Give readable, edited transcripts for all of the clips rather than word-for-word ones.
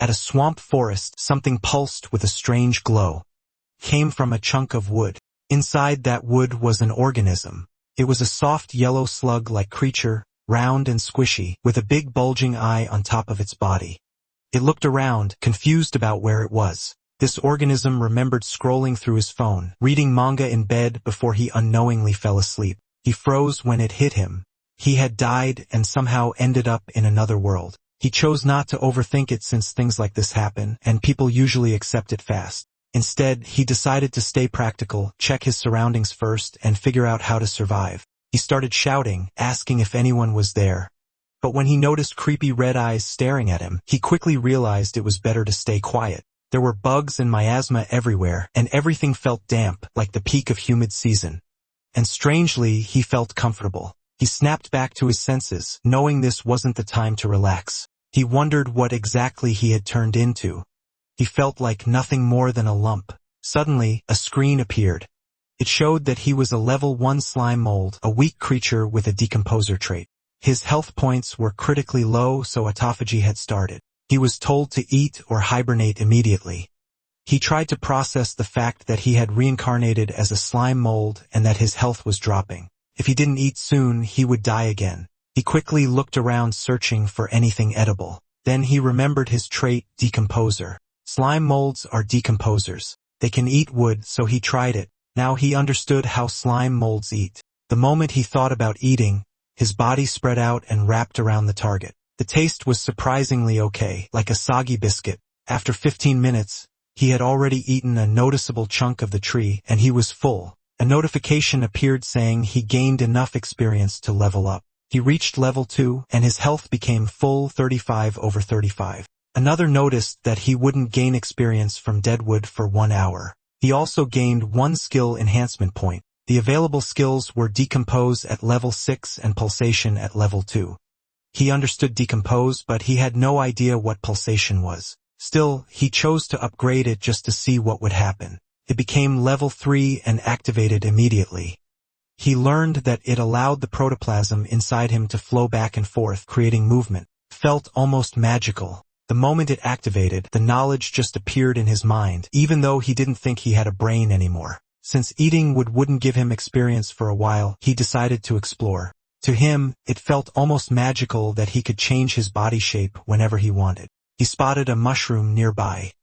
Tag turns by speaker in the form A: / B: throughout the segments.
A: At a swamp forest, something pulsed with a strange glow. Came from a chunk of wood. Inside that wood was an organism. It was a soft yellow slug-like creature, round and squishy, with a big bulging eye on top of its body. It looked around, confused about where it was. This organism remembered scrolling through his phone, reading manga in bed before he unknowingly fell asleep. He froze when it hit him. He had died and somehow ended up in another world. He chose not to overthink it since things like this happen, and people usually accept it fast. Instead, he decided to stay practical, check his surroundings first, and figure out how to survive. He started shouting, asking if anyone was there. But when he noticed creepy red eyes staring at him, he quickly realized it was better to stay quiet. There were bugs and miasma everywhere, and everything felt damp, like the peak of humid season. And strangely, he felt comfortable. He snapped back to his senses, knowing this wasn't the time to relax. He wondered what exactly he had turned into. He felt like nothing more than a lump. Suddenly, a screen appeared. It showed that he was a level 1 slime mold, a weak creature with a decomposer trait. His health points were critically low, so autophagy had started. He was told to eat or hibernate immediately. He tried to process the fact that he had reincarnated as a slime mold and that his health was dropping. If he didn't eat soon, he would die again. He quickly looked around searching for anything edible. Then he remembered his trait, decomposer. Slime molds are decomposers. They can eat wood, so he tried it. Now he understood how slime molds eat. The moment he thought about eating, his body spread out and wrapped around the target. The taste was surprisingly okay, like a soggy biscuit. After 15 minutes, he had already eaten a noticeable chunk of the tree, and he was full. A notification appeared saying he gained enough experience to level up. He reached level 2, and his health became full 35/35. Another noticed that he wouldn't gain experience from deadwood for 1 hour. He also gained 1 skill enhancement point. The available skills were Decompose at level 6 and Pulsation at level 2. He understood Decompose, but he had no idea what Pulsation was. Still, he chose to upgrade it just to see what would happen. It became level 3 and activated immediately. He learned that it allowed the protoplasm inside him to flow back and forth, creating movement. Felt almost magical. The moment it activated, the knowledge just appeared in his mind, even though he didn't think he had a brain anymore. Since eating wouldn't give him experience for a while, he decided to explore. To him, it felt almost magical that he could change his body shape whenever he wanted. He spotted a mushroom nearby.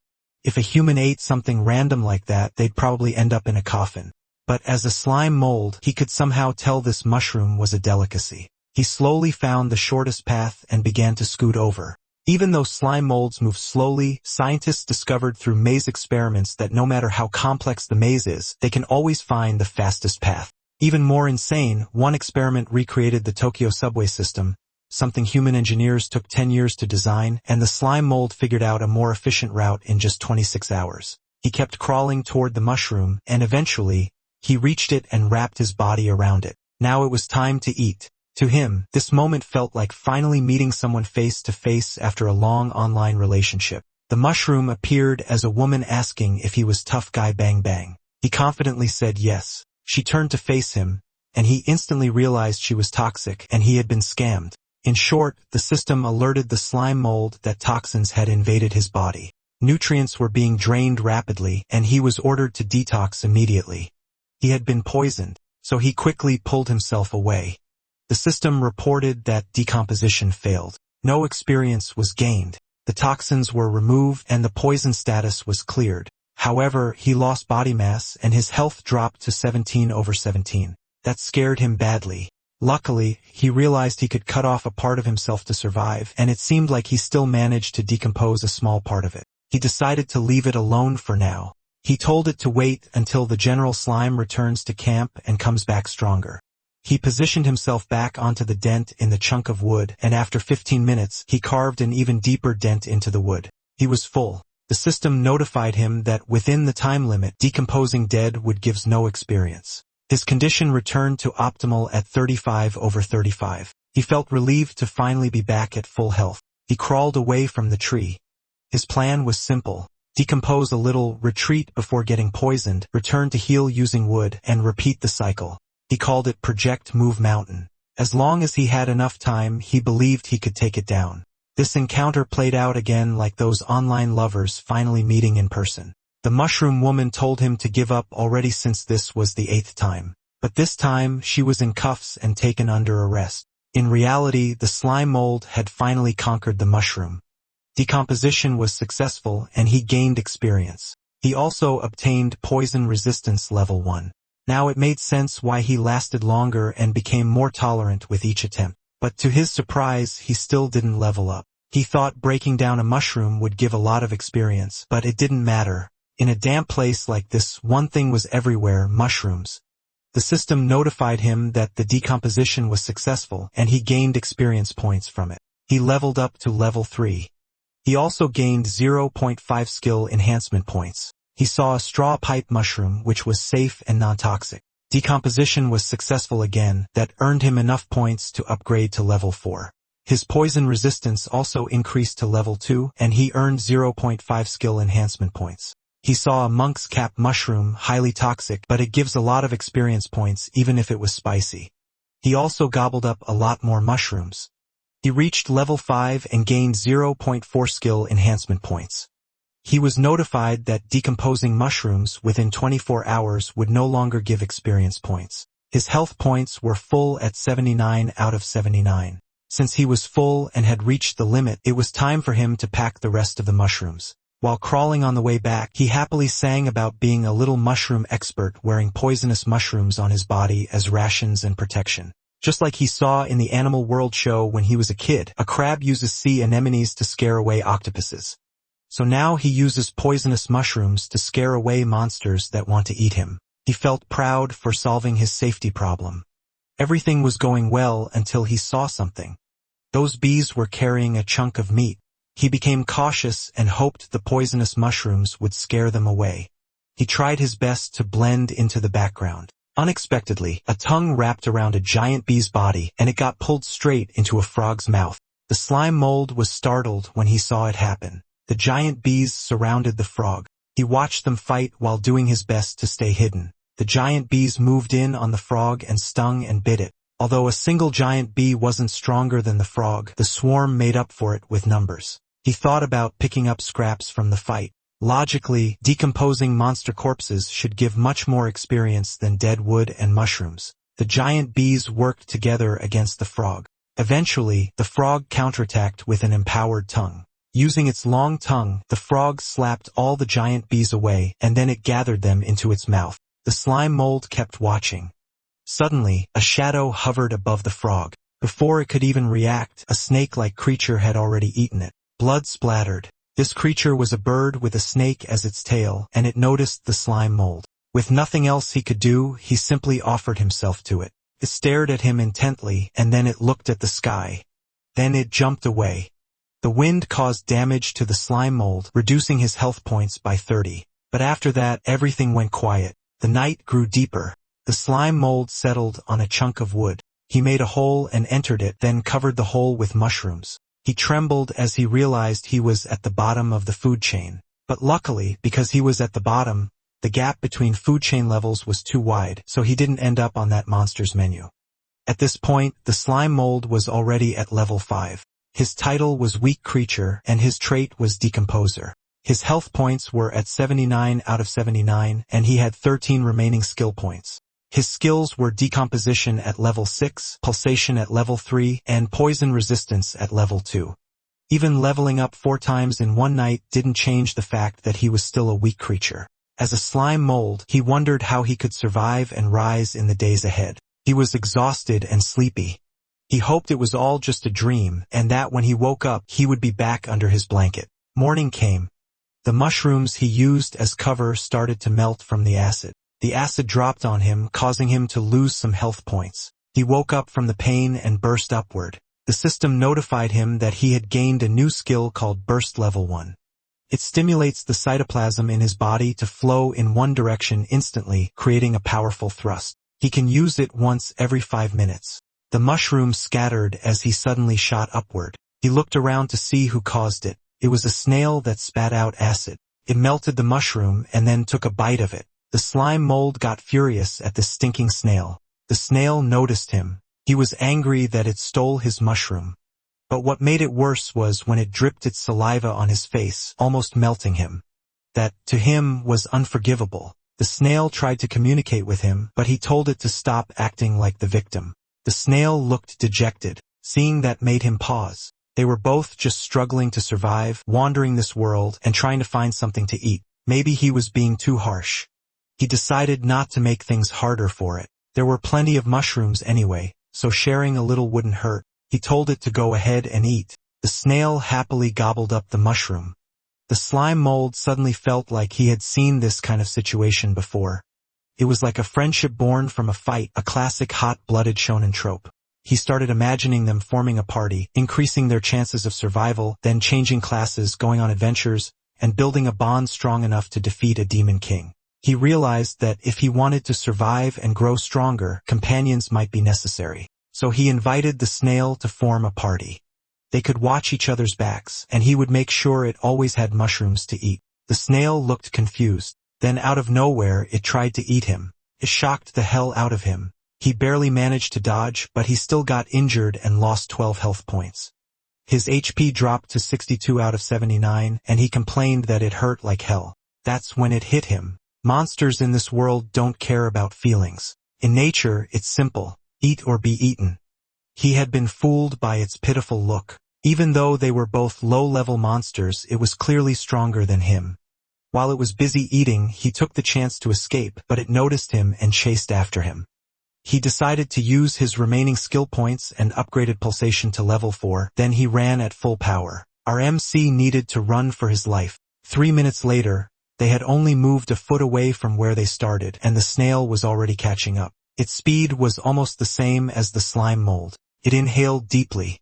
A: If a human ate something random like that, they'd probably end up in a coffin. But as a slime mold, he could somehow tell this mushroom was a delicacy. He slowly found the shortest path and began to scoot over. Even though slime molds move slowly, scientists discovered through maze experiments that no matter how complex the maze is, they can always find the fastest path. Even more insane, one experiment recreated the Tokyo subway system, something human engineers took 10 years to design, and the slime mold figured out a more efficient route in just 26 hours. He kept crawling toward the mushroom, and eventually, he reached it and wrapped his body around it. Now it was time to eat. To him, this moment felt like finally meeting someone face to face after a long online relationship. The mushroom appeared as a woman asking if he was tough guy bang bang. He confidently said yes. She turned to face him, and he instantly realized she was toxic and he had been scammed. In short, the system alerted the slime mold that toxins had invaded his body. Nutrients were being drained rapidly, and he was ordered to detox immediately. He had been poisoned, so he quickly pulled himself away. The system reported that decomposition failed. No experience was gained. The toxins were removed and the poison status was cleared. However, he lost body mass and his health dropped to 17/17. That scared him badly. Luckily, he realized he could cut off a part of himself to survive, and it seemed like he still managed to decompose a small part of it. He decided to leave it alone for now. He told it to wait until the general slime returns to camp and comes back stronger. He positioned himself back onto the dent in the chunk of wood, and after 15 minutes, he carved an even deeper dent into the wood. He was full. The system notified him that within the time limit, decomposing dead would give no experience. His condition returned to optimal at 35/35. He felt relieved to finally be back at full health. He crawled away from the tree. His plan was simple. Decompose a little, retreat before getting poisoned, return to heal using wood, and repeat the cycle. He called it Project Move Mountain. As long as he had enough time, he believed he could take it down. This encounter played out again like those online lovers finally meeting in person. The mushroom woman told him to give up already since this was the 8th time. But this time, she was in cuffs and taken under arrest. In reality, the slime mold had finally conquered the mushroom. Decomposition was successful and he gained experience. He also obtained poison resistance level 1. Now it made sense why he lasted longer and became more tolerant with each attempt. But to his surprise, he still didn't level up. He thought breaking down a mushroom would give a lot of experience, but it didn't matter. In a damp place like this, one thing was everywhere: mushrooms. The system notified him that the decomposition was successful, and he gained experience points from it. He leveled up to level 3. He also gained 0.5 skill enhancement points. He saw a straw pipe mushroom which was safe and non-toxic. Decomposition was successful again, that earned him enough points to upgrade to level 4. His poison resistance also increased to level 2, and he earned 0.5 skill enhancement points. He saw a monk's cap mushroom, highly toxic, but it gives a lot of experience points even if it was spicy. He also gobbled up a lot more mushrooms. He reached level 5 and gained 0.4 skill enhancement points. He was notified that decomposing mushrooms within 24 hours would no longer give experience points. His health points were full at 79 out of 79. Since he was full and had reached the limit, it was time for him to pack the rest of the mushrooms. While crawling on the way back, he happily sang about being a little mushroom expert wearing poisonous mushrooms on his body as rations and protection. Just like he saw in the Animal World show when he was a kid, a crab uses sea anemones to scare away octopuses. So now he uses poisonous mushrooms to scare away monsters that want to eat him. He felt proud for solving his safety problem. Everything was going well until he saw something. Those bees were carrying a chunk of meat. He became cautious and hoped the poisonous mushrooms would scare them away. He tried his best to blend into the background. Unexpectedly, a tongue wrapped around a giant bee's body, and it got pulled straight into a frog's mouth. The slime mold was startled when he saw it happen. The giant bees surrounded the frog. He watched them fight while doing his best to stay hidden. The giant bees moved in on the frog and stung and bit it. Although a single giant bee wasn't stronger than the frog, the swarm made up for it with numbers. He thought about picking up scraps from the fight. Logically, decomposing monster corpses should give much more experience than dead wood and mushrooms. The giant bees worked together against the frog. Eventually, the frog counterattacked with an empowered tongue. Using its long tongue, the frog slapped all the giant bees away, and then it gathered them into its mouth. The slime mold kept watching. Suddenly, a shadow hovered above the frog. Before it could even react, a snake-like creature had already eaten it. Blood splattered. This creature was a bird with a snake as its tail, and it noticed the slime mold. With nothing else he could do, he simply offered himself to it. It stared at him intently, and then it looked at the sky. Then it jumped away. The wind caused damage to the slime mold, reducing his health points by 30. But after that, everything went quiet. The night grew deeper. The slime mold settled on a chunk of wood. He made a hole and entered it, then covered the hole with mushrooms. He trembled as he realized he was at the bottom of the food chain. But luckily, because he was at the bottom, the gap between food chain levels was too wide, so he didn't end up on that monster's menu. At this point, the slime mold was already at level 5. His title was Weak Creature, and his trait was Decomposer. His health points were at 79 out of 79, and he had 13 remaining skill points. His skills were Decomposition at level 6, Pulsation at level 3, and Poison Resistance at level 2. Even leveling up 4 times in one night didn't change the fact that he was still a weak creature. As a slime mold, he wondered how he could survive and rise in the days ahead. He was exhausted and sleepy. He hoped it was all just a dream, and that when he woke up, he would be back under his blanket. Morning came. The mushrooms he used as cover started to melt from the acid. The acid dropped on him, causing him to lose some health points. He woke up from the pain and burst upward. The system notified him that he had gained a new skill called Burst Level 1. It stimulates the cytoplasm in his body to flow in one direction instantly, creating a powerful thrust. He can use it once every 5 minutes. The mushrooms scattered as he suddenly shot upward. He looked around to see who caused it. It was a snail that spat out acid. It melted the mushroom and then took a bite of it. The slime mold got furious at the stinking snail. The snail noticed him. He was angry that it stole his mushroom. But what made it worse was when it dripped its saliva on his face, almost melting him. That, to him, was unforgivable. The snail tried to communicate with him, but he told it to stop acting like the victim. The snail looked dejected. Seeing that made him pause. They were both just struggling to survive, wandering this world, and trying to find something to eat. Maybe he was being too harsh. He decided not to make things harder for it. There were plenty of mushrooms anyway, so sharing a little wouldn't hurt. He told it to go ahead and eat. The snail happily gobbled up the mushroom. The slime mold suddenly felt like he had seen this kind of situation before. It was like a friendship born from a fight, a classic hot-blooded shonen trope. He started imagining them forming a party, increasing their chances of survival, then changing classes, going on adventures, and building a bond strong enough to defeat a demon king. He realized that if he wanted to survive and grow stronger, companions might be necessary. So he invited the snail to form a party. They could watch each other's backs, and he would make sure it always had mushrooms to eat. The snail looked confused. Then out of nowhere it tried to eat him. It shocked the hell out of him. He barely managed to dodge, but he still got injured and lost 12 health points. His HP dropped to 62 out of 79, and he complained that it hurt like hell. That's when it hit him. Monsters in this world don't care about feelings. In nature, it's simple. Eat or be eaten. He had been fooled by its pitiful look. Even though they were both low-level monsters, it was clearly stronger than him. While it was busy eating, he took the chance to escape, but it noticed him and chased after him. He decided to use his remaining skill points and upgraded pulsation to level 4, then he ran at full power. Our MC needed to run for his life. 3 minutes later, they had only moved a foot away from where they started, and the snail was already catching up. Its speed was almost the same as the slime mold. It inhaled deeply.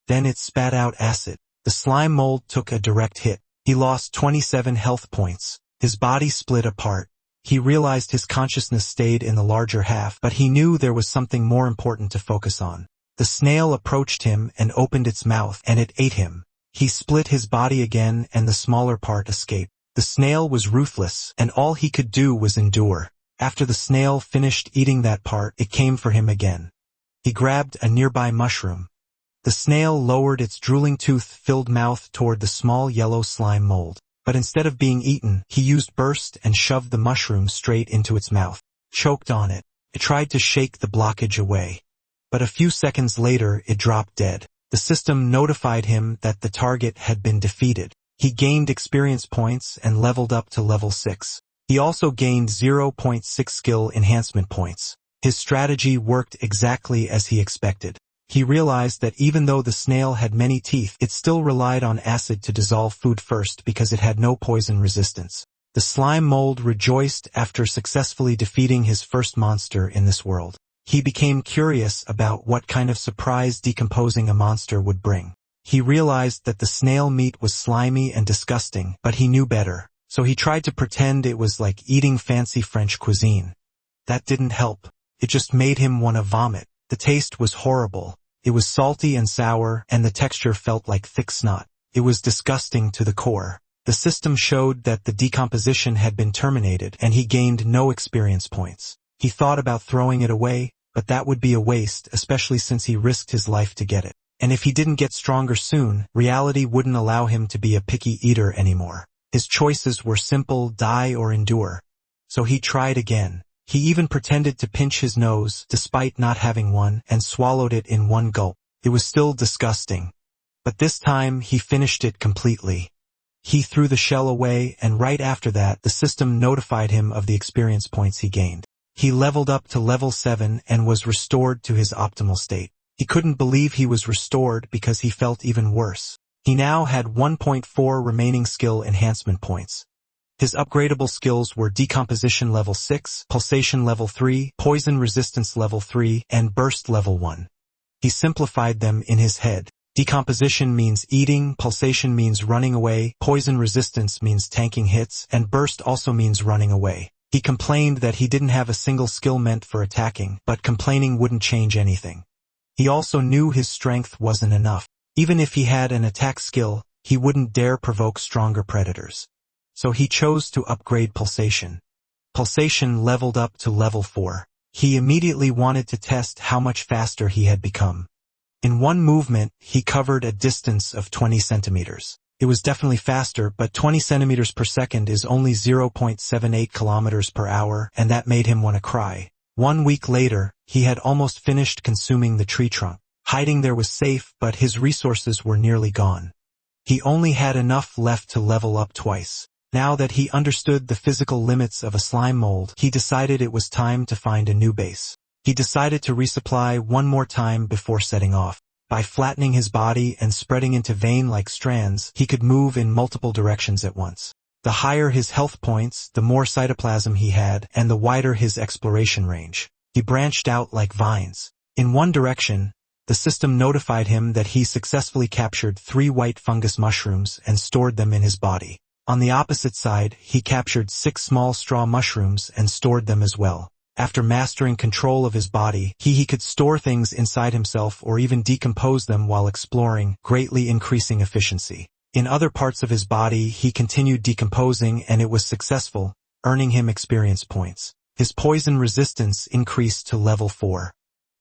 A: Then it spat out acid. The slime mold took a direct hit. He lost 27 health points. His body split apart. He realized his consciousness stayed in the larger half, but he knew there was something more important to focus on. The snail approached him and opened its mouth, and it ate him. He split his body again, and the smaller part escaped. The snail was ruthless, and all he could do was endure. After the snail finished eating that part, it came for him again. He grabbed a nearby mushroom. The snail lowered its drooling tooth-filled mouth toward the small yellow slime mold. But instead of being eaten, he used burst and shoved the mushroom straight into its mouth. Choked on it. It tried to shake the blockage away. But a few seconds later, it dropped dead. The system notified him that the target had been defeated. He gained experience points and leveled up to level 6. He also gained 0.6 skill enhancement points. His strategy worked exactly as he expected. He realized that even though the snail had many teeth, it still relied on acid to dissolve food first because it had no poison resistance. The slime mold rejoiced after successfully defeating his first monster in this world. He became curious about what kind of surprise decomposing a monster would bring. He realized that the snail meat was slimy and disgusting, but he knew better, so he tried to pretend it was like eating fancy French cuisine. That didn't help. It just made him want to vomit. The taste was horrible. It was salty and sour, and the texture felt like thick snot. It was disgusting to the core. The system showed that the decomposition had been terminated, and he gained no experience points. He thought about throwing it away, but that would be a waste, especially since he risked his life to get it. And if he didn't get stronger soon, reality wouldn't allow him to be a picky eater anymore. His choices were simple: die or endure. So he tried again. He even pretended to pinch his nose, despite not having one, and swallowed it in one gulp. It was still disgusting. But this time, he finished it completely. He threw the shell away, and right after that, the system notified him of the experience points he gained. He leveled up to level 7 and was restored to his optimal state. He couldn't believe he was restored because he felt even worse. He now had 1.4 remaining skill enhancement points. His upgradable skills were Decomposition level 6, Pulsation level 3, Poison resistance level 3, and Burst level 1. He simplified them in his head. Decomposition means eating, Pulsation means running away, Poison resistance means tanking hits, and Burst also means running away. He complained that he didn't have a single skill meant for attacking, but complaining wouldn't change anything. He also knew his strength wasn't enough. Even if he had an attack skill, he wouldn't dare provoke stronger predators. So he chose to upgrade Pulsation. Pulsation leveled up to level 4. He immediately wanted to test how much faster he had become. In one movement, he covered a distance of 20 centimeters. It was definitely faster, but 20 centimeters per second is only 0.78 kilometers per hour, and that made him want to cry. 1 week later, he had almost finished consuming the tree trunk. Hiding there was safe, but his resources were nearly gone. He only had enough left to level up twice. Now that he understood the physical limits of a slime mold, he decided it was time to find a new base. He decided to resupply one more time before setting off. By flattening his body and spreading into vein-like strands, he could move in multiple directions at once. The higher his health points, the more cytoplasm he had, and the wider his exploration range. He branched out like vines. In one direction, the system notified him that he successfully captured 3 white fungus mushrooms and stored them in his body. On the opposite side, he captured 6 small straw mushrooms and stored them as well. After mastering control of his body, he could store things inside himself or even decompose them while exploring, greatly increasing efficiency. In other parts of his body, he continued decomposing and it was successful, earning him experience points. His poison resistance increased to level 4.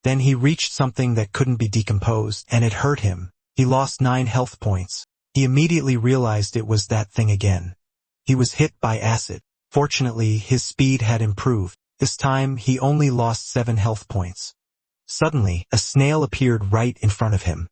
A: Then he reached something that couldn't be decomposed, and it hurt him. He lost 9 health points. He immediately realized it was that thing again. He was hit by acid. Fortunately, his speed had improved. This time, he only lost 7 health points. Suddenly, a snail appeared right in front of him.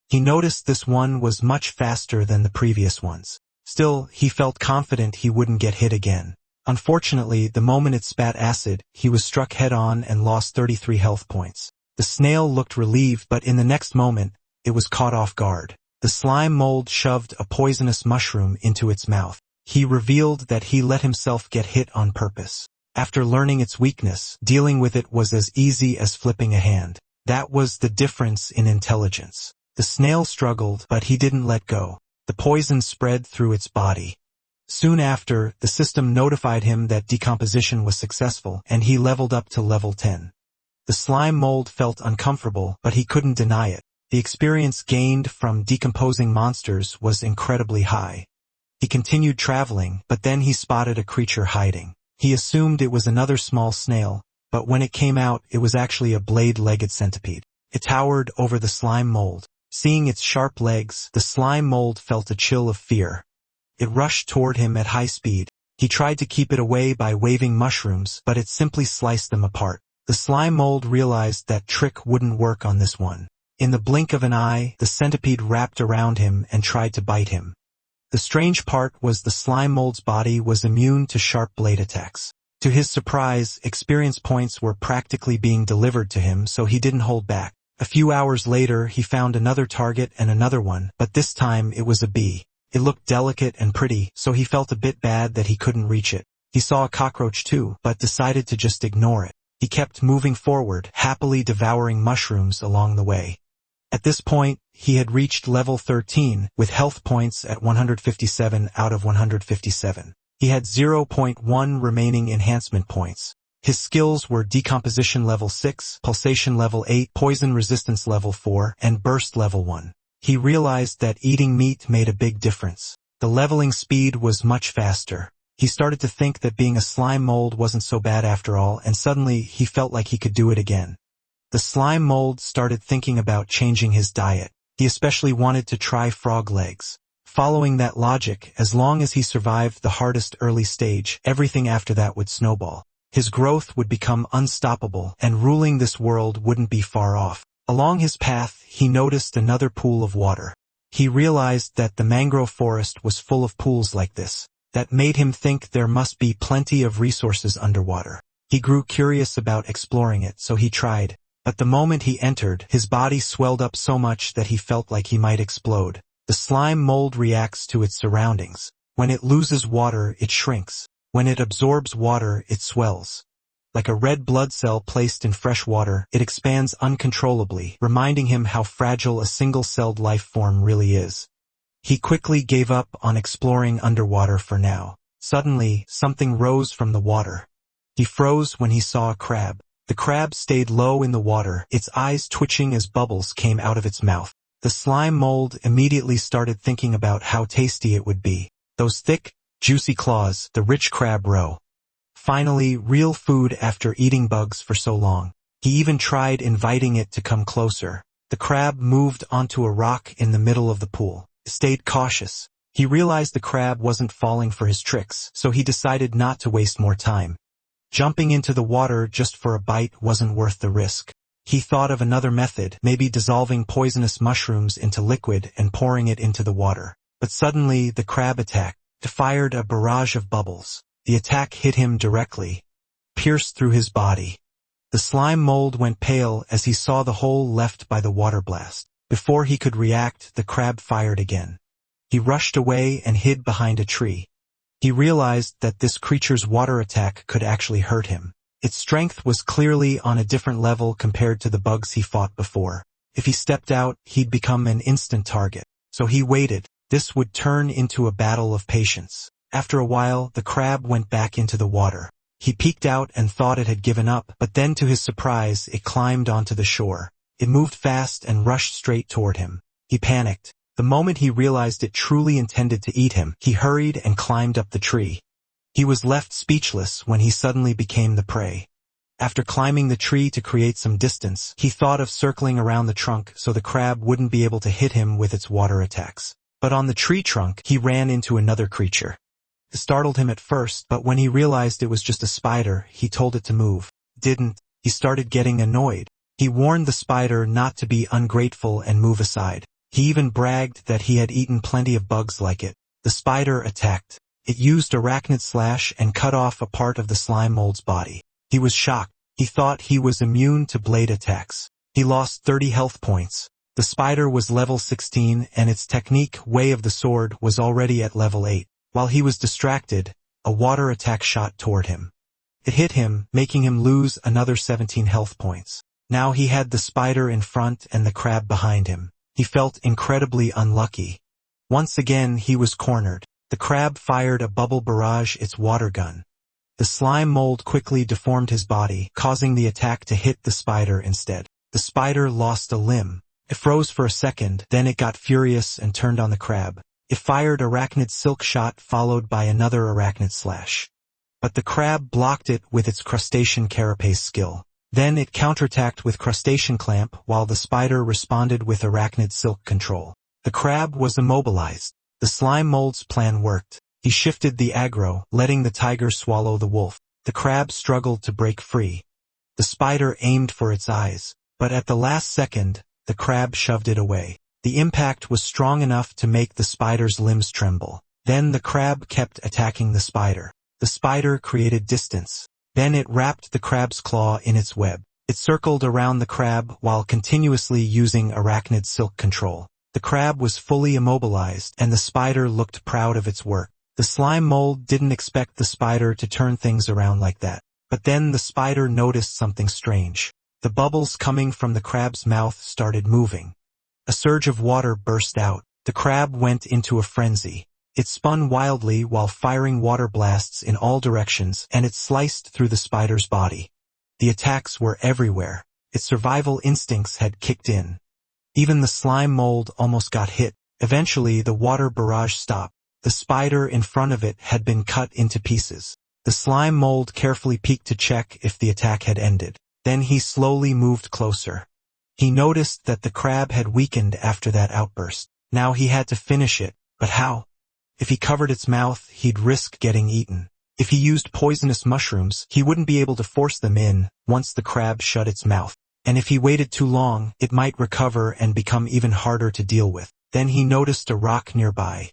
A: He noticed this one was much faster than the previous ones. Still, he felt confident he wouldn't get hit again. Unfortunately, the moment it spat acid, he was struck head-on and lost 33 health points. The snail looked relieved, but in the next moment, it was caught off guard. The slime mold shoved a poisonous mushroom into its mouth. He revealed that he let himself get hit on purpose. After learning its weakness, dealing with it was as easy as flipping a hand. That was the difference in intelligence. The snail struggled, but he didn't let go. The poison spread through its body. Soon after, the system notified him that decomposition was successful, and he leveled up to level 10. The slime mold felt uncomfortable, but he couldn't deny it. The experience gained from decomposing monsters was incredibly high. He continued traveling, but then he spotted a creature hiding. He assumed it was another small snail, but when it came out, it was actually a blade-legged centipede. It towered over the slime mold. Seeing its sharp legs, the slime mold felt a chill of fear. It rushed toward him at high speed. He tried to keep it away by waving mushrooms, but it simply sliced them apart. The slime mold realized that trick wouldn't work on this one. In the blink of an eye, the centipede wrapped around him and tried to bite him. The strange part was the slime mold's body was immune to sharp blade attacks. To his surprise, experience points were practically being delivered to him, so he didn't hold back. A few hours later, he found another target and another one, but this time it was a bee. It looked delicate and pretty, so he felt a bit bad that he couldn't reach it. He saw a cockroach too, but decided to just ignore it. He kept moving forward, happily devouring mushrooms along the way. At this point, he had reached level 13, with health points at 157 out of 157. He had 0.1 remaining enhancement points. His skills were Decomposition level 6, Pulsation level 8, Poison resistance level 4, and Burst level 1. He realized that eating meat made a big difference. The leveling speed was much faster. He started to think that being a slime mold wasn't so bad after all, and suddenly he felt like he could do it again. The slime mold started thinking about changing his diet. He especially wanted to try frog legs. Following that logic, as long as he survived the hardest early stage, everything after that would snowball. His growth would become unstoppable, and ruling this world wouldn't be far off. Along his path, he noticed another pool of water. He realized that the mangrove forest was full of pools like this. That made him think there must be plenty of resources underwater. He grew curious about exploring it, so he tried. But the moment he entered, his body swelled up so much that he felt like he might explode. The slime mold reacts to its surroundings. When it loses water, it shrinks. When it absorbs water, it swells. Like a red blood cell placed in fresh water, it expands uncontrollably, reminding him how fragile a single-celled life form really is. He quickly gave up on exploring underwater for now. Suddenly, something rose from the water. He froze when he saw a crab. The crab stayed low in the water, its eyes twitching as bubbles came out of its mouth. The slime mold immediately started thinking about how tasty it would be. Those thick, juicy claws, the rich crab roe. Finally, real food after eating bugs for so long. He even tried inviting it to come closer. The crab moved onto a rock in the middle of the pool. Stayed cautious. He realized the crab wasn't falling for his tricks, so he decided not to waste more time. Jumping into the water just for a bite wasn't worth the risk. He thought of another method, maybe dissolving poisonous mushrooms into liquid and pouring it into the water. But suddenly the crab attacked. It fired a barrage of bubbles. The attack hit him directly, pierced through his body. The slime mold went pale as he saw the hole left by the water blast. Before he could react, the crab fired again. He rushed away and hid behind a tree. He realized that this creature's water attack could actually hurt him. Its strength was clearly on a different level compared to the bugs he fought before. If he stepped out, he'd become an instant target. So he waited. This would turn into a battle of patience. After a while, the crab went back into the water. He peeked out and thought it had given up, but then to his surprise, it climbed onto the shore. It moved fast and rushed straight toward him. He panicked. The moment he realized it truly intended to eat him, he hurried and climbed up the tree. He was left speechless when he suddenly became the prey. After climbing the tree to create some distance, he thought of circling around the trunk so the crab wouldn't be able to hit him with its water attacks. But on the tree trunk, he ran into another creature. It startled him at first, but when he realized it was just a spider, he told it to move. Didn't. He started getting annoyed. He warned the spider not to be ungrateful and move aside. He even bragged that he had eaten plenty of bugs like it. The spider attacked. It used arachnid slash and cut off a part of the slime mold's body. He was shocked. He thought he was immune to blade attacks. He lost 30 health points. The spider was level 16 and its technique, Way of the Sword, was already at level 8. While he was distracted, a water attack shot toward him. It hit him, making him lose another 17 health points. Now he had the spider in front and the crab behind him. He felt incredibly unlucky. Once again he was cornered. The crab fired a bubble barrage, its water gun. The slime mold quickly deformed his body, causing the attack to hit the spider instead. The spider lost a limb. It froze for a second, then it got furious and turned on the crab. It fired arachnid silk shot followed by another arachnid slash. But the crab blocked it with its crustacean carapace skill. Then it counterattacked with crustacean clamp while the spider responded with arachnid silk control. The crab was immobilized. The slime mold's plan worked. He shifted the aggro, letting the tiger swallow the wolf. The crab struggled to break free. The spider aimed for its eyes, but at the last second, the crab shoved it away. The impact was strong enough to make the spider's limbs tremble. Then the crab kept attacking the spider. The spider created distance. Then it wrapped the crab's claw in its web. It circled around the crab while continuously using arachnid silk control. The crab was fully immobilized, and the spider looked proud of its work. The slime mold didn't expect the spider to turn things around like that. But then the spider noticed something strange. The bubbles coming from the crab's mouth started moving. A surge of water burst out. The crab went into a frenzy. It spun wildly while firing water blasts in all directions, and it sliced through the spider's body. The attacks were everywhere. Its survival instincts had kicked in. Even the slime mold almost got hit. Eventually, the water barrage stopped. The spider in front of it had been cut into pieces. The slime mold carefully peeked to check if the attack had ended. Then he slowly moved closer. He noticed that the crab had weakened after that outburst. Now he had to finish it, but how? If he covered its mouth, he'd risk getting eaten. If he used poisonous mushrooms, he wouldn't be able to force them in once the crab shut its mouth. And if he waited too long, it might recover and become even harder to deal with. Then he noticed a rock nearby.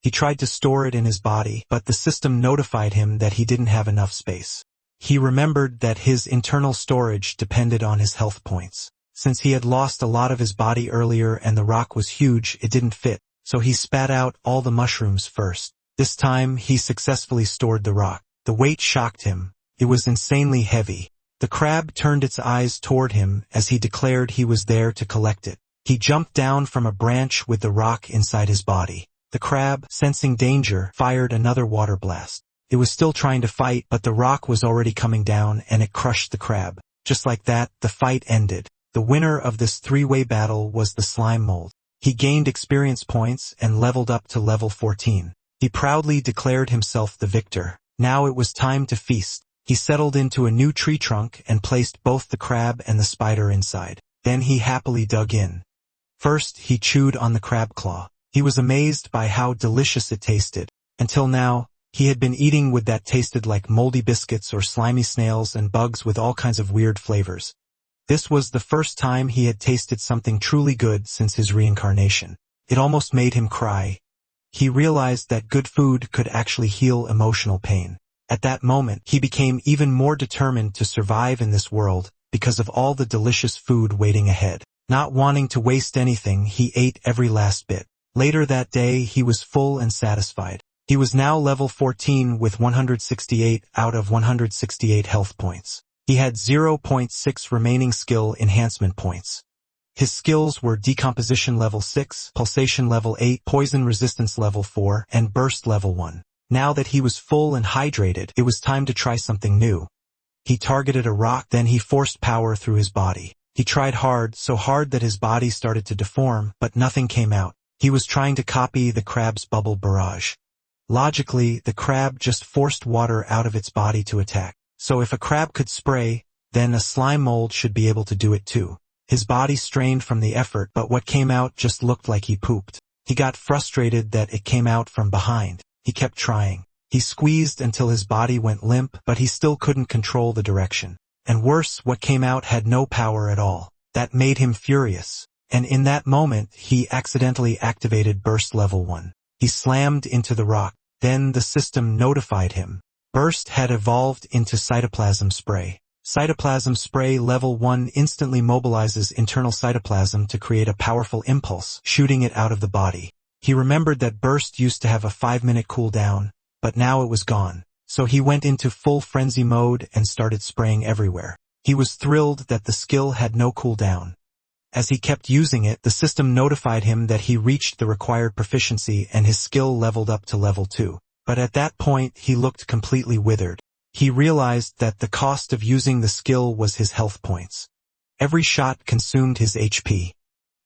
A: He tried to store it in his body, but the system notified him that he didn't have enough space. He remembered that his internal storage depended on his health points. Since he had lost a lot of his body earlier and the rock was huge, it didn't fit, so he spat out all the mushrooms first. This time, he successfully stored the rock. The weight shocked him. It was insanely heavy. The crab turned its eyes toward him as he declared he was there to collect it. He jumped down from a branch with the rock inside his body. The crab, sensing danger, fired another water blast. It was still trying to fight, but the rock was already coming down and it crushed the crab. Just like that, the fight ended. The winner of this three-way battle was the slime mold. He gained experience points and leveled up to level 14. He proudly declared himself the victor. Now it was time to feast. He settled into a new tree trunk and placed both the crab and the spider inside. Then he happily dug in. First, he chewed on the crab claw. He was amazed by how delicious it tasted. Until now, he had been eating wood that tasted like moldy biscuits or slimy snails and bugs with all kinds of weird flavors. This was the first time he had tasted something truly good since his reincarnation. It almost made him cry. He realized that good food could actually heal emotional pain. At that moment, he became even more determined to survive in this world because of all the delicious food waiting ahead. Not wanting to waste anything, he ate every last bit. Later that day, he was full and satisfied. He was now level 14 with 168 out of 168 health points. He had 0.6 remaining skill enhancement points. His skills were Decomposition level 6, Pulsation level 8, Poison resistance level 4, and Burst level 1. Now that he was full and hydrated, it was time to try something new. He targeted a rock, then he forced power through his body. He tried hard, so hard that his body started to deform, but nothing came out. He was trying to copy the crab's bubble barrage. Logically, the crab just forced water out of its body to attack. So if a crab could spray, then a slime mold should be able to do it too. His body strained from the effort, but what came out just looked like he pooped. He got frustrated that it came out from behind. He kept trying. He squeezed until his body went limp, but he still couldn't control the direction. And worse, what came out had no power at all. That made him furious. And in that moment, he accidentally activated Burst level 1. He slammed into the rock. Then the system notified him. Burst had evolved into Cytoplasm Spray. Cytoplasm Spray level 1 instantly mobilizes internal cytoplasm to create a powerful impulse, shooting it out of the body. He remembered that Burst used to have a 5-minute cooldown, but now it was gone. So he went into full frenzy mode and started spraying everywhere. He was thrilled that the skill had no cooldown. As he kept using it, the system notified him that he reached the required proficiency and his skill leveled up to level 2. But at that point, he looked completely withered. He realized that the cost of using the skill was his health points. Every shot consumed his HP.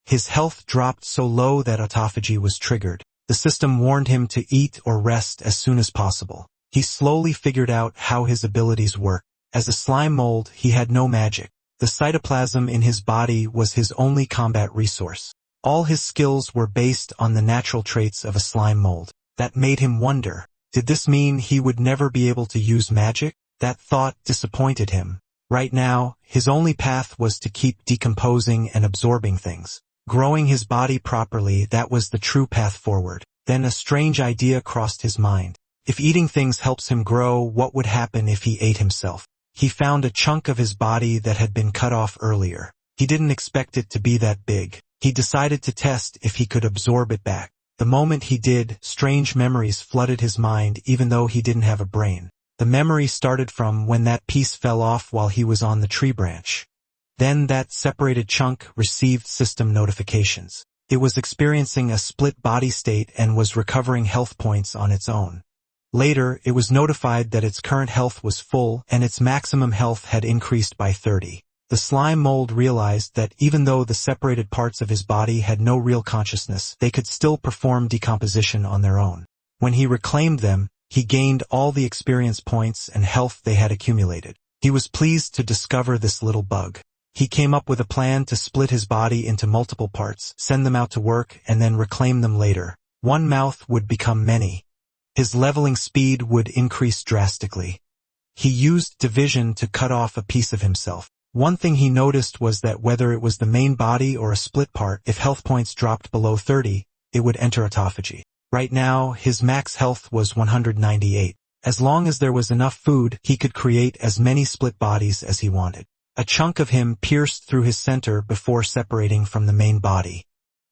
A: His health dropped so low that autophagy was triggered. The system warned him to eat or rest as soon as possible. He slowly figured out how his abilities worked. As a slime mold, he had no magic. The cytoplasm in his body was his only combat resource. All his skills were based on the natural traits of a slime mold. That made him wonder, did this mean he would never be able to use magic? That thought disappointed him. Right now, his only path was to keep decomposing and absorbing things. Growing his body properly, that was the true path forward. Then a strange idea crossed his mind. If eating things helps him grow, what would happen if he ate himself? He found a chunk of his body that had been cut off earlier. He didn't expect it to be that big. He decided to test if he could absorb it back. The moment he did, strange memories flooded his mind even though he didn't have a brain. The memory started from when that piece fell off while he was on the tree branch. Then that separated chunk received system notifications. It was experiencing a split body state and was recovering health points on its own. Later, it was notified that its current health was full and its maximum health had increased by 30. The slime mold realized that even though the separated parts of his body had no real consciousness, they could still perform decomposition on their own. When he reclaimed them, he gained all the experience points and health they had accumulated. He was pleased to discover this little bug. He came up with a plan to split his body into multiple parts, send them out to work, and then reclaim them later. One mouth would become many. His leveling speed would increase drastically. He used division to cut off a piece of himself. One thing he noticed was that whether it was the main body or a split part, if health points dropped below 30, it would enter autophagy. Right now, his max health was 198. As long as there was enough food, he could create as many split bodies as he wanted. A chunk of him pierced through his center before separating from the main body.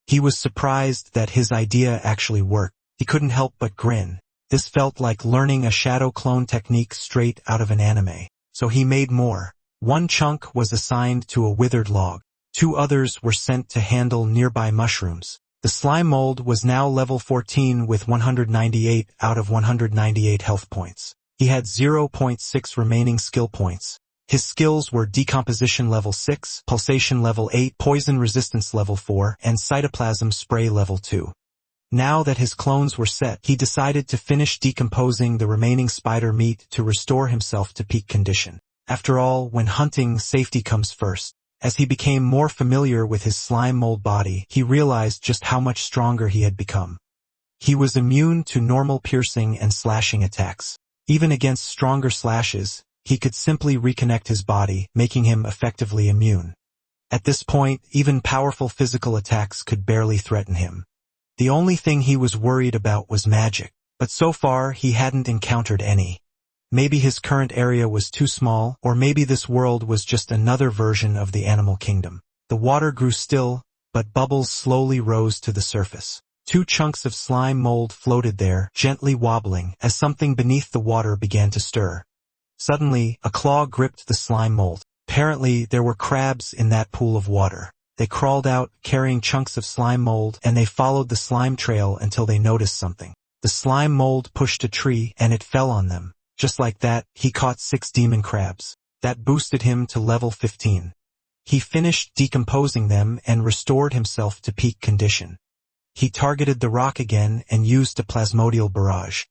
A: He was surprised that his idea actually worked. He couldn't help but grin. This felt like learning a shadow clone technique straight out of an anime. So he made more. One chunk was assigned to a withered log. 2 others were sent to handle nearby mushrooms. The slime mold was now level 14 with 198 out of 198 health points. He had 0.6 remaining skill points. His skills were Decomposition level 6, Pulsation level 8, Poison resistance level 4, and Cytoplasm Spray level 2. Now that his clones were set, he decided to finish decomposing the remaining spider meat to restore himself to peak condition. After all, when hunting, safety comes first. As he became more familiar with his slime mold body, he realized just how much stronger he had become. He was immune to normal piercing and slashing attacks. Even against stronger slashes, he could simply reconnect his body, making him effectively immune. At this point, even powerful physical attacks could barely threaten him. The only thing he was worried about was magic, but so far he hadn't encountered any. Maybe his current area was too small, or maybe this world was just another version of the animal kingdom. The water grew still, but bubbles slowly rose to the surface. 2 chunks of slime mold floated there, gently wobbling, as something beneath the water began to stir. Suddenly, a claw gripped the slime mold. Apparently, there were crabs in that pool of water. They crawled out, carrying chunks of slime mold, and they followed the slime trail until they noticed something. The slime mold pushed a tree, and it fell on them. Just like that, he caught 6 demon crabs. That boosted him to level 15. He finished decomposing them and restored himself to peak condition. He targeted the rock again and used a plasmodial barrage.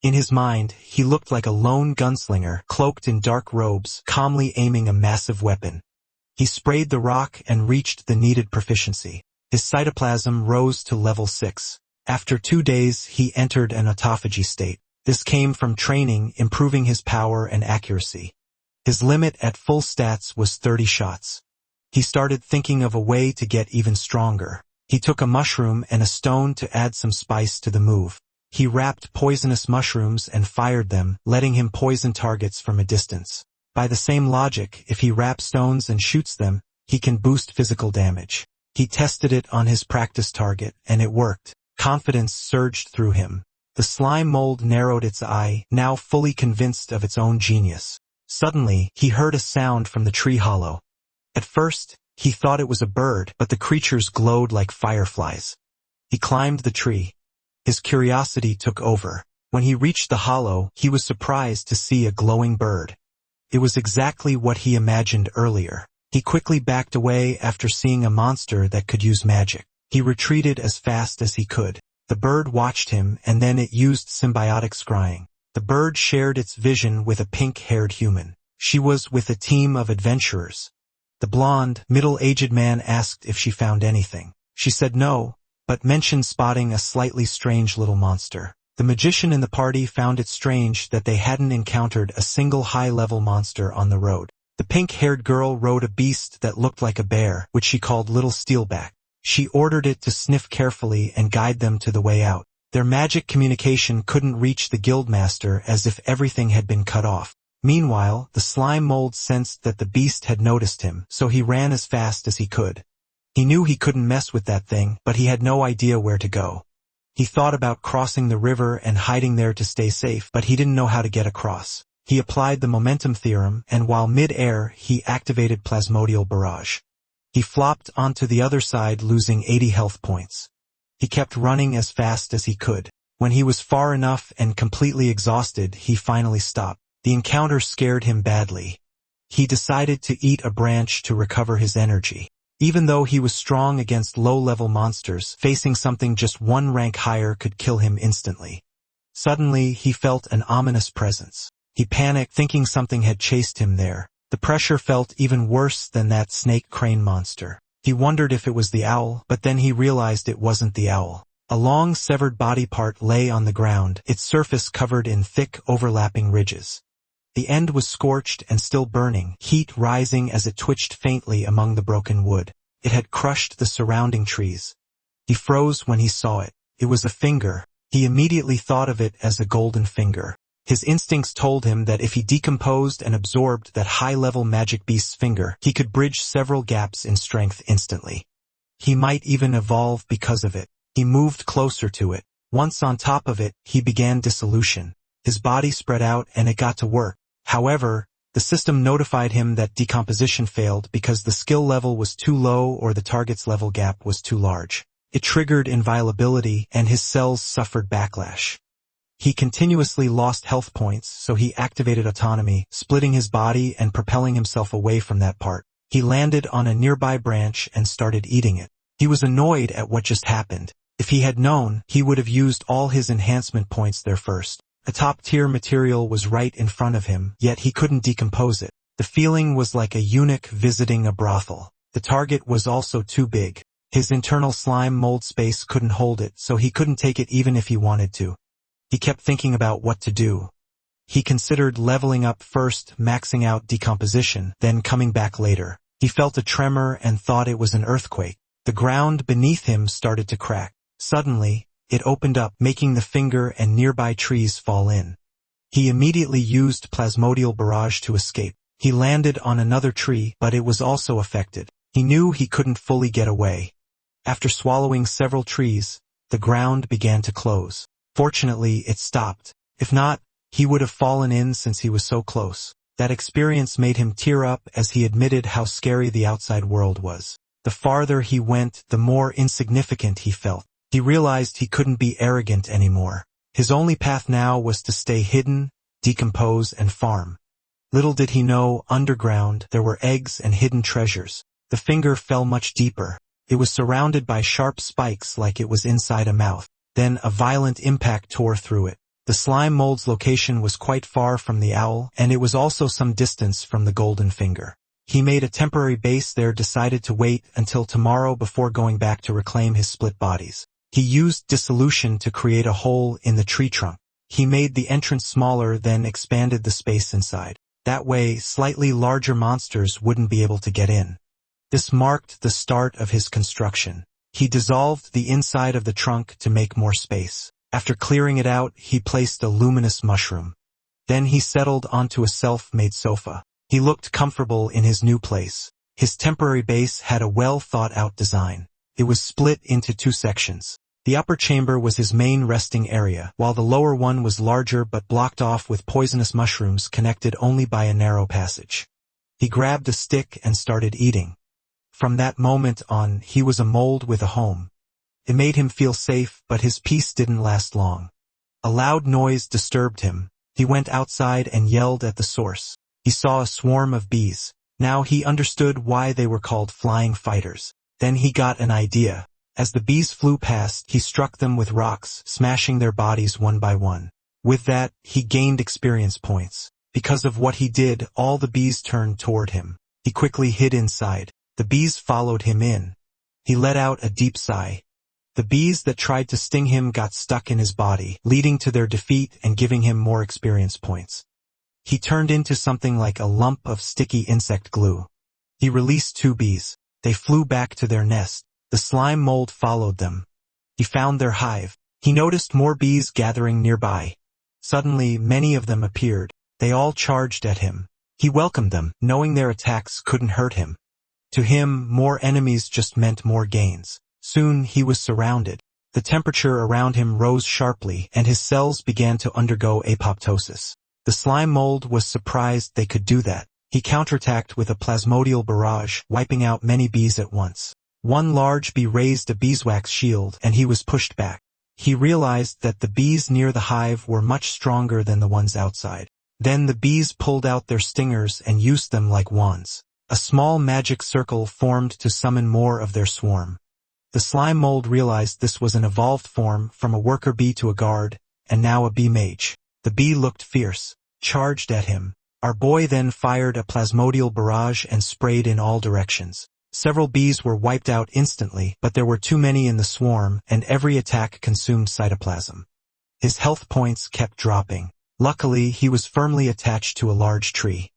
A: In his mind, he looked like a lone gunslinger, cloaked in dark robes, calmly aiming a massive weapon. He sprayed the rock and reached the needed proficiency. His cytoplasm rose to level 6. After 2 days, he entered an autophagy state. This came from training, improving his power and accuracy. His limit at full stats was 30 shots. He started thinking of a way to get even stronger. He took a mushroom and a stone to add some spice to the move. He wrapped poisonous mushrooms and fired them, letting him poison targets from a distance. By the same logic, if he wraps stones and shoots them, he can boost physical damage. He tested it on his practice target, and it worked. Confidence surged through him. The slime mold narrowed its eye, now fully convinced of its own genius. Suddenly, he heard a sound from the tree hollow. At first, he thought it was a bird, but the creatures glowed like fireflies. He climbed the tree. His curiosity took over. When he reached the hollow, he was surprised to see a glowing bird. It was exactly what he imagined earlier. He quickly backed away after seeing a monster that could use magic. He retreated as fast as he could. The bird watched him, and then it used symbiotic scrying. The bird shared its vision with a pink-haired human. She was with a team of adventurers. The blonde, middle-aged man asked if she found anything. She said no, but mentioned spotting a slightly strange little monster. The magician in the party found it strange that they hadn't encountered a single high-level monster on the road. The pink-haired girl rode a beast that looked like a bear, which she called Little Steelback. She ordered it to sniff carefully and guide them to the way out. Their magic communication couldn't reach the guildmaster, as if everything had been cut off. Meanwhile, the slime mold sensed that the beast had noticed him, so he ran as fast as he could. He knew he couldn't mess with that thing, but he had no idea where to go. He thought about crossing the river and hiding there to stay safe, but he didn't know how to get across. He applied the momentum theorem, and while mid-air, he activated plasmodial barrage. He flopped onto the other side, losing 80 health points. He kept running as fast as he could. When he was far enough and completely exhausted, he finally stopped. The encounter scared him badly. He decided to eat a branch to recover his energy. Even though he was strong against low-level monsters, facing something just 1 rank higher could kill him instantly. Suddenly, he felt an ominous presence. He panicked, thinking something had chased him there. The pressure felt even worse than that snake crane monster. He wondered if it was the owl, but then he realized it wasn't the owl. A long severed body part lay on the ground, its surface covered in thick, overlapping ridges. The end was scorched and still burning, heat rising as it twitched faintly among the broken wood. It had crushed the surrounding trees. He froze when he saw it. It was a finger. He immediately thought of it as a golden finger. His instincts told him that if he decomposed and absorbed that high-level magic beast's finger, he could bridge several gaps in strength instantly. He might even evolve because of it. He moved closer to it. Once on top of it, he began dissolution. His body spread out and it got to work. However, the system notified him that decomposition failed because the skill level was too low or the target's level gap was too large. It triggered inviolability and his cells suffered backlash. He continuously lost health points, so he activated autonomy, splitting his body and propelling himself away from that part. He landed on a nearby branch and started eating it. He was annoyed at what just happened. If he had known, he would have used all his enhancement points there first. A top-tier material was right in front of him, yet he couldn't decompose it. The feeling was like a eunuch visiting a brothel. The target was also too big. His internal slime mold space couldn't hold it, so he couldn't take it even if he wanted to. He kept thinking about what to do. He considered leveling up first, maxing out decomposition, then coming back later. He felt a tremor and thought it was an earthquake. The ground beneath him started to crack. Suddenly, it opened up, making the finger and nearby trees fall in. He immediately used plasmodial barrage to escape. He landed on another tree, but it was also affected. He knew he couldn't fully get away. After swallowing several trees, the ground began to close. Fortunately, it stopped. If not, he would have fallen in since he was so close. That experience made him tear up as he admitted how scary the outside world was. The farther he went, the more insignificant he felt. He realized he couldn't be arrogant anymore. His only path now was to stay hidden, decompose, and farm. Little did he know, underground, there were eggs and hidden treasures. The finger fell much deeper. It was surrounded by sharp spikes like it was inside a mouth. Then a violent impact tore through it. The slime mold's location was quite far from the owl, and it was also some distance from the golden finger. He made a temporary base there, decided to wait until tomorrow before going back to reclaim his split bodies. He used dissolution to create a hole in the tree trunk. He made the entrance smaller, then expanded the space inside. That way, slightly larger monsters wouldn't be able to get in. This marked the start of his construction. He dissolved the inside of the trunk to make more space. After clearing it out, he placed a luminous mushroom. Then he settled onto a self-made sofa. He looked comfortable in his new place. His temporary base had a well-thought-out design. It was split into two sections. The upper chamber was his main resting area, while the lower one was larger but blocked off with poisonous mushrooms connected only by a narrow passage. He grabbed a stick and started eating. From that moment on, he was a mold with a home. It made him feel safe, but his peace didn't last long. A loud noise disturbed him. He went outside and yelled at the source. He saw a swarm of bees. Now he understood why they were called flying fighters. Then he got an idea. As the bees flew past, he struck them with rocks, smashing their bodies one by one. With that, he gained experience points. Because of what he did, all the bees turned toward him. He quickly hid inside. The bees followed him in. He let out a deep sigh. The bees that tried to sting him got stuck in his body, leading to their defeat and giving him more experience points. He turned into something like a lump of sticky insect glue. He released two bees. They flew back to their nest. The slime mold followed them. He found their hive. He noticed more bees gathering nearby. Suddenly, many of them appeared. They all charged at him. He welcomed them, knowing their attacks couldn't hurt him. To him, more enemies just meant more gains. Soon he was surrounded. The temperature around him rose sharply, and his cells began to undergo apoptosis. The slime mold was surprised they could do that. He counterattacked with a plasmodial barrage, wiping out many bees at once. One large bee raised a beeswax shield, and he was pushed back. He realized that the bees near the hive were much stronger than the ones outside. Then the bees pulled out their stingers and used them like wands. A small magic circle formed to summon more of their swarm. The slime mold realized this was an evolved form from a worker bee to a guard, and now a bee mage. The bee looked fierce, charged at him. Our boy then fired a plasmodial barrage and sprayed in all directions. Several bees were wiped out instantly, but there were too many in the swarm, and every attack consumed cytoplasm. His health points kept dropping. Luckily, he was firmly attached to a large tree.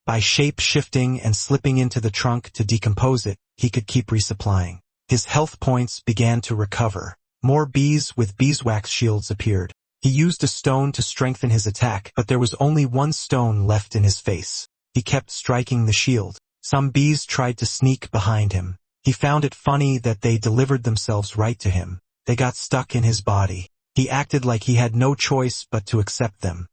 A: By shape-shifting and slipping into the trunk to decompose it, he could keep resupplying. His health points began to recover. More bees with beeswax shields appeared. He used a stone to strengthen his attack, but there was only one stone left in his face. He kept striking the shield. Some bees tried to sneak behind him. He found it funny that they delivered themselves right to him. They got stuck in his body. He acted like he had no choice but to accept them.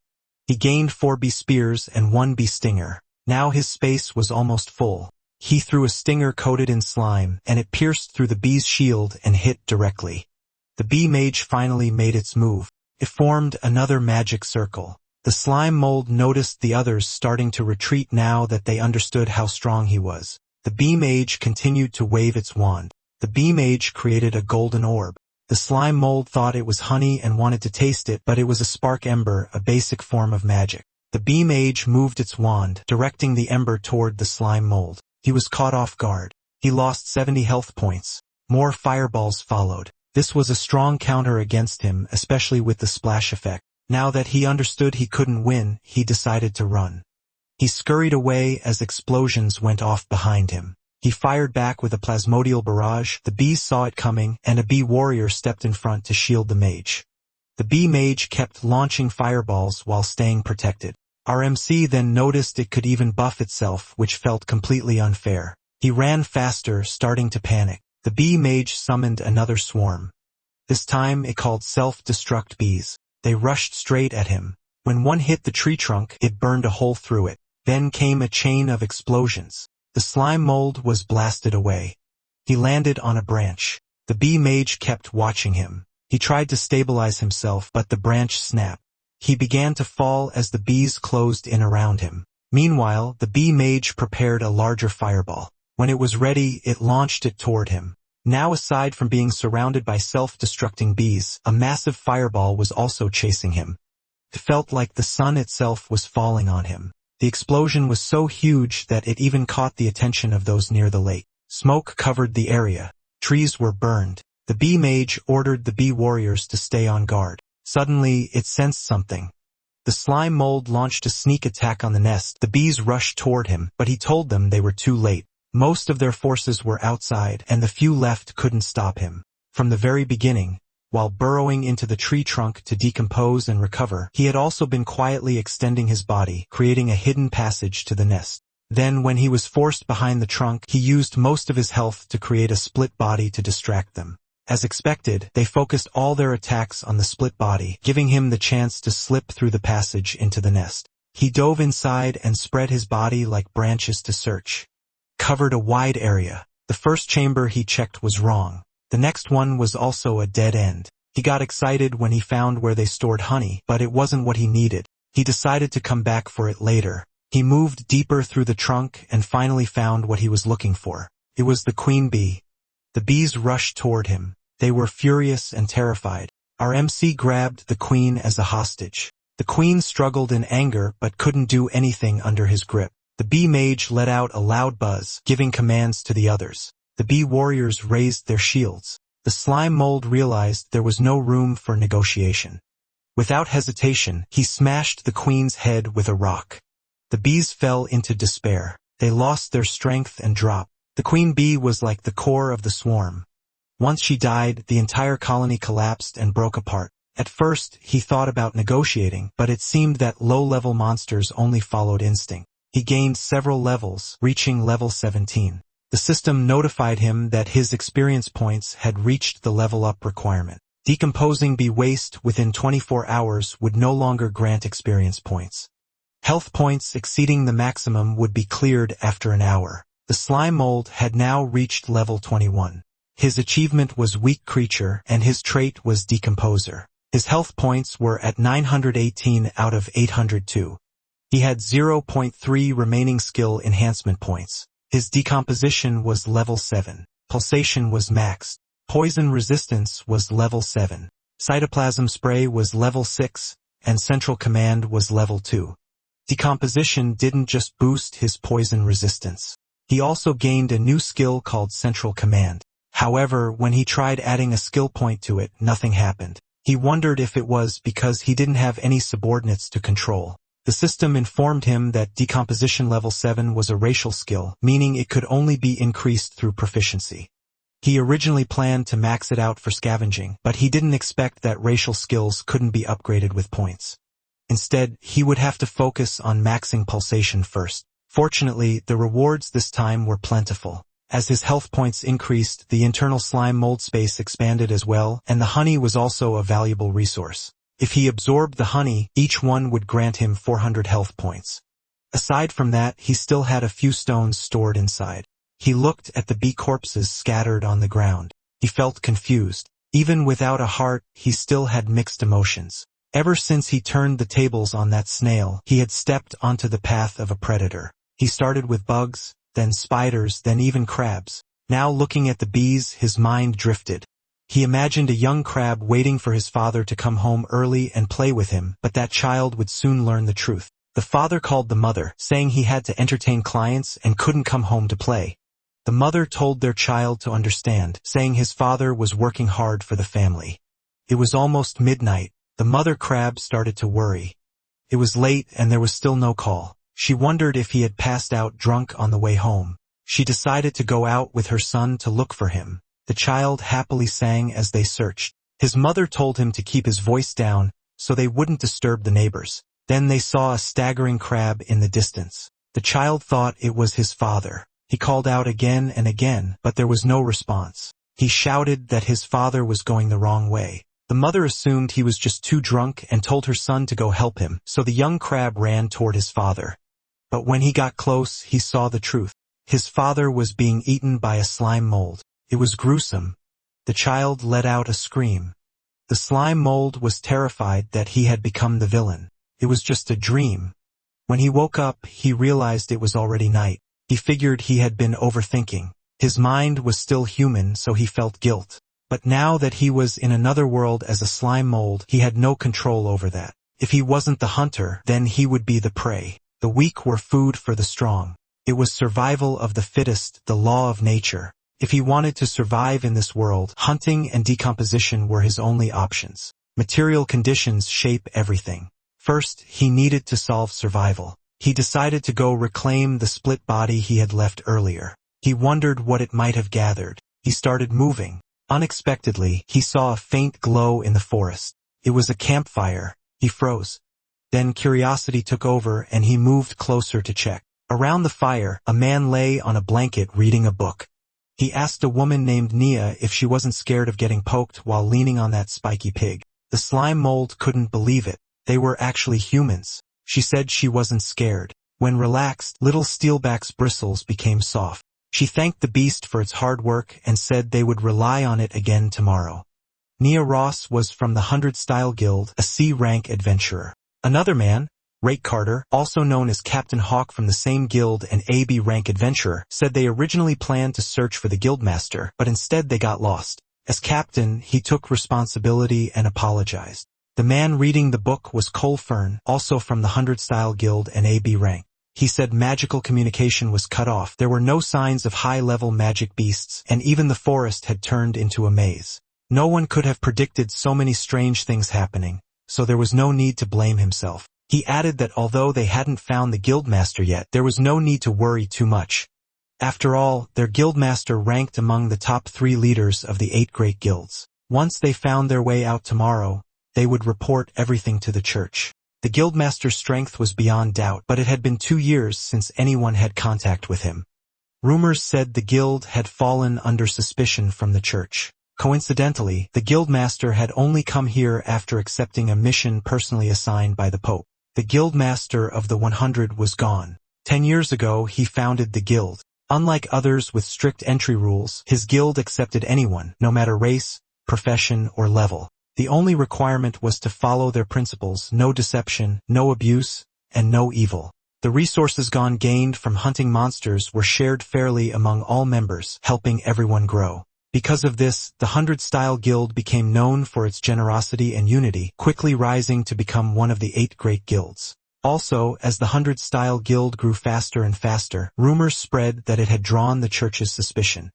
A: He gained 4 bee spears and 1 bee stinger. Now his space was almost full. He threw a stinger coated in slime, and it pierced through the bee's shield and hit directly. The bee mage finally made its move. It formed another magic circle. The slime mold noticed the others starting to retreat now that they understood how strong he was. The bee mage continued to wave its wand. The bee mage created a golden orb. The slime mold thought it was honey and wanted to taste it, but it was a spark ember, a basic form of magic. The bee mage moved its wand, directing the ember toward the slime mold. He was caught off guard. He lost 70 health points. More fireballs followed. This was a strong counter against him, especially with the splash effect. Now that he understood he couldn't win, he decided to run. He scurried away as explosions went off behind him. He fired back with a plasmodial barrage. The bees saw it coming, and a bee warrior stepped in front to shield the mage. The bee mage kept launching fireballs while staying protected. Our MC then noticed it could even buff itself, which felt completely unfair. He ran faster, starting to panic. The bee mage summoned another swarm. This time it called self-destruct bees. They rushed straight at him. When one hit the tree trunk, it burned a hole through it. Then came a chain of explosions. The slime mold was blasted away. He landed on a branch. The bee mage kept watching him. He tried to stabilize himself, but the branch snapped. He began to fall as the bees closed in around him. Meanwhile, the bee mage prepared a larger fireball. When it was ready, it launched it toward him. Now, aside from being surrounded by self-destructing bees, a massive fireball was also chasing him. It felt like the sun itself was falling on him. The explosion was so huge that it even caught the attention of those near the lake. Smoke covered the area. Trees were burned. The bee mage ordered the bee warriors to stay on guard. Suddenly, it sensed something. The slime mold launched a sneak attack on the nest. The bees rushed toward him, but he told them they were too late. Most of their forces were outside, and the few left couldn't stop him. From the very beginning, while burrowing into the tree trunk to decompose and recover, he had also been quietly extending his body, creating a hidden passage to the nest. Then, when he was forced behind the trunk, he used most of his health to create a split body to distract them. As expected, they focused all their attacks on the split body, giving him the chance to slip through the passage into the nest. He dove inside and spread his body like branches to search. Covered a wide area. The first chamber he checked was wrong. The next one was also a dead end. He got excited when he found where they stored honey, but it wasn't what he needed. He decided to come back for it later. He moved deeper through the trunk and finally found what he was looking for. It was the queen bee. The bees rushed toward him. They were furious and terrified. Our MC grabbed the queen as a hostage. The queen struggled in anger but couldn't do anything under his grip. The bee mage let out a loud buzz, giving commands to the others. The bee warriors raised their shields. The slime mold realized there was no room for negotiation. Without hesitation, he smashed the queen's head with a rock. The bees fell into despair. They lost their strength and dropped. The queen bee was like the core of the swarm. Once she died, the entire colony collapsed and broke apart. At first, he thought about negotiating, but it seemed that low-level monsters only followed instinct. He gained several levels, reaching level 17. The system notified him that his experience points had reached the level-up requirement. Decomposing bee waste within 24 hours would no longer grant experience points. Health points exceeding the maximum would be cleared after an hour. The slime mold had now reached level 21. His achievement was Weak Creature, and his trait was Decomposer. His health points were at 918 out of 802. He had 0.3 remaining skill enhancement points. His decomposition was level 7. Pulsation was maxed. Poison resistance was level 7. Cytoplasm spray was level 6, and central command was level 2. Decomposition didn't just boost his poison resistance. He also gained a new skill called central command. However, when he tried adding a skill point to it, nothing happened. He wondered if it was because he didn't have any subordinates to control. The system informed him that decomposition level 7 was a racial skill, meaning it could only be increased through proficiency. He originally planned to max it out for scavenging, but he didn't expect that racial skills couldn't be upgraded with points. Instead, he would have to focus on maxing pulsation first. Fortunately, the rewards this time were plentiful. As his health points increased, the internal slime mold space expanded as well, and the honey was also a valuable resource. If he absorbed the honey, each one would grant him 400 health points. Aside from that, he still had a few stones stored inside. He looked at the bee corpses scattered on the ground. He felt confused. Even without a heart, he still had mixed emotions. Ever since he turned the tables on that snail, he had stepped onto the path of a predator. He started with bugs, then spiders, then even crabs. Now looking at the bees, his mind drifted. He imagined a young crab waiting for his father to come home early and play with him, but that child would soon learn the truth. The father called the mother, saying he had to entertain clients and couldn't come home to play. The mother told their child to understand, saying his father was working hard for the family. It was almost midnight. The mother crab started to worry. It was late and there was still no call. She wondered if he had passed out drunk on the way home. She decided to go out with her son to look for him. The child happily sang as they searched. His mother told him to keep his voice down so they wouldn't disturb the neighbors. Then they saw a staggering crab in the distance. The child thought it was his father. He called out again and again, but there was no response. He shouted that his father was going the wrong way. The mother assumed he was just too drunk and told her son to go help him, so the young crab ran toward his father. But when he got close, he saw the truth. His father was being eaten by a slime mold. It was gruesome. The child let out a scream. The slime mold was terrified that he had become the villain. It was just a dream. When he woke up, he realized it was already night. He figured he had been overthinking. His mind was still human, so he felt guilt. But now that he was in another world as a slime mold, he had no control over that. If he wasn't the hunter, then he would be the prey. The weak were food for the strong. It was survival of the fittest, the law of nature. If he wanted to survive in this world, hunting and decomposition were his only options. Material conditions shape everything. First, he needed to solve survival. He decided to go reclaim the split body he had left earlier. He wondered what it might have gathered. He started moving. Unexpectedly, he saw a faint glow in the forest. It was a campfire. He froze. Then curiosity took over and he moved closer to check. Around the fire, a man lay on a blanket reading a book. He asked a woman named Nia if she wasn't scared of getting poked while leaning on that spiky pig. The slime mold couldn't believe it. They were actually humans. She said she wasn't scared. When relaxed, little steelback's bristles became soft. She thanked the beast for its hard work and said they would rely on it again tomorrow. Nia Ross was from the 100-Style Guild, a C-rank adventurer. Another man, Ray Carter, also known as Captain Hawk from the same guild and AB rank adventurer, said they originally planned to search for the guildmaster, but instead they got lost. As captain, he took responsibility and apologized. The man reading the book was Cole Fern, also from the 100-Style Guild and AB rank. He said magical communication was cut off. There were no signs of high-level magic beasts, and even the forest had turned into a maze. No one could have predicted so many strange things happening, so there was no need to blame himself. He added that although they hadn't found the guildmaster yet, there was no need to worry too much. After all, their guildmaster ranked among the top 3 leaders of the 8 great guilds. Once they found their way out tomorrow, they would report everything to the church. The guildmaster's strength was beyond doubt, but it had been 2 years since anyone had contact with him. Rumors said the guild had fallen under suspicion from the church. Coincidentally, the guildmaster had only come here after accepting a mission personally assigned by the Pope. The guildmaster of the 100 was gone. 10 years ago, he founded the guild. Unlike others with strict entry rules, his guild accepted anyone, no matter race, profession, or level. The only requirement was to follow their principles: no deception, no abuse, and no evil. The resources gained from hunting monsters were shared fairly among all members, helping everyone grow. Because of this, the 100-Style Guild became known for its generosity and unity, quickly rising to become one of the 8 great guilds. Also, as the 100-Style Guild grew faster and faster, rumors spread that it had drawn the church's suspicion.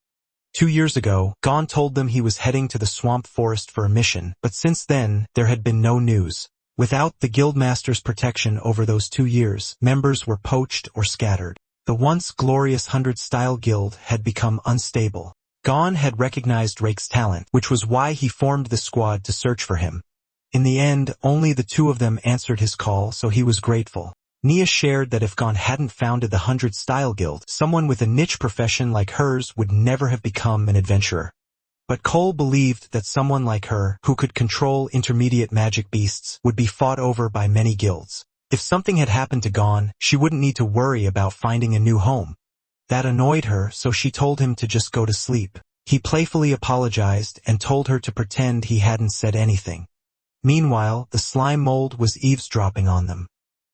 A: 2 years ago, Gon told them he was heading to the swamp forest for a mission, but since then, there had been no news. Without the guildmaster's protection over those 2 years, members were poached or scattered. The once glorious 100-Style Guild had become unstable. Gon had recognized Rake's talent, which was why he formed the squad to search for him. In the end, only the 2 of them answered his call, so he was grateful. Nia shared that if Gon hadn't founded the 100-Style Guild, someone with a niche profession like hers would never have become an adventurer. But Cole believed that someone like her, who could control intermediate magic beasts, would be fought over by many guilds. If something had happened to Gon, she wouldn't need to worry about finding a new home. That annoyed her, so she told him to just go to sleep. He playfully apologized and told her to pretend he hadn't said anything. Meanwhile, the slime mold was eavesdropping on them.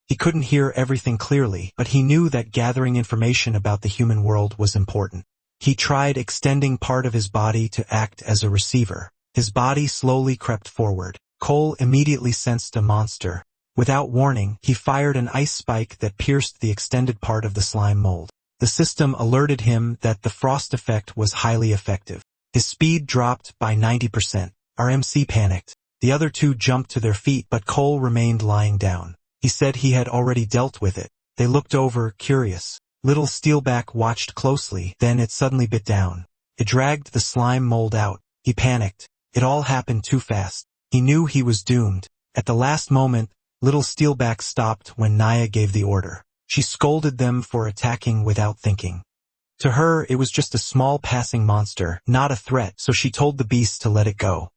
A: He couldn't hear everything clearly, but he knew that gathering information about the human world was important. He tried extending part of his body to act as a receiver. His body slowly crept forward. Cole immediately sensed a monster. Without warning, he fired an ice spike that pierced the extended part of the slime mold. The system alerted him that the frost effect was highly effective. His speed dropped by 90%. Our MC panicked. The other two jumped to their feet, but Cole remained lying down. He said he had already dealt with it. They looked over, curious. Little Steelback watched closely, then it suddenly bit down. It dragged the slime mold out. He panicked. It all happened too fast. He knew he was doomed. At the last moment, Little Steelback stopped when Naya gave the order. She scolded them for attacking without thinking. To her, it was just a small passing monster, not a threat, so she told the beast to let it go.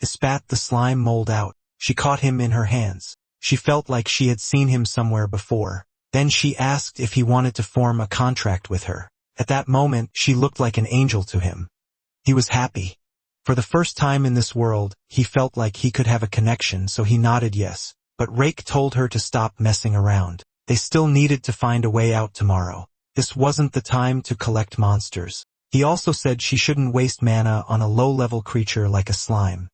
A: It spat the slime mold out. She caught him in her hands. She felt like she had seen him somewhere before. Then she asked if he wanted to form a contract with her. At that moment, she looked like an angel to him. He was happy. For the first time in this world, he felt like he could have a connection, so he nodded yes. But Rake told her to stop messing around. They still needed to find a way out tomorrow. This wasn't the time to collect monsters. He also said she shouldn't waste mana on a low-level creature like a slime.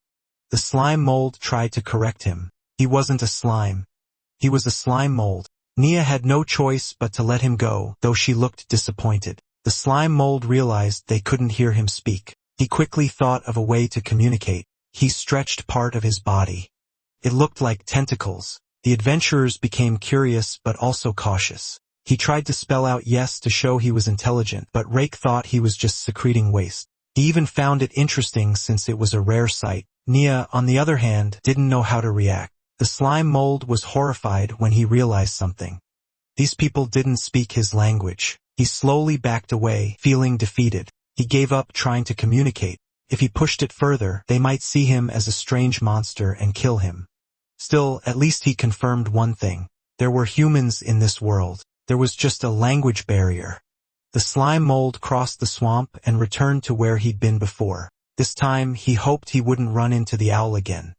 A: The slime mold tried to correct him. He wasn't a slime. He was a slime mold. Nia had no choice but to let him go, though she looked disappointed. The slime mold realized they couldn't hear him speak. He quickly thought of a way to communicate. He stretched part of his body. It looked like tentacles. The adventurers became curious but also cautious. He tried to spell out yes to show he was intelligent, but Rake thought he was just secreting waste. He even found it interesting since it was a rare sight. Nia, on the other hand, didn't know how to react. The slime mold was horrified when he realized something. These people didn't speak his language. He slowly backed away, feeling defeated. He gave up trying to communicate. If he pushed it further, they might see him as a strange monster and kill him. Still, at least he confirmed one thing. There were humans in this world. There was just a language barrier. The slime mold crossed the swamp and returned to where he'd been before. This time, he hoped he wouldn't run into the owl again.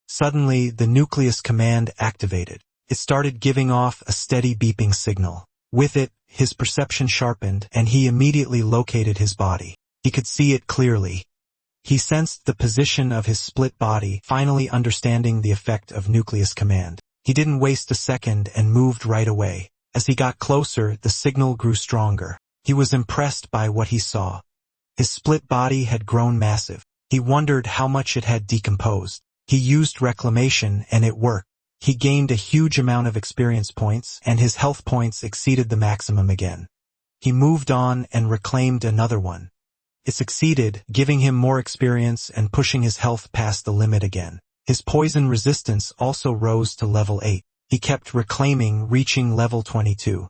A: Suddenly, the nucleus command activated. It started giving off a steady beeping signal. With it, his perception sharpened, and he immediately located his body. He could see it clearly. He sensed the position of his split body, finally understanding the effect of nucleus command. He didn't waste a second and moved right away. As he got closer, the signal grew stronger. He was impressed by what he saw. His split body had grown massive. He wondered how much it had decomposed. He used reclamation, and it worked. He gained a huge amount of experience points, and his health points exceeded the maximum again. He moved on and reclaimed another one. It succeeded, giving him more experience and pushing his health past the limit again. His poison resistance also rose to level 8. He kept reclaiming, reaching level 22.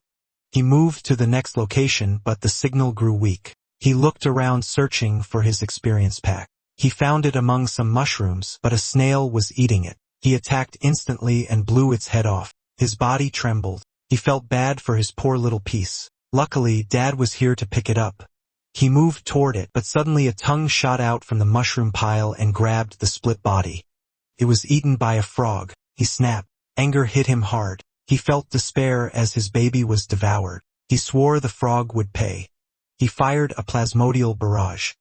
A: He moved to the next location, but the signal grew weak. He looked around searching for his experience pack. He found it among some mushrooms, but a snail was eating it. He attacked instantly and blew its head off. His body trembled. He felt bad for his poor little piece. Luckily, Dad was here to pick it up. He moved toward it, but suddenly a tongue shot out from the mushroom pile and grabbed the split body. It was eaten by a frog. He snapped. Anger hit him hard. He felt despair as his baby was devoured. He swore the frog would pay. He fired a plasmodial barrage.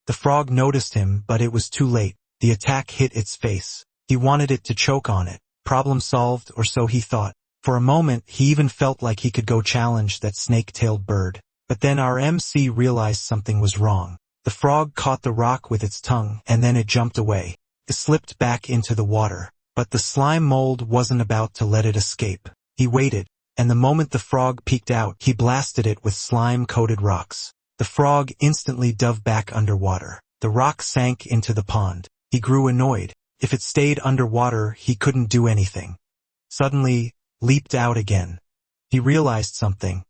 A: The frog noticed him, but it was too late. The attack hit its face. He wanted it to choke on it. Problem solved, or so he thought. For a moment, he even felt like he could go challenge that snake-tailed bird. But then our MC realized something was wrong. The frog caught the rock with its tongue, and then it jumped away. It slipped back into the water. But the slime mold wasn't about to let it escape. He waited, and the moment the frog peeked out, he blasted it with slime-coated rocks. The frog instantly dove back underwater. The rock sank into the pond. He grew annoyed. If it stayed underwater, he couldn't do anything. Suddenly, leaped out again. He realized something.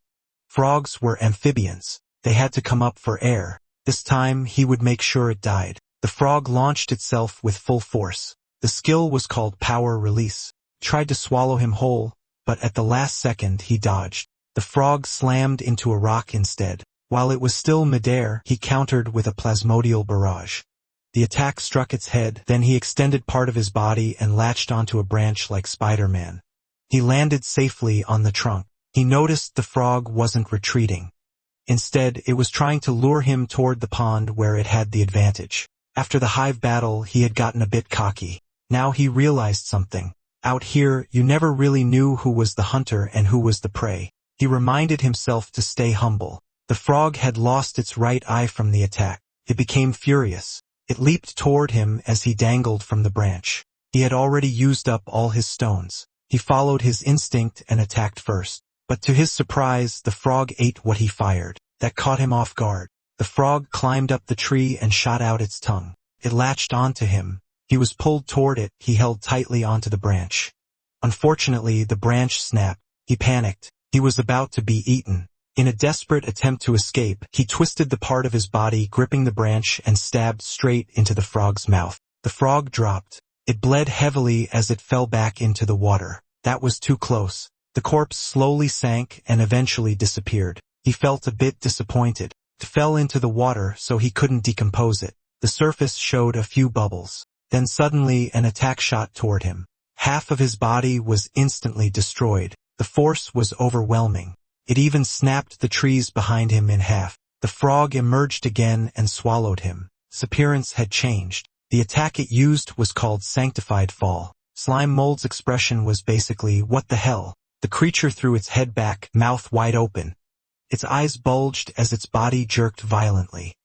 A: Frogs were amphibians. They had to come up for air. This time, he would make sure it died. The frog launched itself with full force. The skill was called Power Release. Tried to swallow him whole, but at the last second he dodged. The frog slammed into a rock instead. While it was still midair, he countered with a plasmodial barrage. The attack struck its head, then he extended part of his body and latched onto a branch like Spider-Man. He landed safely on the trunk. He noticed the frog wasn't retreating. Instead, it was trying to lure him toward the pond where it had the advantage. After the hive battle, he had gotten a bit cocky. Now he realized something. Out here, you never really knew who was the hunter and who was the prey. He reminded himself to stay humble. The frog had lost its right eye from the attack. It became furious. It leaped toward him as he dangled from the branch. He had already used up all his stones. He followed his instinct and attacked first. But to his surprise, the frog ate what he fired. That caught him off guard. The frog climbed up the tree and shot out its tongue. It latched onto him. He was pulled toward it. He held tightly onto the branch. Unfortunately, the branch snapped. He panicked. He was about to be eaten. In a desperate attempt to escape, he twisted the part of his body gripping the branch and stabbed straight into the frog's mouth. The frog dropped. It bled heavily as it fell back into the water. That was too close. The corpse slowly sank and eventually disappeared. He felt a bit disappointed. It fell into the water so he couldn't decompose it. The surface showed a few bubbles. Then suddenly an attack shot toward him. Half of his body was instantly destroyed. The force was overwhelming. It even snapped the trees behind him in half. The frog emerged again and swallowed him. Its appearance had changed. The attack it used was called Sanctified Fall. Slime Mold's expression was basically, "What the hell?" The creature threw its head back, mouth wide open. Its eyes bulged as its body jerked violently.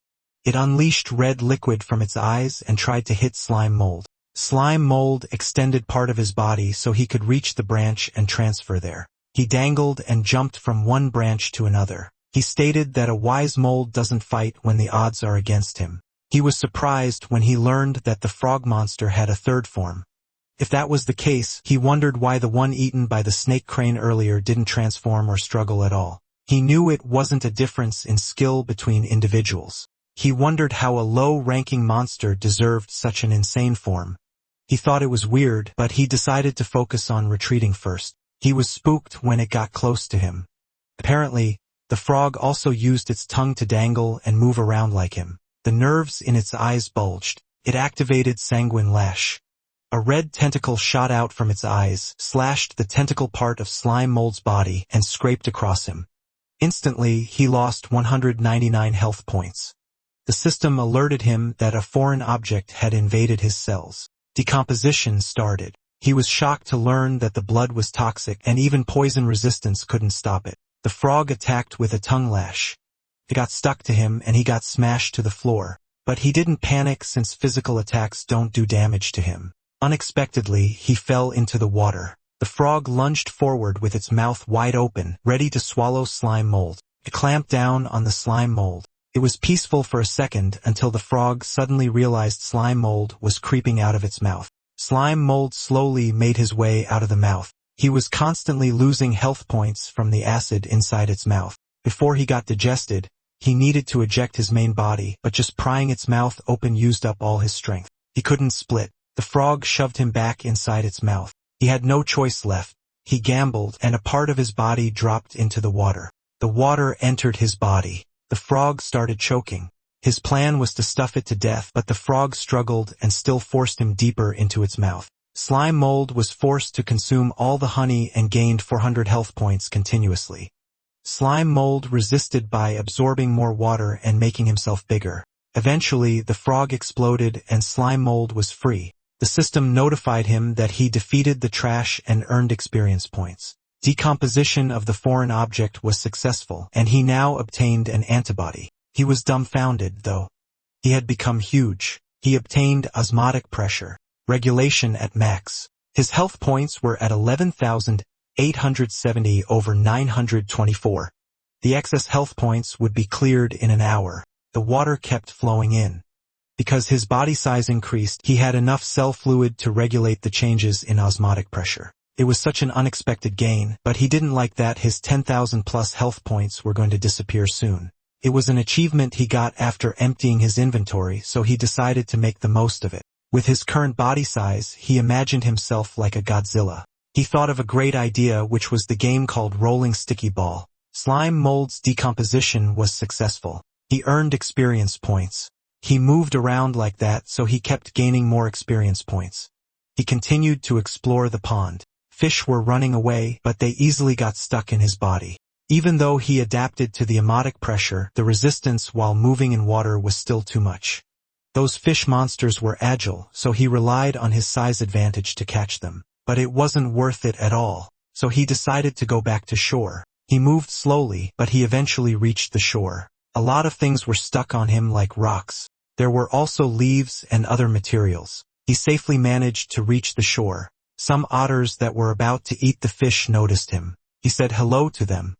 A: It unleashed red liquid from its eyes and tried to hit Slime Mold. Slime Mold extended part of his body so he could reach the branch and transfer there. He dangled and jumped from one branch to another. He stated that a wise mold doesn't fight when the odds are against him. He was surprised when he learned that the frog monster had a third form. If that was the case, he wondered why the one eaten by the snake crane earlier didn't transform or struggle at all. He knew it wasn't a difference in skill between individuals. He wondered how a low-ranking monster deserved such an insane form. He thought it was weird, but he decided to focus on retreating first. He was spooked when it got close to him. Apparently, the frog also used its tongue to dangle and move around like him. The nerves in its eyes bulged. It activated Sanguine Lash. A red tentacle shot out from its eyes, slashed the tentacle part of Slime Mold's body, and scraped across him. Instantly, he lost 199 health points. The system alerted him that a foreign object had invaded his cells. Decomposition started. He was shocked to learn that the blood was toxic and even poison resistance couldn't stop it. The frog attacked with a tongue lash. It got stuck to him and he got smashed to the floor. But he didn't panic since physical attacks don't do damage to him. Unexpectedly, he fell into the water. The frog lunged forward with its mouth wide open, ready to swallow Slime Mold. It clamped down on the Slime Mold. It was peaceful for a second until the frog suddenly realized Slime Mold was creeping out of its mouth. Slime Mold slowly made his way out of the mouth. He was constantly losing health points from the acid inside its mouth. Before he got digested, he needed to eject his main body, but just prying its mouth open used up all his strength. He couldn't split. The frog shoved him back inside its mouth. He had no choice left. He gambled, and a part of his body dropped into the water. The water entered his body. The frog started choking. His plan was to stuff it to death, but the frog struggled and still forced him deeper into its mouth. Slime Mold was forced to consume all the honey and gained 400 health points continuously. Slime Mold resisted by absorbing more water and making himself bigger. Eventually, the frog exploded and Slime Mold was free. The system notified him that he defeated the trash and earned experience points. Decomposition of the foreign object was successful, and he now obtained an antibody. He was dumbfounded, though. He had become huge. He obtained osmotic pressure, regulation at max. His health points were at 11,870 over 924. The excess health points would be cleared in an hour. The water kept flowing in. Because his body size increased, he had enough cell fluid to regulate the changes in osmotic pressure. It was such an unexpected gain, but he didn't like that his 10,000 plus health points were going to disappear soon. It was an achievement he got after emptying his inventory, so he decided to make the most of it. With his current body size, he imagined himself like a Godzilla. He thought of a great idea, which was the game called Rolling Sticky Ball. Slime Mold's decomposition was successful. He earned experience points. He moved around like that, so he kept gaining more experience points. He continued to explore the pond. Fish were running away, but they easily got stuck in his body. Even though he adapted to the osmotic pressure, the resistance while moving in water was still too much. Those fish monsters were agile, so he relied on his size advantage to catch them. but it wasn't worth it at all, so he decided to go back to shore. He moved slowly, but he eventually reached the shore. A lot of things were stuck on him like rocks. There were also leaves and other materials. He safely managed to reach the shore. Some otters that were about to eat the fish noticed him. He said hello to them.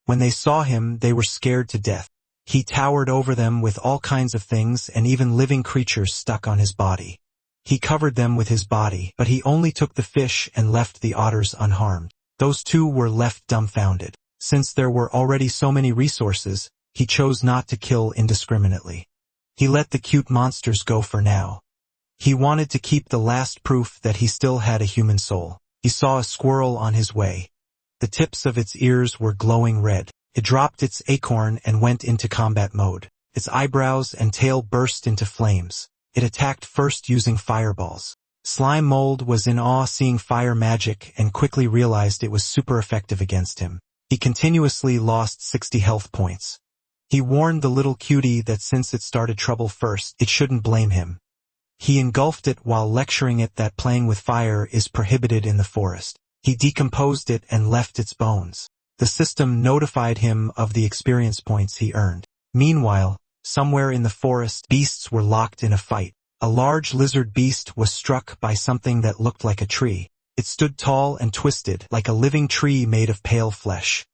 A: When they saw him, they were scared to death. He towered over them with all kinds of things and even living creatures stuck on his body. He covered them with his body, but he only took the fish and left the otters unharmed. Those two were left dumbfounded. Since there were already so many resources, he chose not to kill indiscriminately. He let the cute monsters go for now. He wanted to keep the last proof that he still had a human soul. He saw a squirrel on his way. The tips of its ears were glowing red. It dropped its acorn and went into combat mode. Its eyebrows and tail burst into flames. It attacked first using fireballs. Slime Mold was in awe seeing fire magic and quickly realized it was super effective against him. He continuously lost 60 health points. He warned the little cutie that since it started trouble first, it shouldn't blame him. He engulfed it while lecturing it that playing with fire is prohibited in the forest. He decomposed it and left its bones. The system notified him of the experience points he earned. Meanwhile, somewhere in the forest, beasts were locked in a fight. A large lizard beast was struck by something that looked like a tree. It stood tall and twisted, like a living tree made of pale flesh.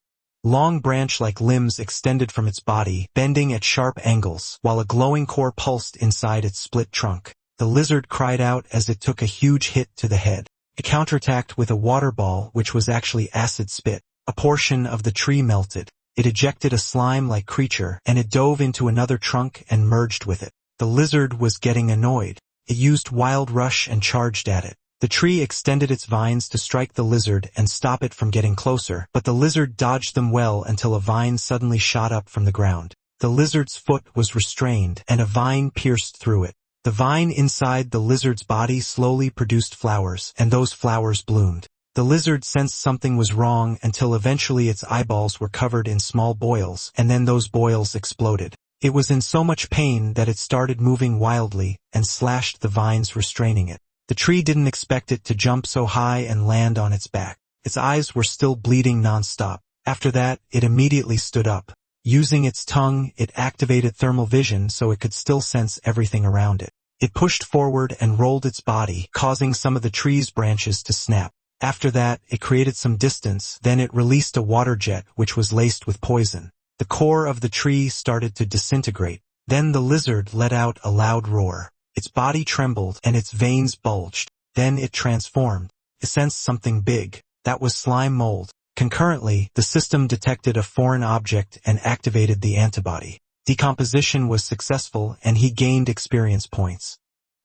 A: Long branch-like limbs extended from its body, bending at sharp angles, while a glowing core pulsed inside its split trunk. The lizard cried out as it took a huge hit to the head. It counterattacked with a water ball, which was actually acid spit. A portion of the tree melted. It ejected a slime-like creature, and it dove into another trunk and merged with it. The lizard was getting annoyed. It used Wild Rush and charged at it. The tree extended its vines to strike the lizard and stop it from getting closer, but the lizard dodged them well until a vine suddenly shot up from the ground. The lizard's foot was restrained, and a vine pierced through it. The vine inside the lizard's body slowly produced flowers, and those flowers bloomed. The lizard sensed something was wrong until eventually its eyeballs were covered in small boils, and then those boils exploded. It was in so much pain that it started moving wildly and slashed the vines restraining it. The tree didn't expect it to jump so high and land on its back. Its eyes were still bleeding non-stop. After that, it immediately stood up. Using its tongue, it activated thermal vision so it could still sense everything around it. It pushed forward and rolled its body, causing some of the tree's branches to snap. After that, it created some distance, then it released a water jet which was laced with poison. The core of the tree started to disintegrate. Then the lizard let out a loud roar. Its body trembled and its veins bulged. Then it transformed. It sensed something big. That was slime mold. Concurrently, the system detected a foreign object and activated the antibody. Decomposition was successful and he gained experience points.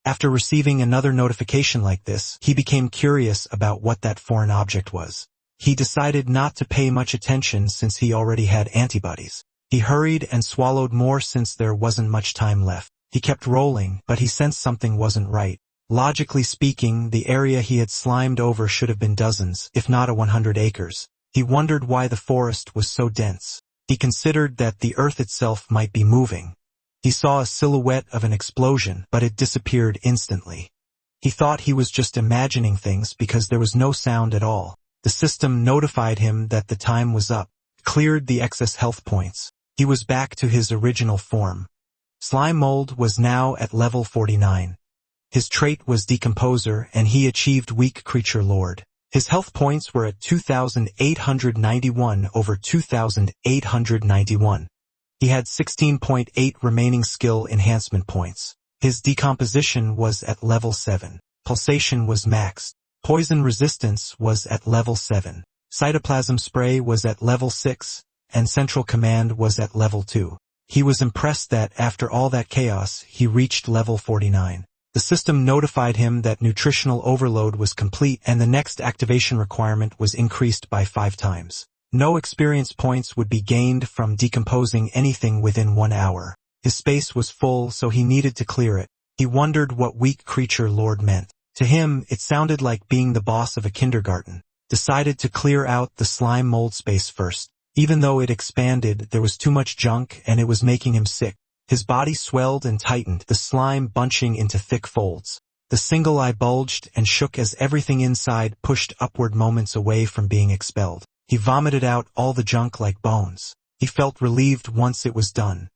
A: After receiving another notification like this, he became curious about what that foreign object was. He decided not to pay much attention since he already had antibodies. He hurried and swallowed more since there wasn't much time left. He kept rolling, but he sensed something wasn't right. Logically speaking, the area he had slimed over should have been dozens, if not 100 acres. He wondered why the forest was so dense. He considered that the earth itself might be moving. He saw a silhouette of an explosion, but it disappeared instantly. He thought he was just imagining things because there was no sound at all. The system notified him that the time was up, cleared the excess health points. He was back to his original form. Slime Mold was now at level 49. His trait was Decomposer and he achieved Weak Creature Lord. His health points were at 2,891 over 2,891. He had 16.8 remaining skill enhancement points. His decomposition was at level 7. Pulsation was maxed. Poison resistance was at level 7. Cytoplasm spray was at level 6, and central command was at level 2. He was impressed that after all that chaos, he reached level 49. The system notified him that nutritional overload was complete and the next activation requirement was increased by 5 times. No experience points would be gained from decomposing anything within 1 hour. His space was full, so he needed to clear it. He wondered what Weak Creature Lord meant. To him, it sounded like being the boss of a kindergarten. Decided to clear out the slime mold space first. Even though it expanded, there was too much junk and it was making him sick. His body swelled and tightened, the slime bunching into thick folds. The single eye bulged and shook as everything inside pushed upward moments away from being expelled. He vomited out all the junk like bones. He felt relieved once it was done.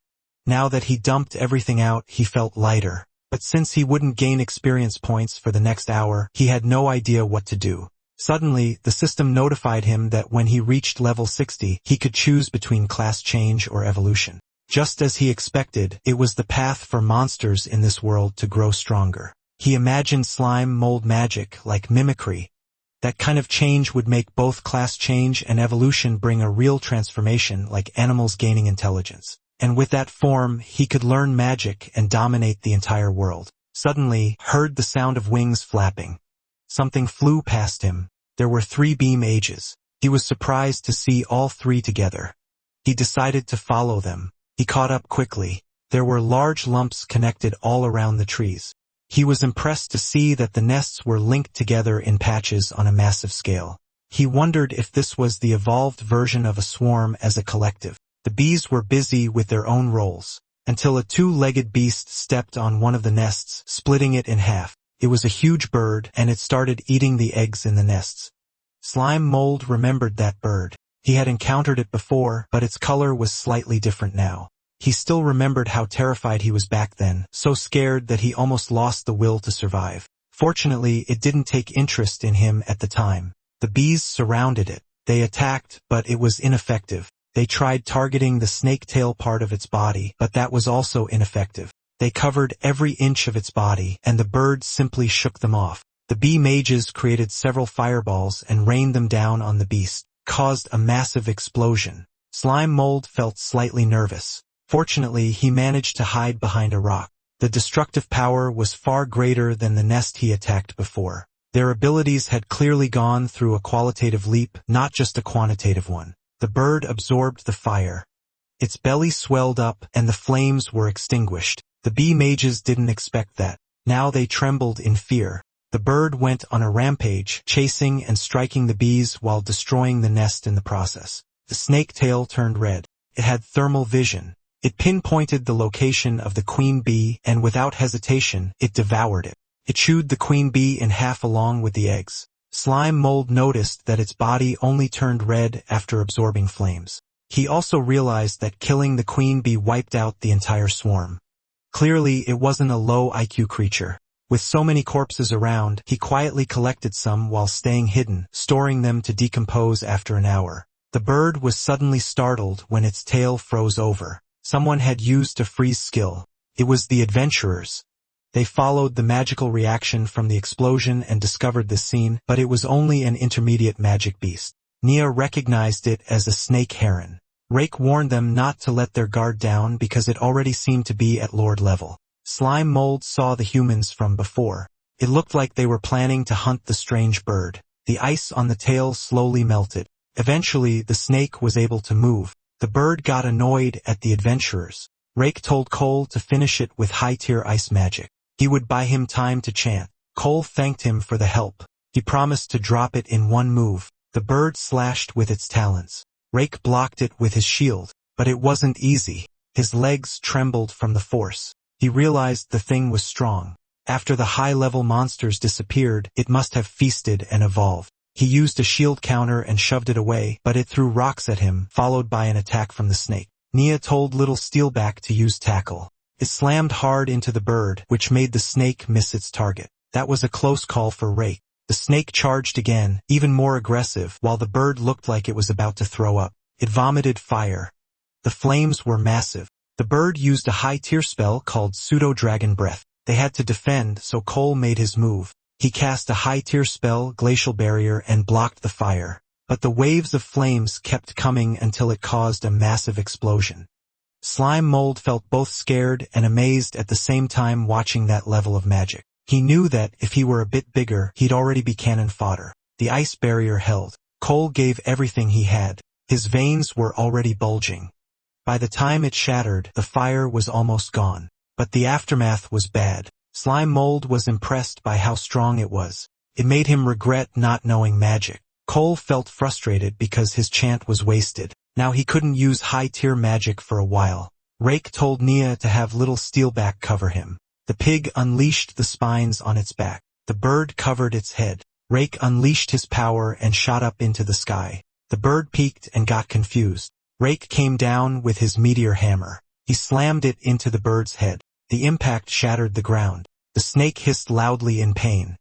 A: Now that he dumped everything out, he felt lighter. But since he wouldn't gain experience points for the next hour, he had no idea what to do. Suddenly, the system notified him that when he reached level 60, he could choose between class change or evolution. Just as he expected, it was the path for monsters in this world to grow stronger. He imagined slime mold magic like mimicry. That kind of change would make both class change and evolution bring a real transformation like animals gaining intelligence. And with that form, he could learn magic and dominate the entire world. Suddenly, heard the sound of wings flapping. Something flew past him. There were 3 bee mages. He was surprised to see all 3 together. He decided to follow them. He caught up quickly. There were large lumps connected all around the trees. He was impressed to see that the nests were linked together in patches on a massive scale. He wondered if this was the evolved version of a swarm as a collective. The bees were busy with their own roles, until a 2-legged beast stepped on one of the nests, splitting it in half. It was a huge bird, and it started eating the eggs in the nests. Slime Mold remembered that bird. He had encountered it before, but its color was slightly different now. He still remembered how terrified he was back then, so scared that he almost lost the will to survive. Fortunately, it didn't take interest in him at the time. The bees surrounded it. They attacked, but it was ineffective. They tried targeting the snake tail part of its body, but that was also ineffective. They covered every inch of its body, and the bird simply shook them off. The bee mages created several fireballs and rained them down on the beast, caused a massive explosion. Slime Mold felt slightly nervous. Fortunately, he managed to hide behind a rock. The destructive power was far greater than the nest he attacked before. Their abilities had clearly gone through a qualitative leap, not just a quantitative one. The bird absorbed the fire. Its belly swelled up, and the flames were extinguished. The bee mages didn't expect that. Now they trembled in fear. The bird went on a rampage, chasing and striking the bees while destroying the nest in the process. The snake tail turned red. It had thermal vision. It pinpointed the location of the queen bee, and without hesitation, it devoured it. It chewed the queen bee in half along with the eggs. Slime Mold noticed that its body only turned red after absorbing flames. He also realized that killing the queen bee wiped out the entire swarm. Clearly, it wasn't a low IQ creature. With so many corpses around, he quietly collected some while staying hidden, storing them to decompose after an hour. The bird was suddenly startled when its tail froze over. Someone had used a freeze skill. It was the adventurers. They followed the magical reaction from the explosion and discovered the scene, but it was only an intermediate magic beast. Nia recognized it as a snake heron. Rake warned them not to let their guard down because it already seemed to be at Lord level. Slime Mold saw the humans from before. It looked like they were planning to hunt the strange bird. The ice on the tail slowly melted. Eventually, the snake was able to move. The bird got annoyed at the adventurers. Rake told Cole to finish it with high-tier ice magic. He would buy him time to chant. Cole thanked him for the help. He promised to drop it in one move. The bird slashed with its talons. Rake blocked it with his shield, but it wasn't easy. His legs trembled from the force. He realized the thing was strong. After the high-level monsters disappeared, it must have feasted and evolved. He used a shield counter and shoved it away, but it threw rocks at him, followed by an attack from the snake. Nia told Little Steelback to use tackle. It slammed hard into the bird, which made the snake miss its target. That was a close call for Rake. The snake charged again, even more aggressive, while the bird looked like it was about to throw up. It vomited fire. The flames were massive. The bird used a high-tier spell called Pseudo-Dragon Breath. They had to defend, so Cole made his move. He cast a high-tier spell, Glacial Barrier, and blocked the fire. But the waves of flames kept coming until it caused a massive explosion. Slime Mold felt both scared and amazed at the same time watching that level of magic. He knew that, if he were a bit bigger, he'd already be cannon fodder. The ice barrier held. Cole gave everything he had. His veins were already bulging. By the time it shattered, the fire was almost gone. But the aftermath was bad. Slime Mold was impressed by how strong it was. It made him regret not knowing magic. Cole felt frustrated because his chant was wasted. Now he couldn't use high-tier magic for a while. Rake told Nia to have Little Steelback cover him. The pig unleashed the spines on its back. The bird covered its head. Rake unleashed his power and shot up into the sky. The bird peeked and got confused. Rake came down with his meteor hammer. He slammed it into the bird's head. The impact shattered the ground. The snake hissed loudly in pain.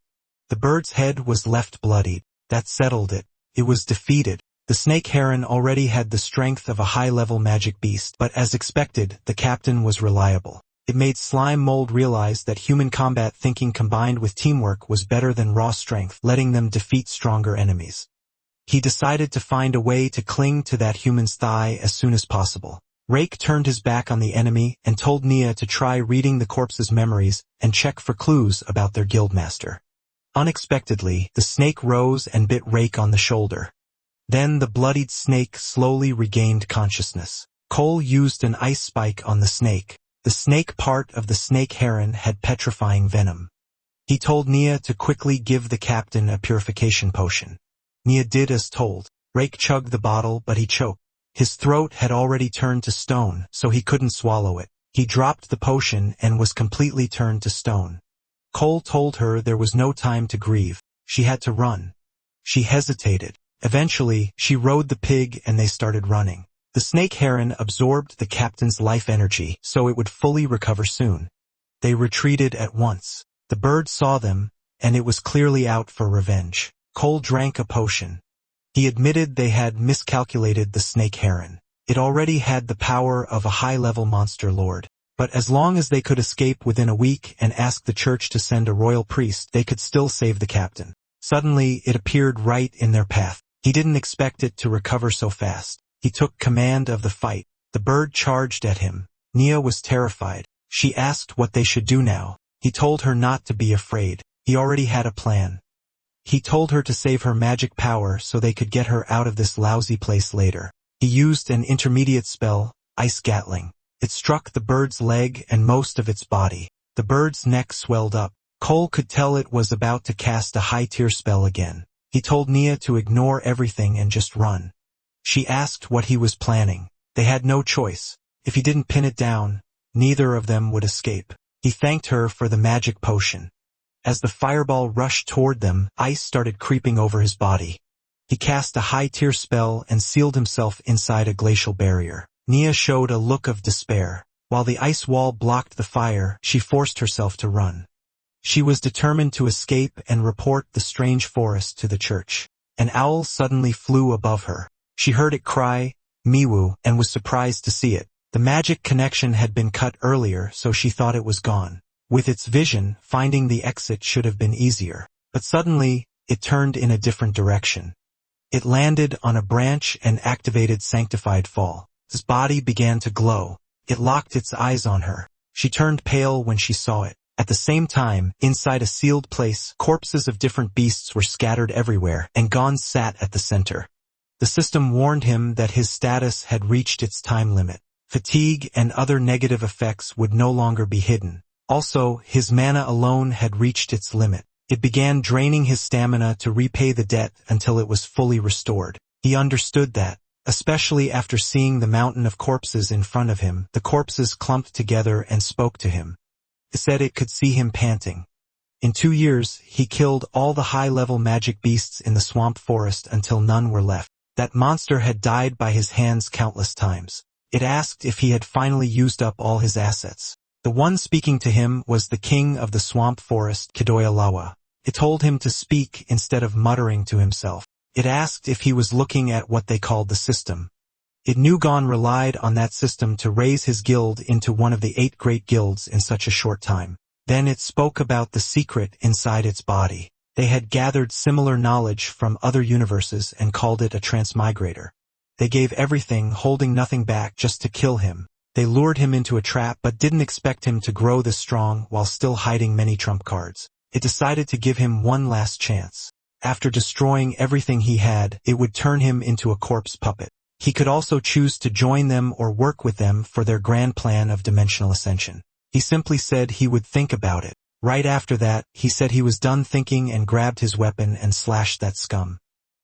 A: The bird's head was left bloodied. That settled it. It was defeated. The snake heron already had the strength of a high-level magic beast, but as expected, the captain was reliable. It made Slime Mold realize that human combat thinking combined with teamwork was better than raw strength, letting them defeat stronger enemies. He decided to find a way to cling to that human's thigh as soon as possible. Rake turned his back on the enemy and told Nia to try reading the corpse's memories and check for clues about their guildmaster. Unexpectedly, the snake rose and bit Rake on the shoulder. Then the bloodied snake slowly regained consciousness. Cole used an ice spike on the snake. The snake part of the snake heron had petrifying venom. He told Nia to quickly give the captain a purification potion. Nia did as told. Rake chugged the bottle, but he choked. His throat had already turned to stone, so he couldn't swallow it. He dropped the potion and was completely turned to stone. Cole told her there was no time to grieve. She had to run. She hesitated. Eventually, she rode the pig and they started running. The snake heron absorbed the captain's life energy, so it would fully recover soon. They retreated at once. The bird saw them, and it was clearly out for revenge. Cole drank a potion. He admitted they had miscalculated the snake heron. It already had the power of a high-level monster lord. But as long as they could escape within a week and ask the church to send a royal priest, they could still save the captain. Suddenly, it appeared right in their path. He didn't expect it to recover so fast. He took command of the fight. The bird charged at him. Nia was terrified. She asked what they should do now. He told her not to be afraid. He already had a plan. He told her to save her magic power so they could get her out of this lousy place later. He used an intermediate spell, Ice Gatling. It struck the bird's leg and most of its body. The bird's neck swelled up. Cole could tell it was about to cast a high-tier spell again. He told Nia to ignore everything and just run. She asked what he was planning. They had no choice. If he didn't pin it down, neither of them would escape. He thanked her for the magic potion. As the fireball rushed toward them, ice started creeping over his body. He cast a high-tier spell and sealed himself inside a glacial barrier. Nia showed a look of despair. While the ice wall blocked the fire, she forced herself to run. She was determined to escape and report the strange forest to the church. An owl suddenly flew above her. She heard it cry, Miwu, and was surprised to see it. The magic connection had been cut earlier, so she thought it was gone. With its vision, finding the exit should have been easier. But suddenly, it turned in a different direction. It landed on a branch and activated Sanctified Fall. His body began to glow. It locked its eyes on her. She turned pale when she saw it. At the same time, inside a sealed place, corpses of different beasts were scattered everywhere, and Gon sat at the center. The system warned him that his status had reached its time limit. Fatigue and other negative effects would no longer be hidden. Also, his mana alone had reached its limit. It began draining his stamina to repay the debt until it was fully restored. He understood that. Especially after seeing the mountain of corpses in front of him, the corpses clumped together and spoke to him. It said it could see him panting. In 2 years, he killed all the high-level magic beasts in the swamp forest until none were left. That monster had died by his hands countless times. It asked if he had finally used up all his assets. The one speaking to him was the king of the swamp forest, 𝖲ki𝗂ത്തോЛ. It told him to speak instead of muttering to himself. It asked if he was looking at what they called the system. It knew Gon relied on that system to raise his guild into one of the 8 great guilds in such a short time. Then it spoke about the secret inside its body. They had gathered similar knowledge from other universes and called it a transmigrator. They gave everything, holding nothing back, just to kill him. They lured him into a trap but didn't expect him to grow this strong while still hiding many trump cards. It decided to give him one last chance. After destroying everything he had, it would turn him into a corpse puppet. He could also choose to join them or work with them for their grand plan of dimensional ascension. He simply said he would think about it. Right after that, he said he was done thinking and grabbed his weapon and slashed that scum.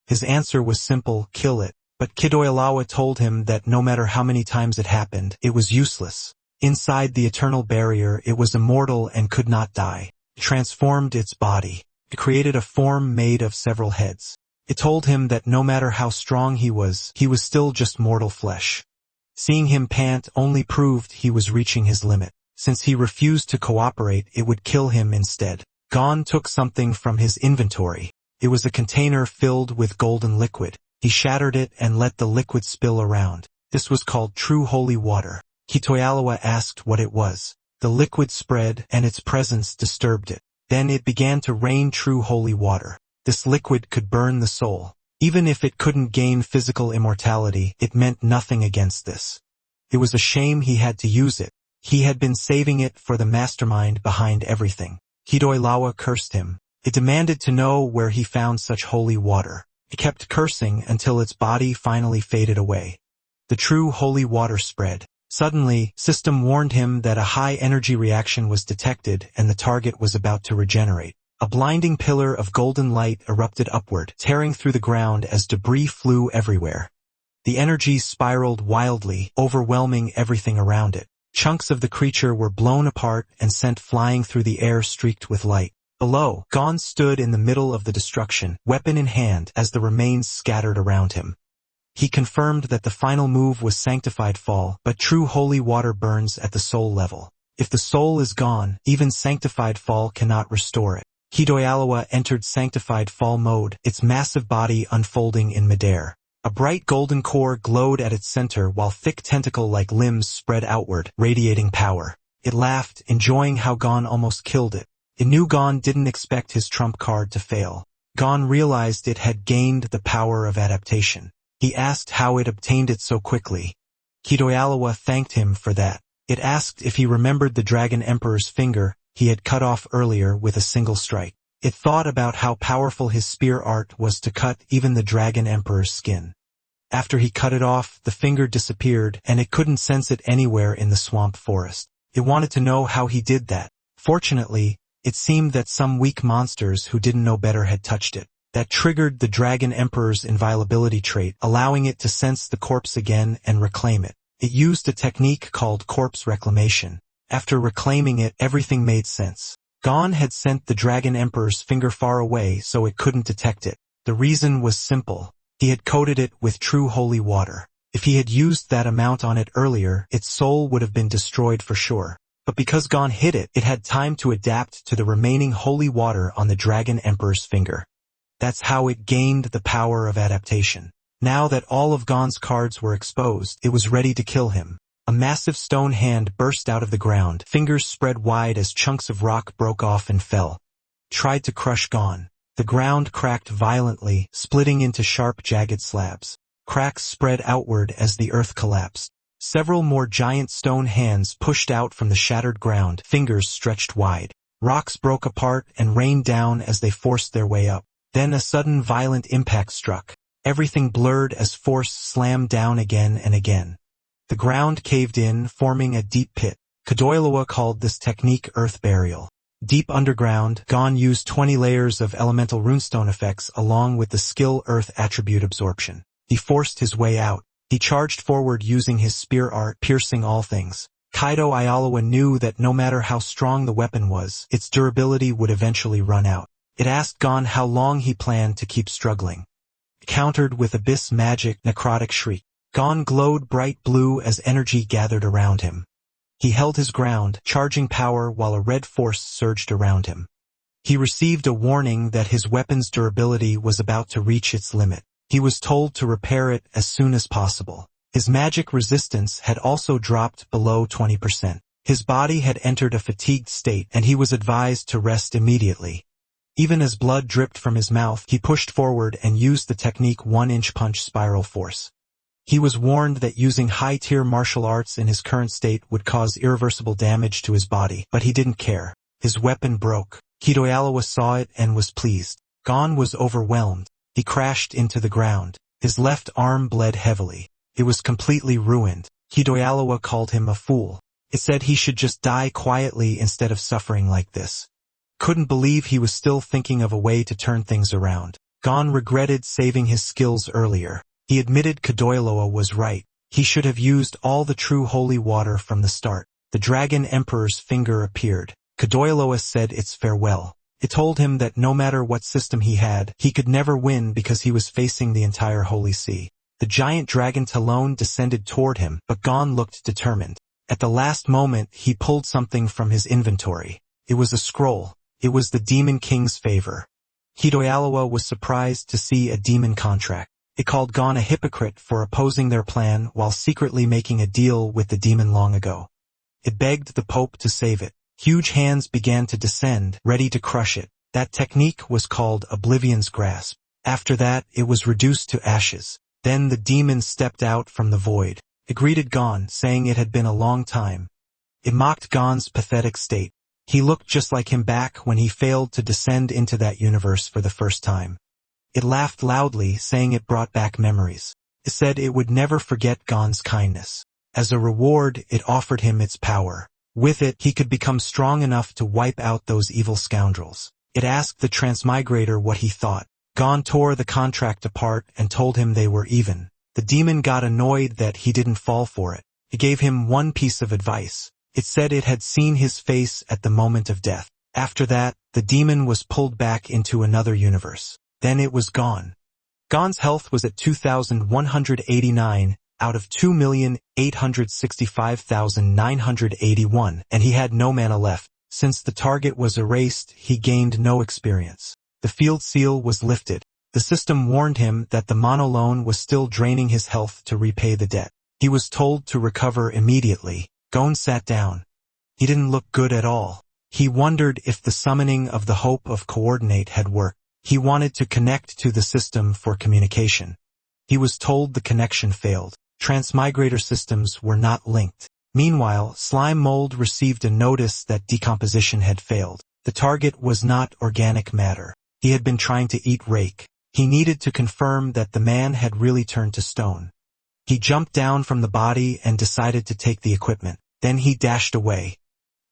A: His answer was simple, kill it. But 𝖲kiRatoL told him that no matter how many times it happened, it was useless. Inside the eternal barrier, it was immortal and could not die. It transformed its body. It created a form made of several heads. It told him that no matter how strong he was still just mortal flesh. Seeing him pant only proved he was reaching his limit. Since he refused to cooperate, it would kill him instead. Gon took something from his inventory. It was a container filled with golden liquid. He shattered it and let the liquid spill around. This was called true holy water. 𝖲ki𝗂atoЛ asked what it was. The liquid spread, and its presence disturbed it. Then it began to rain true holy water. This liquid could burn the soul. Even if it couldn't gain physical immortality, it meant nothing against this. It was a shame he had to use it. He had been saving it for the mastermind behind everything. 𝖲kiRatoЛ cursed him. It demanded to know where he found such holy water. It kept cursing until its body finally faded away. The true holy water spread. Suddenly, system warned him that a high-energy reaction was detected and the target was about to regenerate. A blinding pillar of golden light erupted upward, tearing through the ground as debris flew everywhere. The energy spiraled wildly, overwhelming everything around it. Chunks of the creature were blown apart and sent flying through the air streaked with light. Below, Gon stood in the middle of the destruction, weapon in hand, as the remains scattered around him. He confirmed that the final move was sanctified fall, but true holy water burns at the soul level. If the soul is gone, even sanctified fall cannot restore it. 𝖲kiRatoЛ entered sanctified fall mode, its massive body unfolding in midair. A bright golden core glowed at its center while thick tentacle-like limbs spread outward, radiating power. It laughed, enjoying how Gon almost killed it. It knew Gon didn't expect his trump card to fail. Gon realized it had gained the power of adaptation. He asked how it obtained it so quickly. 𝖲kiRatoЛ thanked him for that. It asked if he remembered the Dragon Emperor's finger he had cut off earlier with a single strike. It thought about how powerful his spear art was to cut even the Dragon Emperor's skin. After he cut it off, the finger disappeared and it couldn't sense it anywhere in the swamp forest. It wanted to know how he did that. Fortunately, it seemed that some weak monsters who didn't know better had touched it. That triggered the Dragon Emperor's inviolability trait, allowing it to sense the corpse again and reclaim it. It used a technique called corpse reclamation. After reclaiming it, everything made sense. Gon had sent the Dragon Emperor's finger far away so it couldn't detect it. The reason was simple. He had coated it with true holy water. If he had used that amount on it earlier, its soul would have been destroyed for sure. But because Gon hid it, it had time to adapt to the remaining holy water on the Dragon Emperor's finger. That's how it gained the power of adaptation. Now that all of Gon's cards were exposed, it was ready to kill him. A massive stone hand burst out of the ground, fingers spread wide as chunks of rock broke off and fell. Tried to crush Gon. The ground cracked violently, splitting into sharp, jagged slabs. Cracks spread outward as the earth collapsed. Several more giant stone hands pushed out from the shattered ground, fingers stretched wide. Rocks broke apart and rained down as they forced their way up. Then a sudden violent impact struck. Everything blurred as force slammed down again and again. The ground caved in, forming a deep pit. 𝖲kiRatoЛ called this technique earth burial. Deep underground, Gon used 20 layers of elemental runestone effects along with the skill earth attribute absorption. He forced his way out. He charged forward using his spear art, piercing all things. 𝖲kiRatoЛ knew that no matter how strong the weapon was, its durability would eventually run out. It asked Gon how long he planned to keep struggling. Countered with abyss magic, necrotic shriek. Gon glowed bright blue as energy gathered around him. He held his ground, charging power while a red force surged around him. He received a warning that his weapon's durability was about to reach its limit. He was told to repair it as soon as possible. His magic resistance had also dropped below 20%. His body had entered a fatigued state and he was advised to rest immediately. Even as blood dripped from his mouth, he pushed forward and used the technique 1-inch punch spiral force. He was warned that using high-tier martial arts in his current state would cause irreversible damage to his body, but he didn't care. His weapon broke. 𝖲kiRatoЛ saw it and was pleased. Gon was overwhelmed. He crashed into the ground. His left arm bled heavily. It was completely ruined. 𝖲kiRatoЛ called him a fool. It said he should just die quietly instead of suffering like this. Couldn't believe he was still thinking of a way to turn things around. Gon regretted saving his skills earlier. He admitted 𝖲kiRatoЛ was right. He should have used all the true holy water from the start. The Dragon Emperor's finger appeared. 𝖲ki𝗂atoЛ said its farewell. It told him that no matter what system he had, he could never win because he was facing the entire Holy See. The giant dragon Talon descended toward him, but Gon looked determined. At the last moment, he pulled something from his inventory. It was a scroll. It was the Demon King's favor. 𝖲kiRatoЛ was surprised to see a demon contract. It called Gon a hypocrite for opposing their plan while secretly making a deal with the demon long ago. It begged the Pope to save it. Huge hands began to descend, ready to crush it. That technique was called Oblivion's Grasp. After that, it was reduced to ashes. Then the demon stepped out from the void. It greeted Gon, saying it had been a long time. It mocked Gon's pathetic state. He looked just like him back when he failed to descend into that universe for the first time. It laughed loudly, saying it brought back memories. It said it would never forget Gon's kindness. As a reward, it offered him its power. With it, he could become strong enough to wipe out those evil scoundrels. It asked the transmigrator what he thought. Gon tore the contract apart and told him they were even. The demon got annoyed that he didn't fall for it. It gave him one piece of advice. It said it had seen his face at the moment of death. After that, the demon was pulled back into another universe. Then it was gone. Gon's health was at 2,189 out of 2,865,981, and he had no mana left. Since the target was erased, he gained no experience. The field seal was lifted. The system warned him that the monoloan was still draining his health to repay the debt. He was told to recover immediately. Gon sat down. He didn't look good at all. He wondered if the summoning of the Hope of Coordinate had worked. He wanted to connect to the system for communication. He was told the connection failed. Transmigrator systems were not linked. Meanwhile, Slime Mold received a notice that decomposition had failed. The target was not organic matter. He had been trying to eat rake. He needed to confirm that the man had really turned to stone. He jumped down from the body and decided to take the equipment. Then he dashed away.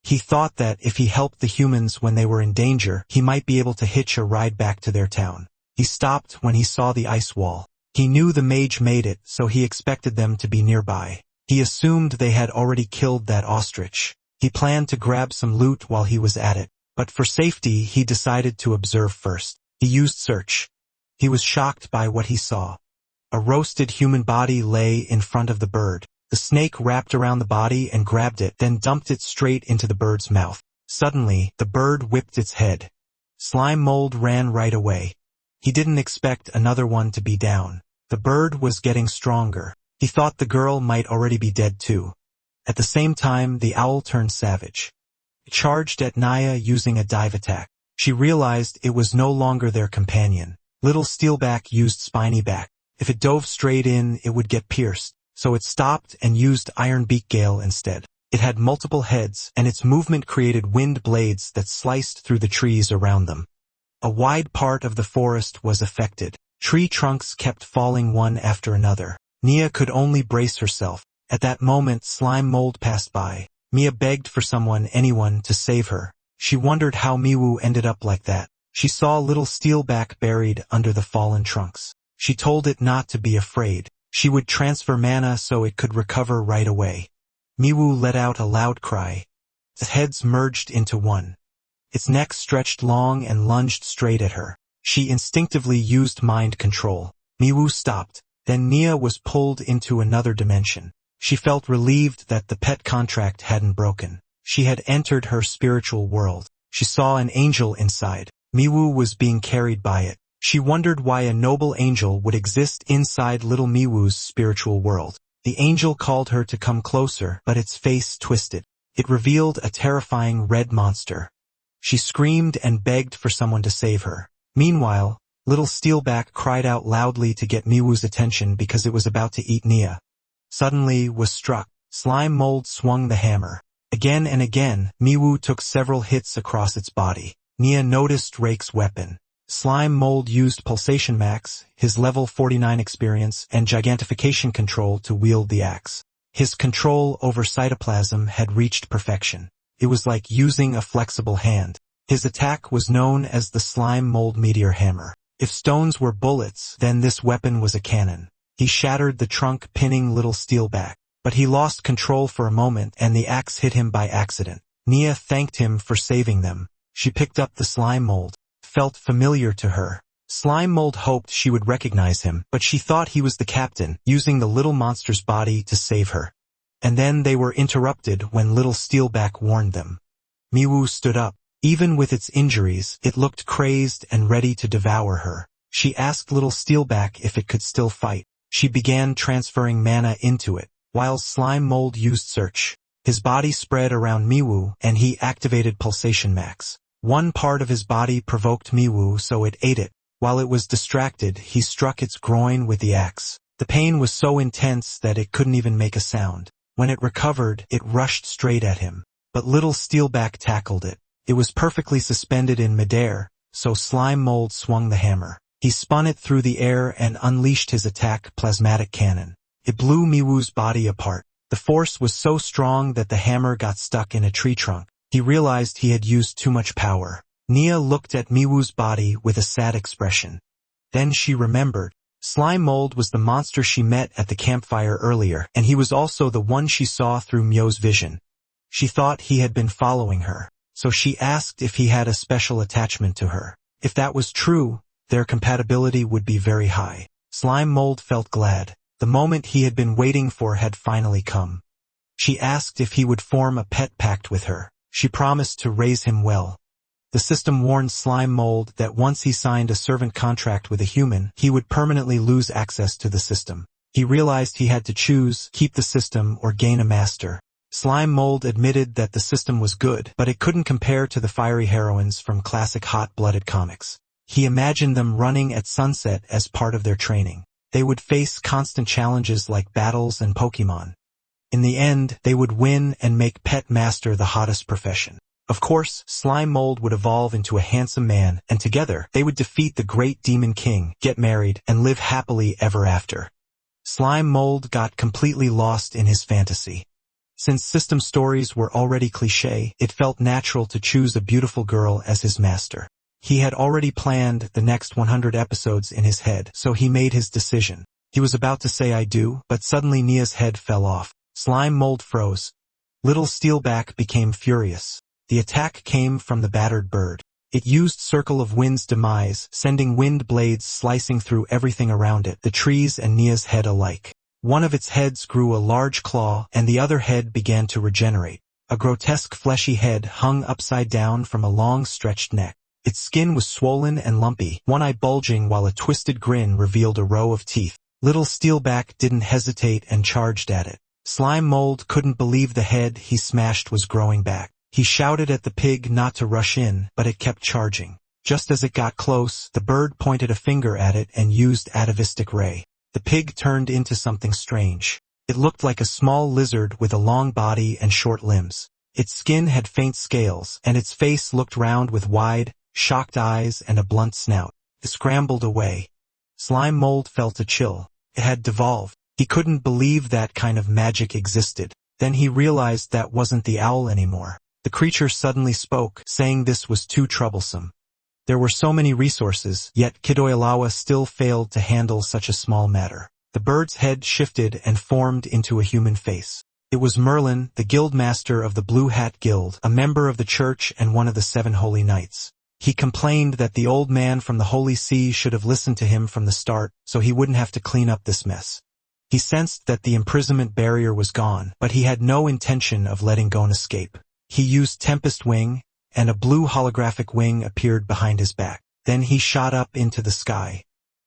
A: He thought that if he helped the humans when they were in danger, he might be able to hitch a ride back to their town. He stopped when he saw the ice wall. He knew the mage made it, so he expected them to be nearby. He assumed they had already killed that ostrich. He planned to grab some loot while he was at it, but for safety he decided to observe first. He used search. He was shocked by what he saw. A roasted human body lay in front of the bird. The snake wrapped around the body and grabbed it, then dumped it straight into the bird's mouth. Suddenly, the bird whipped its head. Slime Mold ran right away. He didn't expect another one to be down. The bird was getting stronger. He thought the girl might already be dead too. At the same time, the owl turned savage. It charged at Naya using a dive attack. She realized it was no longer their companion. Little Steelback used Spiny Back. If it dove straight in, it would get pierced. So it stopped and used Iron Beak Gale instead. It had multiple heads, and its movement created wind blades that sliced through the trees around them. A wide part of the forest was affected. Tree trunks kept falling one after another. Nia could only brace herself. At that moment, Slime Mold passed by. Mia begged for anyone to save her. She wondered how Miwu ended up like that. She saw Little Steelback buried under the fallen trunks. She told it not to be afraid. She would transfer mana so it could recover right away. Miwu let out a loud cry. The heads merged into one. Its neck stretched long and lunged straight at her. She instinctively used mind control. Miwu stopped. Then Nia was pulled into another dimension. She felt relieved that the pet contract hadn't broken. She had entered her spiritual world. She saw an angel inside. Miwu was being carried by it. She wondered why a noble angel would exist inside little Miwu's spiritual world. The angel called her to come closer, but its face twisted. It revealed a terrifying red monster. She screamed and begged for someone to save her. Meanwhile, Little Steelback cried out loudly to get Miwu's attention because it was about to eat Nia. Suddenly was struck. Slime Mold swung the hammer. Again and again, Miwu took several hits across its body. Nia noticed Rake's weapon. Slime Mold used Pulsation Max, his level 49 experience, and Gigantification control to wield the axe. His control over cytoplasm had reached perfection. It was like using a flexible hand. His attack was known as the Slime Mold Meteor Hammer. If stones were bullets, then this weapon was a cannon. He shattered the trunk, pinning Little Steelback. But he lost control for a moment and the axe hit him by accident. Nia thanked him for saving them. She picked up the slime mold. Felt familiar to her. Slime mold hoped she would recognize him, but she thought he was the captain, using the little monster's body to save her. And then they were interrupted when little Steelback warned them. Miwoo stood up. Even with its injuries, it looked crazed and ready to devour her. She asked little Steelback if it could still fight. She began transferring mana into it, while slime mold used search. His body spread around Miwoo, and he activated Pulsation Max. One part of his body provoked Miwoo, so it ate it. While it was distracted, he struck its groin with the axe. The pain was so intense that it couldn't even make a sound. When it recovered, it rushed straight at him. But little Steelback tackled it. It was perfectly suspended in midair, so slime mold swung the hammer. He spun it through the air and unleashed his attack plasmatic cannon. It blew Miwoo's body apart. The force was so strong that the hammer got stuck in a tree trunk. He realized he had used too much power. Nia looked at Miwoo's body with a sad expression. Then she remembered. Slime mold was the monster she met at the campfire earlier, and he was also the one she saw through Myo's vision. She thought he had been following her, so she asked if he had a special attachment to her. If that was true, their compatibility would be very high. Slime mold felt glad. The moment he had been waiting for had finally come. She asked if he would form a pet pact with her. She promised to raise him well. The system warned slime mold that once he signed a servant contract with a human, he would permanently lose access to the system. He realized he had to choose, keep the system or gain a master. Slime mold admitted that the system was good, but it couldn't compare to the fiery heroines from classic hot-blooded comics. He imagined them running at sunset as part of their training. They would face constant challenges like battles and Pokemon. In the end, they would win and make pet master the hottest profession. Of course, slime mold would evolve into a handsome man, and together, they would defeat the great demon king, get married, and live happily ever after. Slime mold got completely lost in his fantasy. Since system stories were already cliché, it felt natural to choose a beautiful girl as his master. He had already planned the next 100 episodes in his head, so he made his decision. He was about to say I do, but suddenly Nia's head fell off. Slime mold froze. Little Steelback became furious. The attack came from the battered bird. It used Circle of Wind's demise, sending wind blades slicing through everything around it, the trees and Nia's head alike. One of its heads grew a large claw, and the other head began to regenerate. A grotesque fleshy head hung upside down from a long stretched neck. Its skin was swollen and lumpy, one eye bulging while a twisted grin revealed a row of teeth. Little Steelback didn't hesitate and charged at it. Slime mold couldn't believe the head he smashed was growing back. He shouted at the pig not to rush in, but it kept charging. Just as it got close, the bird pointed a finger at it and used atavistic ray. The pig turned into something strange. It looked like a small lizard with a long body and short limbs. Its skin had faint scales, and its face looked round with wide, shocked eyes and a blunt snout. It scrambled away. Slime mold felt a chill. It had devolved. He couldn't believe that kind of magic existed. Then he realized that wasn't the owl anymore. The creature suddenly spoke, saying this was too troublesome. There were so many resources, yet Kidoyalawa still failed to handle such a small matter. The bird's head shifted and formed into a human face. It was Merlin, the guildmaster of the Blue Hat Guild, a member of the church and one of the 7 holy knights. He complained that the old man from the Holy See should have listened to him from the start, so he wouldn't have to clean up this mess. He sensed that the imprisonment barrier was gone, but he had no intention of letting Gon escape. He used Tempest Wing, and a blue holographic wing appeared behind his back. Then he shot up into the sky.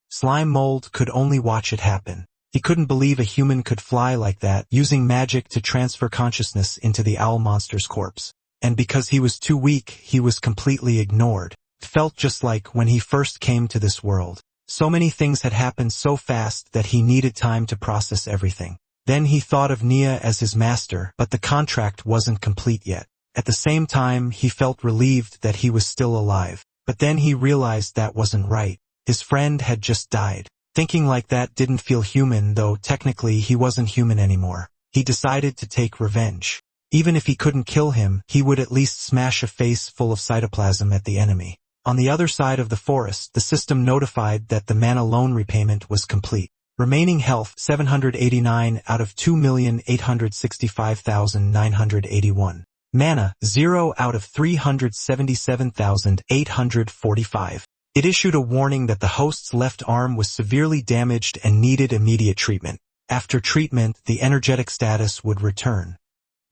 A: Slime mold could only watch it happen. He couldn't believe a human could fly like that, using magic to transfer consciousness into the owl monster's corpse. And because he was too weak, he was completely ignored. It felt just like when he first came to this world. So many things had happened so fast that he needed time to process everything. Then he thought of Nia as his master, but the contract wasn't complete yet. At the same time, he felt relieved that he was still alive. But then he realized that wasn't right. His friend had just died. Thinking like that didn't feel human, though technically he wasn't human anymore. He decided to take revenge. Even if he couldn't kill him, he would at least smash a face full of cytoplasm at the enemy. On the other side of the forest, the system notified that the mana loan repayment was complete. Remaining health 789 out of 2,865,981. Mana 0 out of 377,845. It issued a warning that the host's left arm was severely damaged and needed immediate treatment. After treatment, the energetic status would return.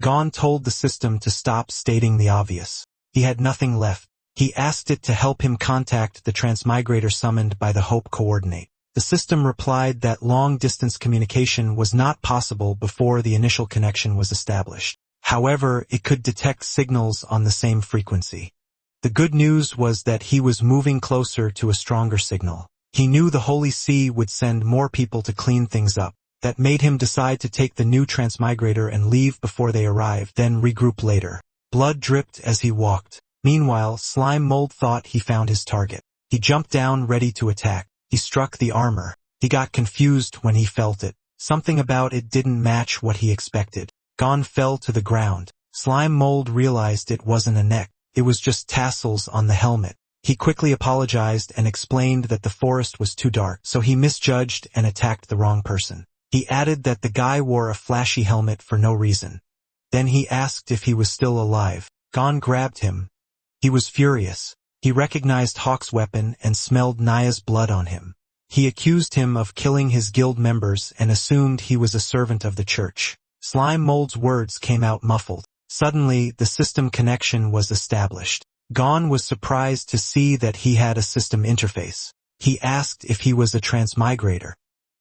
A: Gon told the system to stop stating the obvious. He had nothing left. He asked it to help him contact the transmigrator summoned by the Hope Coordinate. The system replied that long-distance communication was not possible before the initial connection was established. However, it could detect signals on the same frequency. The good news was that he was moving closer to a stronger signal. He knew the Holy See would send more people to clean things up. That made him decide to take the new transmigrator and leave before they arrived, then regroup later. Blood dripped as he walked. Meanwhile, Slime Mold thought he found his target. He jumped down ready to attack. He struck the armor. He got confused when he felt it. Something about it didn't match what he expected. Gon fell to the ground. Slime Mold realized it wasn't a neck. It was just tassels on the helmet. He quickly apologized and explained that the forest was too dark, so he misjudged and attacked the wrong person. He added that the guy wore a flashy helmet for no reason. Then he asked if he was still alive. Gon grabbed him. He was furious. He recognized Hawk's weapon and smelled Naya's blood on him. He accused him of killing his guild members and assumed he was a servant of the church. Slime Mold's words came out muffled. Suddenly, the system connection was established. Gon was surprised to see that he had a system interface. He asked if he was a transmigrator.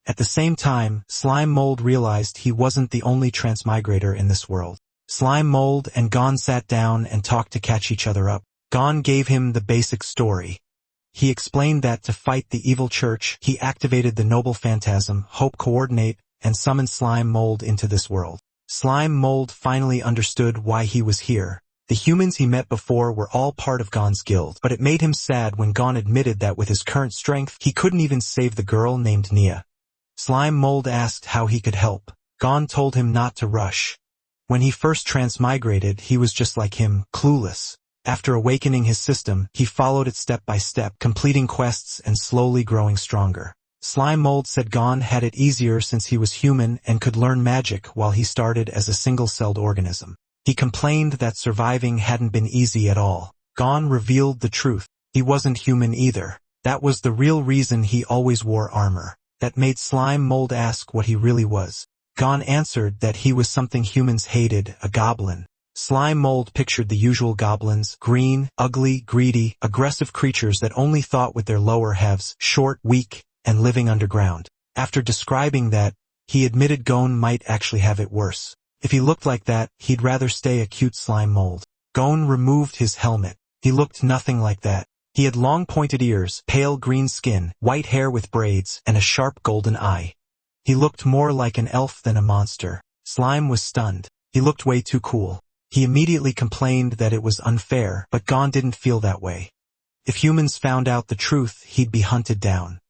A: At the same time, Slime Mold realized he wasn't the only transmigrator in this world. Slime Mold and Gon sat down and talked to catch each other up. Gon gave him the basic story. He explained that to fight the evil church, he activated the noble phantasm, Hope Coordinate, and summoned Slime Mold into this world. Slime Mold finally understood why he was here. The humans he met before were all part of Gon's guild, but it made him sad when Gon admitted that with his current strength, he couldn't even save the girl named Nia. Slime Mold asked how he could help. Gon told him not to rush. When he first transmigrated, he was just like him, clueless. After awakening his system, he followed it step by step, completing quests and slowly growing stronger. Slime Mold said Gon had it easier since he was human and could learn magic while he started as a single-celled organism. He complained that surviving hadn't been easy at all. Gon revealed the truth. He wasn't human either. That was the real reason he always wore armor. That made Slime Mold ask what he really was. Gon answered that he was something humans hated, a goblin. Slime Mold pictured the usual goblins, green, ugly, greedy, aggressive creatures that only thought with their lower halves, short, weak, and living underground. After describing that, he admitted Gon might actually have it worse. If he looked like that, he'd rather stay a cute Slime Mold. Gon removed his helmet. He looked nothing like that. He had long pointed ears, pale green skin, white hair with braids, and a sharp golden eye. He looked more like an elf than a monster. Slime was stunned. He looked way too cool. He immediately complained that it was unfair, but Gon didn't feel that way. If humans found out the truth, he'd be hunted down.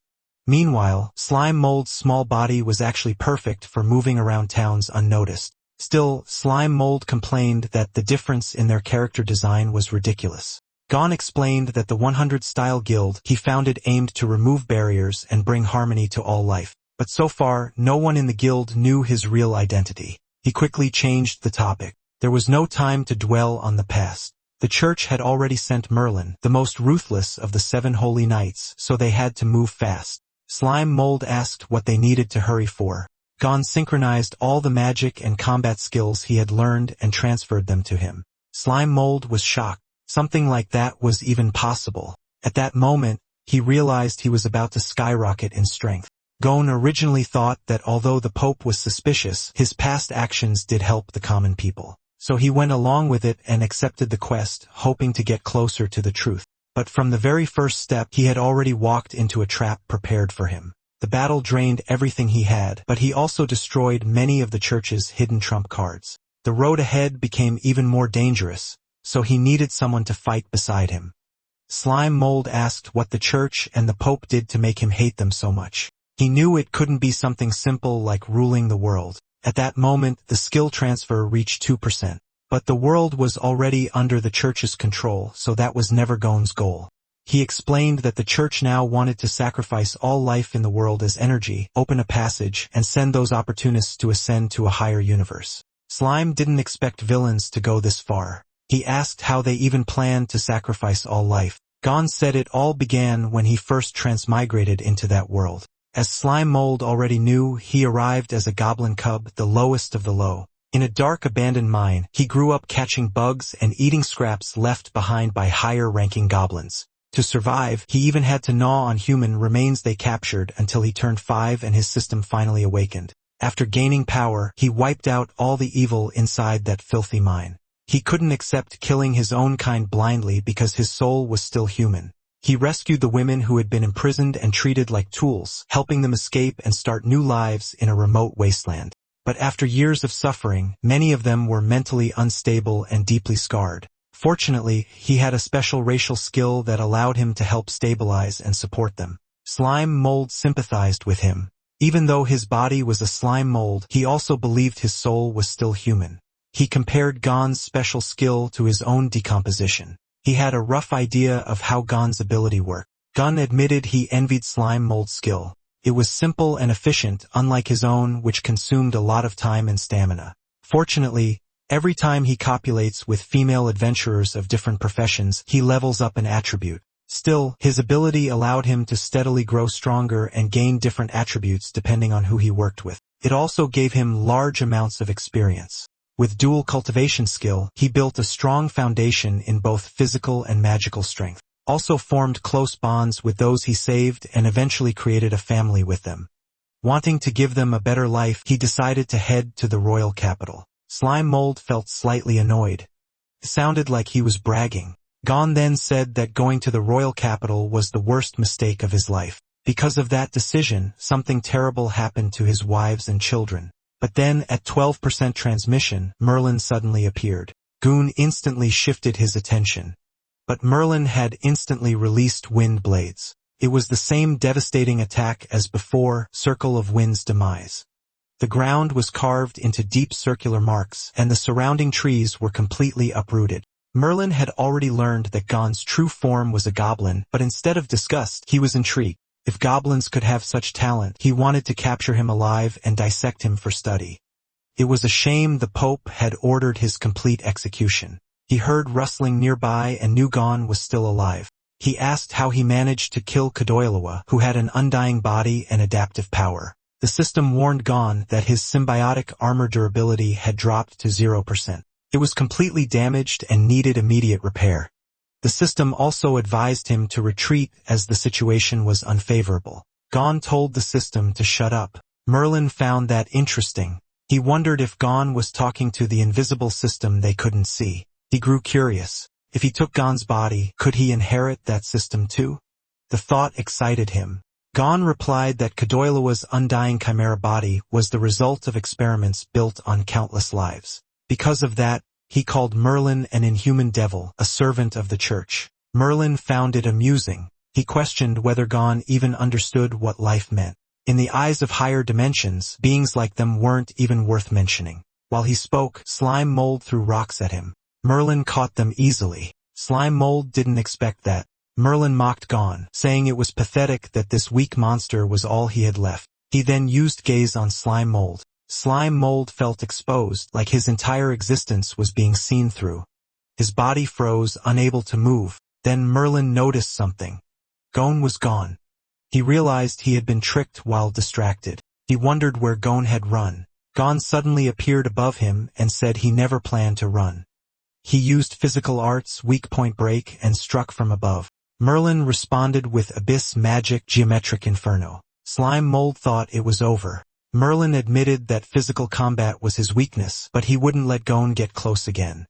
A: Meanwhile, Slime Mold's small body was actually perfect for moving around towns unnoticed. Still, Slime Mold complained that the difference in their character design was ridiculous. Gon explained that the 100-style guild he founded aimed to remove barriers and bring harmony to all life. But so far, no one in the guild knew his real identity. He quickly changed the topic. There was no time to dwell on the past. The church had already sent Merlin, the most ruthless of the 7 holy knights, so they had to move fast. Slime Mold asked what they needed to hurry for. Gon synchronized all the magic and combat skills he had learned and transferred them to him. Slime Mold was shocked. Something like that was even possible. At that moment, he realized he was about to skyrocket in strength. Gon originally thought that although the Pope was suspicious, his past actions did help the common people. So he went along with it and accepted the quest, hoping to get closer to the truth. But from the very first step, he had already walked into a trap prepared for him. The battle drained everything he had, but he also destroyed many of the church's hidden trump cards. The road ahead became even more dangerous, so he needed someone to fight beside him. Slime Mold asked what the church and the Pope did to make him hate them so much. He knew it couldn't be something simple like ruling the world. At that moment, the skill transfer reached 2%. But the world was already under the church's control, so that was never Gon's goal. He explained that the church now wanted to sacrifice all life in the world as energy, open a passage, and send those opportunists to ascend to a higher universe. Slime didn't expect villains to go this far. He asked how they even planned to sacrifice all life. Gon said it all began when he first transmigrated into that world. As Slime Mold already knew, he arrived as a goblin cub, the lowest of the low. In a dark abandoned mine, he grew up catching bugs and eating scraps left behind by higher-ranking goblins. To survive, he even had to gnaw on human remains they captured until he turned 5 and his system finally awakened. After gaining power, he wiped out all the evil inside that filthy mine. He couldn't accept killing his own kind blindly because his soul was still human. He rescued the women who had been imprisoned and treated like tools, helping them escape and start new lives in a remote wasteland. But after years of suffering, many of them were mentally unstable and deeply scarred. Fortunately, he had a special racial skill that allowed him to help stabilize and support them. Slime Mold sympathized with him. Even though his body was a slime mold, he also believed his soul was still human. He compared Gon's special skill to his own decomposition. He had a rough idea of how Gon's ability worked. Gon admitted he envied Slime Mold's skill. It was simple and efficient, unlike his own, which consumed a lot of time and stamina. Fortunately, every time he copulates with female adventurers of different professions, he levels up an attribute. Still, his ability allowed him to steadily grow stronger and gain different attributes depending on who he worked with. It also gave him large amounts of experience. With dual cultivation skill, he built a strong foundation in both physical and magical strength. Also formed close bonds with those he saved and eventually created a family with them. Wanting to give them a better life, he decided to head to the royal capital. Slime Mold felt slightly annoyed. It sounded like he was bragging. Gon then said that going to the royal capital was the worst mistake of his life. Because of that decision, something terrible happened to his wives and children. But then, at 12% transmission, Merlin suddenly appeared. Goon instantly shifted his attention. But Merlin had instantly released wind blades. It was the same devastating attack as before, Circle of Wind's demise. The ground was carved into deep circular marks, and the surrounding trees were completely uprooted. Merlin had already learned that Gon's true form was a goblin, but instead of disgust, he was intrigued. If goblins could have such talent, he wanted to capture him alive and dissect him for study. It was a shame the Pope had ordered his complete execution. He heard rustling nearby and knew Gon was still alive. He asked how he managed to kill 𝖲ki𝗂ത്തോЛ, who had an undying body and adaptive power. The system warned Gon that his symbiotic armor durability had dropped to 0%. It was completely damaged and needed immediate repair. The system also advised him to retreat as the situation was unfavorable. Gon told the system to shut up. Merlin found that interesting. He wondered if Gon was talking to the invisible system they couldn't see. He grew curious. If he took Gon's body, could he inherit that system too? The thought excited him. Gon replied that 𝖲ki𝗂ത്തോL's undying chimera body was the result of experiments built on countless lives. Because of that, he called Merlin an inhuman devil, a servant of the church. Merlin found it amusing. He questioned whether Gon even understood what life meant. In the eyes of higher dimensions, beings like them weren't even worth mentioning. While he spoke, Slime Mold threw rocks at him. Merlin caught them easily. Slime Mold didn't expect that. Merlin mocked Gon, saying it was pathetic that this weak monster was all he had left. He then used gaze on Slime Mold. Slime Mold felt exposed, like his entire existence was being seen through. His body froze, unable to move. Then Merlin noticed something. Gon was gone. He realized he had been tricked while distracted. He wondered where Gon had run. Gon suddenly appeared above him and said he never planned to run. He used physical arts, weak point break, and struck from above. Merlin responded with abyss magic, geometric inferno. Slime Mold thought it was over. Merlin admitted that physical combat was his weakness, but he wouldn't let Gon get close again.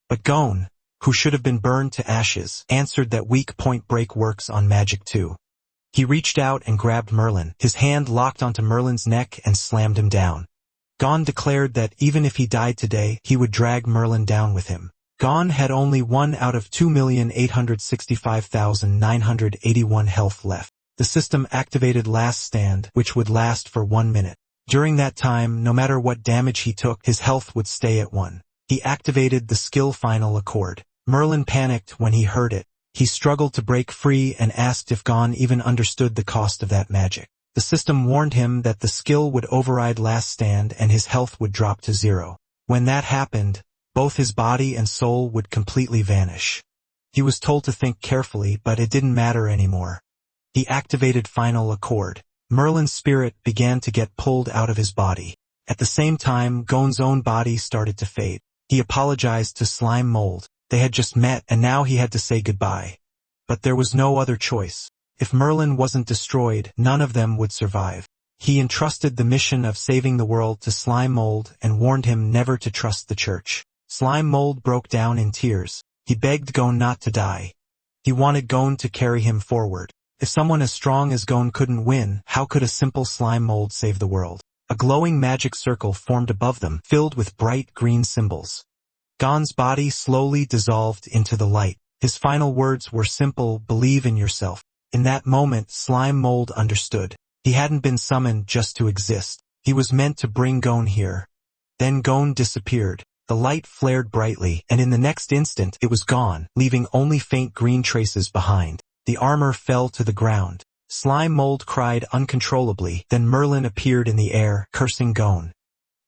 A: But Gon, who should have been burned to ashes, answered that weak point break works on magic too. He reached out and grabbed Merlin. His hand locked onto Merlin's neck and slammed him down. Gon declared that even if he died today, he would drag Merlin down with him. Gon had only 1 out of 2,865,981 health left. The system activated Last Stand, which would last for 1 minute. During that time, no matter what damage he took, his health would stay at 1. He activated the skill Final Accord. Merlin panicked when he heard it. He struggled to break free and asked if Gon even understood the cost of that magic. The system warned him that the skill would override Last Stand and his health would drop to 0. When that happened, both his body and soul would completely vanish. He was told to think carefully, but it didn't matter anymore. He activated Final Accord. Merlin's spirit began to get pulled out of his body. At the same time, Gon's own body started to fade. He apologized to Slime Mold. They had just met, and now he had to say goodbye. But there was no other choice. If Merlin wasn't destroyed, none of them would survive. He entrusted the mission of saving the world to Slime Mold and warned him never to trust the church. Slime Mold broke down in tears. He begged Gon not to die. He wanted Gon to carry him forward. If someone as strong as Gon couldn't win, how could a simple slime mold save the world? A glowing magic circle formed above them, filled with bright green symbols. Gon's body slowly dissolved into the light. His final words were simple: believe in yourself. In that moment, Slime Mold understood. He hadn't been summoned just to exist. He was meant to bring Gon here. Then Gon disappeared. The light flared brightly, and in the next instant, it was gone, leaving only faint green traces behind. The armor fell to the ground. Slime Mold cried uncontrollably. Then Merlin appeared in the air, cursing Gon.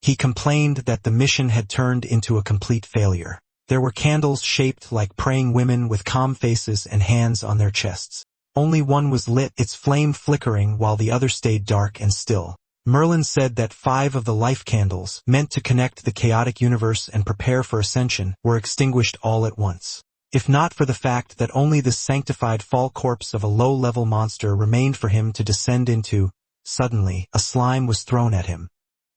A: He complained that the mission had turned into a complete failure. There were candles shaped like praying women with calm faces and hands on their chests. Only one was lit, its flame flickering while the other stayed dark and still. Merlin said that 5 of the life candles, meant to connect the chaotic universe and prepare for ascension, were extinguished all at once. If not for the fact that only the sanctified fall corpse of a low-level monster remained for him to descend into. Suddenly, a slime was thrown at him.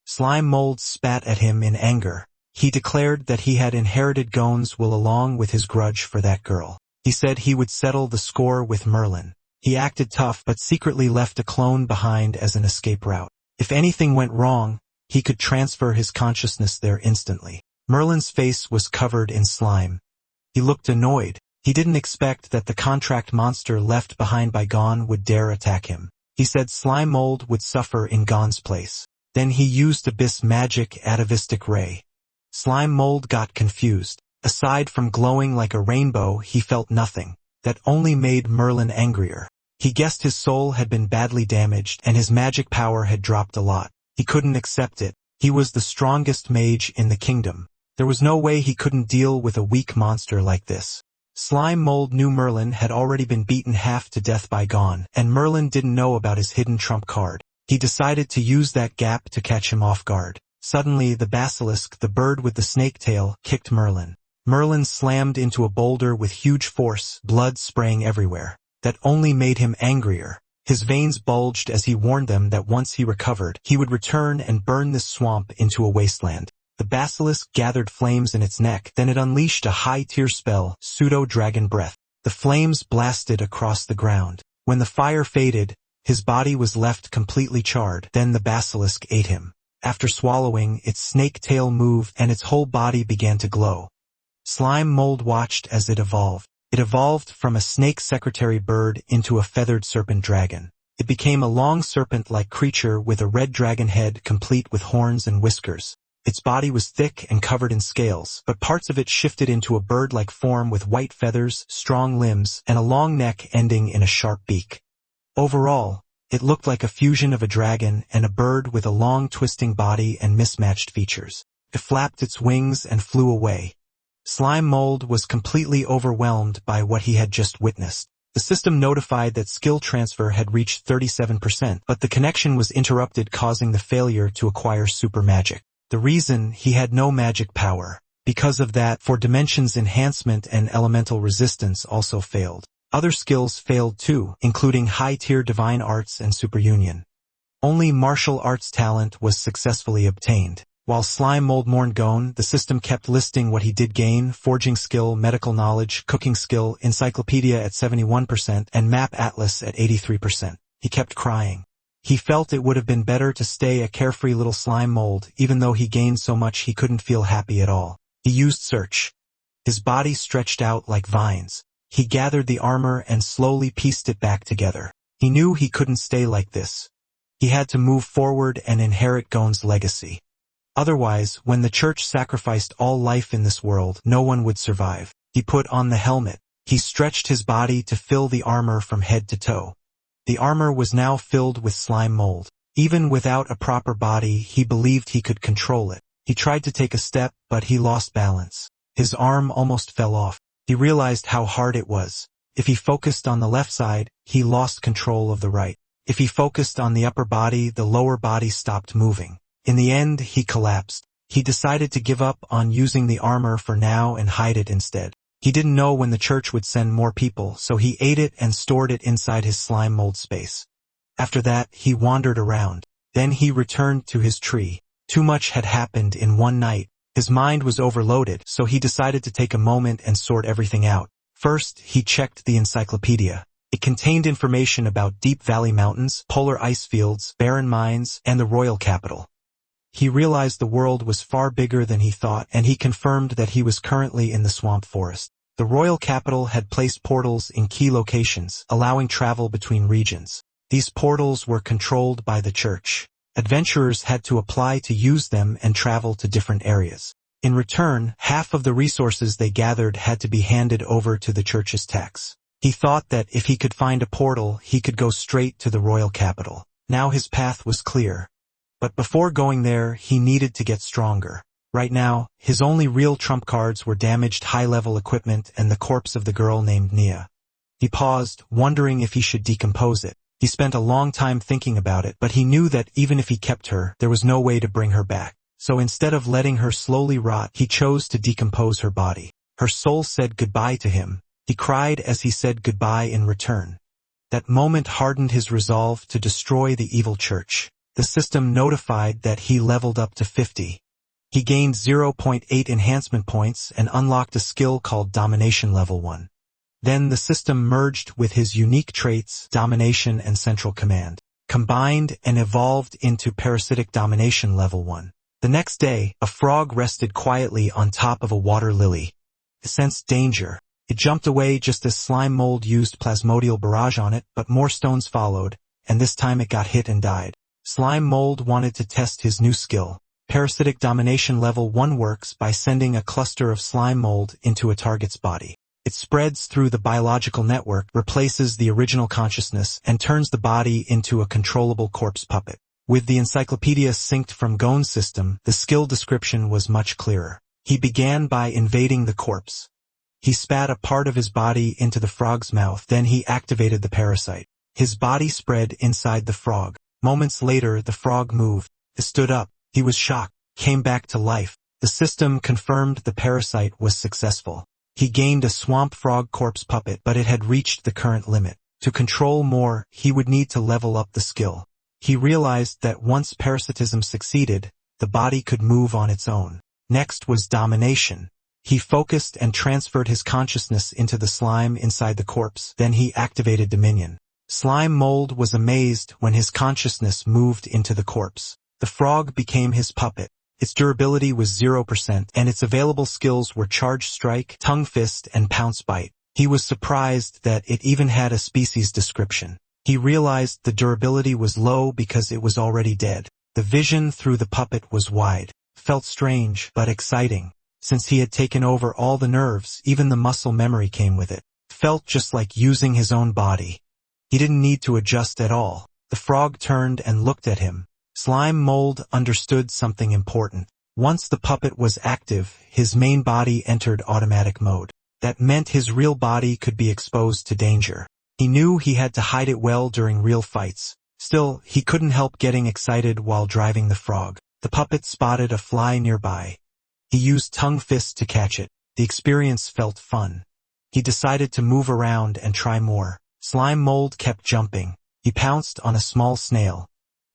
A: Slime Mold spat at him in anger. He declared that he had inherited Gon's will along with his grudge for that girl. He said he would settle the score with Merlin. He acted tough but secretly left a clone behind as an escape route. If anything went wrong, he could transfer his consciousness there instantly. Merlin's face was covered in slime. He looked annoyed. He didn't expect that the contract monster left behind by Gon would dare attack him. He said Slime Mold would suffer in Gon's place. Then he used Abyss Magic Atavistic Ray. Slime Mold got confused. Aside from glowing like a rainbow, he felt nothing. That only made Merlin angrier. He guessed his soul had been badly damaged and his magic power had dropped a lot. He couldn't accept it. He was the strongest mage in the kingdom. There was no way he couldn't deal with a weak monster like this. Slime Mold knew Merlin had already been beaten half to death by Gon, and Merlin didn't know about his hidden trump card. He decided to use that gap to catch him off guard. Suddenly, the basilisk, the bird with the snake tail, kicked Merlin. Merlin slammed into a boulder with huge force, blood spraying everywhere. That only made him angrier. His veins bulged as he warned them that once he recovered, he would return and burn this swamp into a wasteland. The basilisk gathered flames in its neck, then it unleashed a high-tier spell, Pseudo-Dragon Breath. The flames blasted across the ground. When the fire faded, his body was left completely charred. Then the basilisk ate him. After swallowing, its snake tail moved and its whole body began to glow. Slime Mold watched as it evolved. It evolved from a snake secretary bird into a feathered serpent dragon. It became a long serpent-like creature with a red dragon head complete with horns and whiskers. Its body was thick and covered in scales, but parts of it shifted into a bird-like form with white feathers, strong limbs, and a long neck ending in a sharp beak. Overall, it looked like a fusion of a dragon and a bird with a long twisting body and mismatched features. It flapped its wings and flew away. Slime Mold was completely overwhelmed by what he had just witnessed. The system notified that skill transfer had reached 37%, but the connection was interrupted, causing the failure to acquire super magic. The reason: he had no magic power. Because of that, for dimensions enhancement and elemental resistance also failed. Other skills failed too, including high-tier divine arts and superunion. Only martial arts talent was successfully obtained. While Slime Mold mourned Gon, the system kept listing what he did gain: forging skill, medical knowledge, cooking skill, encyclopedia at 71%, and map atlas at 83%. He kept crying. He felt it would have been better to stay a carefree little slime mold. Even though he gained so much, he couldn't feel happy at all. He used search. His body stretched out like vines. He gathered the armor and slowly pieced it back together. He knew he couldn't stay like this. He had to move forward and inherit Gon's legacy. Otherwise, when the church sacrificed all life in this world, no one would survive. He put on the helmet. He stretched his body to fill the armor from head to toe. The armor was now filled with slime mold. Even without a proper body, he believed he could control it. He tried to take a step, but he lost balance. His arm almost fell off. He realized how hard it was. If he focused on the left side, he lost control of the right. If he focused on the upper body, the lower body stopped moving. In the end, he collapsed. He decided to give up on using the armor for now and hide it instead. He didn't know when the church would send more people, so he ate it and stored it inside his slime mold space. After that, he wandered around. Then he returned to his tree. Too much had happened in one night. His mind was overloaded, so he decided to take a moment and sort everything out. First, he checked the encyclopedia. It contained information about deep valley mountains, polar ice fields, barren mines, and the royal capital. He realized the world was far bigger than he thought, and he confirmed that he was currently in the swamp forest. The royal capital had placed portals in key locations, allowing travel between regions. These portals were controlled by the church. Adventurers had to apply to use them and travel to different areas. In return, half of the resources they gathered had to be handed over to the church's tax. He thought that if he could find a portal, he could go straight to the royal capital. Now his path was clear. But before going there, he needed to get stronger. Right now, his only real trump cards were damaged high-level equipment and the corpse of the girl named Nia. He paused, wondering if he should decompose it. He spent a long time thinking about it, but he knew that even if he kept her, there was no way to bring her back. So instead of letting her slowly rot, he chose to decompose her body. Her soul said goodbye to him. He cried as he said goodbye in return. That moment hardened his resolve to destroy the evil church. The system notified that he leveled up to 50. He gained 0.8 enhancement points and unlocked a skill called Domination Level 1. Then the system merged with his unique traits, Domination and Central Command, combined and evolved into Parasitic Domination Level 1. The next day, a frog rested quietly on top of a water lily. It sensed danger. It jumped away just as slime mold used plasmodial barrage on it, but more stones followed, and this time it got hit and died. Slime mold wanted to test his new skill. Parasitic Domination Level 1 works by sending a cluster of slime mold into a target's body. It spreads through the biological network, replaces the original consciousness, and turns the body into a controllable corpse puppet. With the encyclopedia synced from Gon's system, the skill description was much clearer. He began by invading the corpse. He spat a part of his body into the frog's mouth, then he activated the parasite. His body spread inside the frog. Moments later, the frog moved. It stood up. He was shocked, came back to life. The system confirmed the parasite was successful. He gained a swamp frog corpse puppet, but it had reached the current limit. To control more, he would need to level up the skill. He realized that once parasitism succeeded, the body could move on its own. Next was domination. He focused and transferred his consciousness into the slime inside the corpse, then he activated Dominion. Slime mold was amazed when his consciousness moved into the corpse. The frog became his puppet. Its durability was 0%, and its available skills were Charge Strike, Tongue Fist, and Pounce Bite. He was surprised that it even had a species description. He realized the durability was low because it was already dead. The vision through the puppet was wide. Felt strange, but exciting. Since he had taken over all the nerves, even the muscle memory came with it. Felt just like using his own body. He didn't need to adjust at all. The frog turned and looked at him. Slime mold understood something important. Once the puppet was active, his main body entered automatic mode. That meant his real body could be exposed to danger. He knew he had to hide it well during real fights. Still, he couldn't help getting excited while driving the frog. The puppet spotted a fly nearby. He used Tongue Fist to catch it. The experience felt fun. He decided to move around and try more. Slime mold kept jumping. He pounced on a small snail.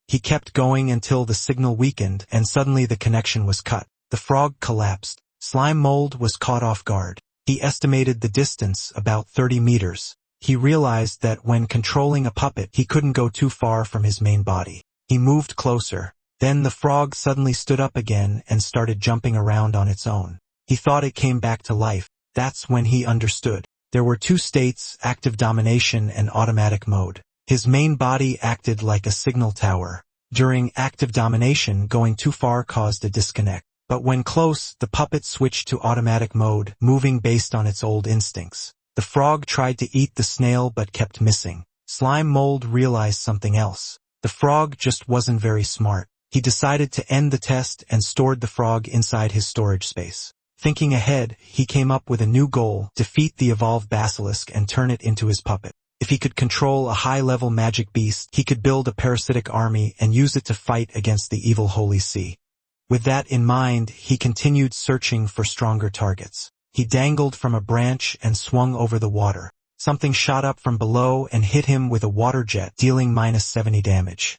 A: He kept going until the signal weakened and suddenly the connection was cut. The frog collapsed. Slime mold was caught off guard. He estimated the distance, about 30 meters. He realized that when controlling a puppet, he couldn't go too far from his main body. He moved closer. Then the frog suddenly stood up again and started jumping around on its own. He thought it came back to life. That's when he understood. There were two states, active domination and automatic mode. His main body acted like a signal tower. During active domination, going too far caused a disconnect. But when close, the puppet switched to automatic mode, moving based on its old instincts. The The frog tried to eat the snail but kept missing. Slime Mold realized something else. The frog just wasn't very smart. He decided to end the test and stored the frog inside his storage space. Thinking ahead, he came up with a new goal: defeat the evolved basilisk and turn it into his puppet. If he could control a high-level magic beast, he could build a parasitic army and use it to fight against the evil Holy See. With that in mind, he continued searching for stronger targets. He dangled from a branch and swung over the water. Something shot up from below and hit him with a water jet, dealing -70 damage.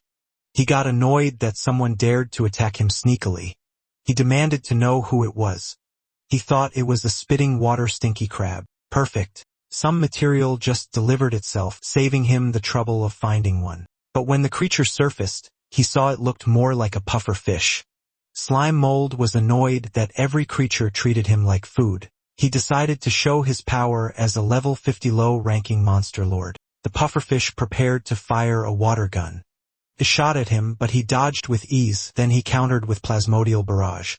A: He got annoyed that someone dared to attack him sneakily. He demanded to know who it was. He thought it was a spitting water stinky crab. Perfect. Some material just delivered itself, saving him the trouble of finding one. But when the creature surfaced, he saw it looked more like a puffer fish. Slime Mold was annoyed that every creature treated him like food. He decided to show his power as a level 50 low-ranking monster lord. The pufferfish prepared to fire a water gun. It shot at him, but he dodged with ease, then he countered with plasmodial barrage.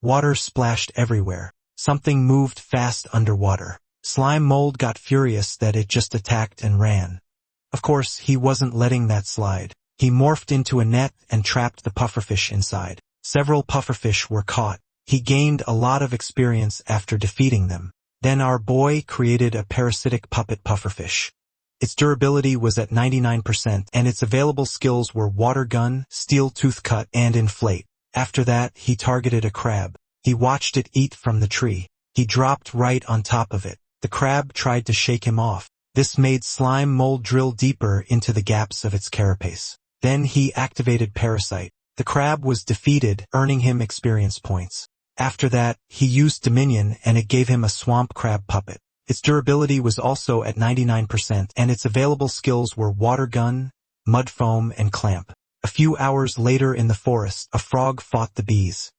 A: Water splashed everywhere. Something moved fast underwater. Slime Mold got furious that it just attacked and ran. Of course, he wasn't letting that slide. He morphed into a net and trapped the pufferfish inside. Several pufferfish were caught. He gained a lot of experience after defeating them. Then our boy created a parasitic puppet pufferfish. Its durability was at 99%, and its available skills were water gun, steel tooth cut, and inflate. After that, he targeted a crab. He watched it eat from the tree. He dropped right on top of it. The crab tried to shake him off. This made Slime Mold drill deeper into the gaps of its carapace. Then he activated Parasite. The crab was defeated, earning him experience points. After that, he used Dominion and it gave him a swamp crab puppet. Its durability was also at 99% and its available skills were water gun, mud foam, and clamp. A few hours later in the forest, a frog fought the bees.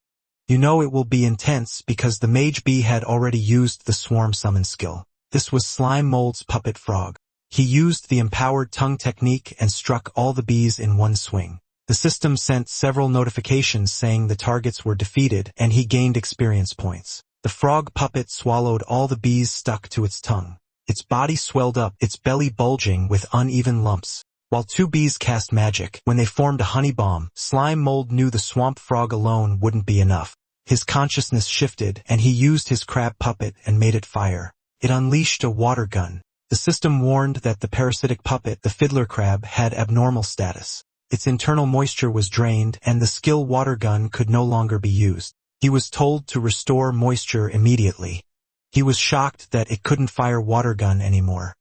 A: You know it will be intense because the mage bee had already used the swarm summon skill. This was Slime Mold's puppet frog. He used the empowered tongue technique and struck all the bees in one swing. The system sent several notifications saying the targets were defeated and he gained experience points. The frog puppet swallowed all the bees stuck to its tongue. Its body swelled up, its belly bulging with uneven lumps. While two bees cast magic, when they formed a honey bomb, Slime Mold knew the swamp frog alone wouldn't be enough. His consciousness shifted and he used his crab puppet and made it fire. It unleashed a water gun. The system warned that the parasitic puppet, the fiddler crab, had abnormal status. Its internal moisture was drained and the skill water gun could no longer be used. He was told to restore moisture immediately. He was shocked that it couldn't fire water gun anymore.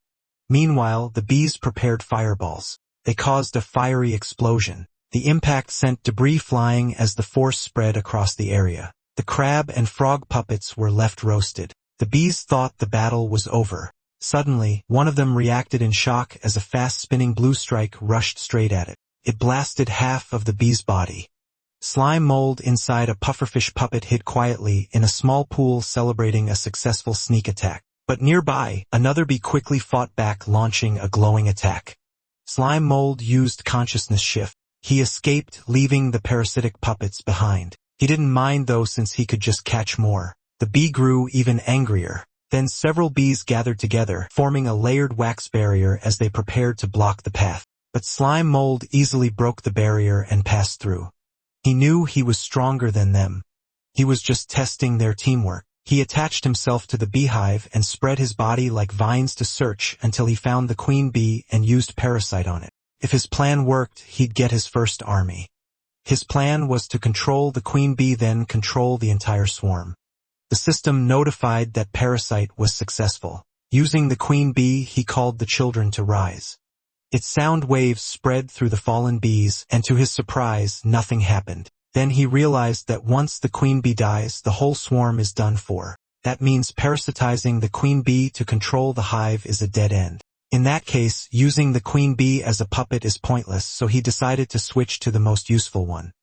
A: Meanwhile, the bees prepared fireballs. They caused a fiery explosion. The impact sent debris flying as the force spread across the area. The crab and frog puppets were left roasted. The bees thought the battle was over. Suddenly, one of them reacted in shock as a fast-spinning blue strike rushed straight at it. It blasted half of the bee's body. Slime Mold inside a pufferfish puppet hid quietly in a small pool celebrating a successful sneak attack. But nearby, another bee quickly fought back, launching a glowing attack. Slime Mold used consciousness shift. He escaped, leaving the parasitic puppets behind. He didn't mind though since he could just catch more. The bee grew even angrier. Then several bees gathered together, forming a layered wax barrier as they prepared to block the path. But Slime Mold easily broke the barrier and passed through. He knew he was stronger than them. He was just testing their teamwork. He attached himself to the beehive and spread his body like vines to search until he found the queen bee and used Parasite on it. If his plan worked, he'd get his first army. His plan was to control the queen bee, then control the entire swarm. The system notified that Parasite was successful. Using the queen bee, he called the children to rise. Its sound waves spread through the fallen bees, and to his surprise, nothing happened. Then he realized that once the queen bee dies, the whole swarm is done for. That means parasitizing the queen bee to control the hive is a dead end. In that case, using the queen bee as a puppet is pointless, so he decided to switch to the most useful one.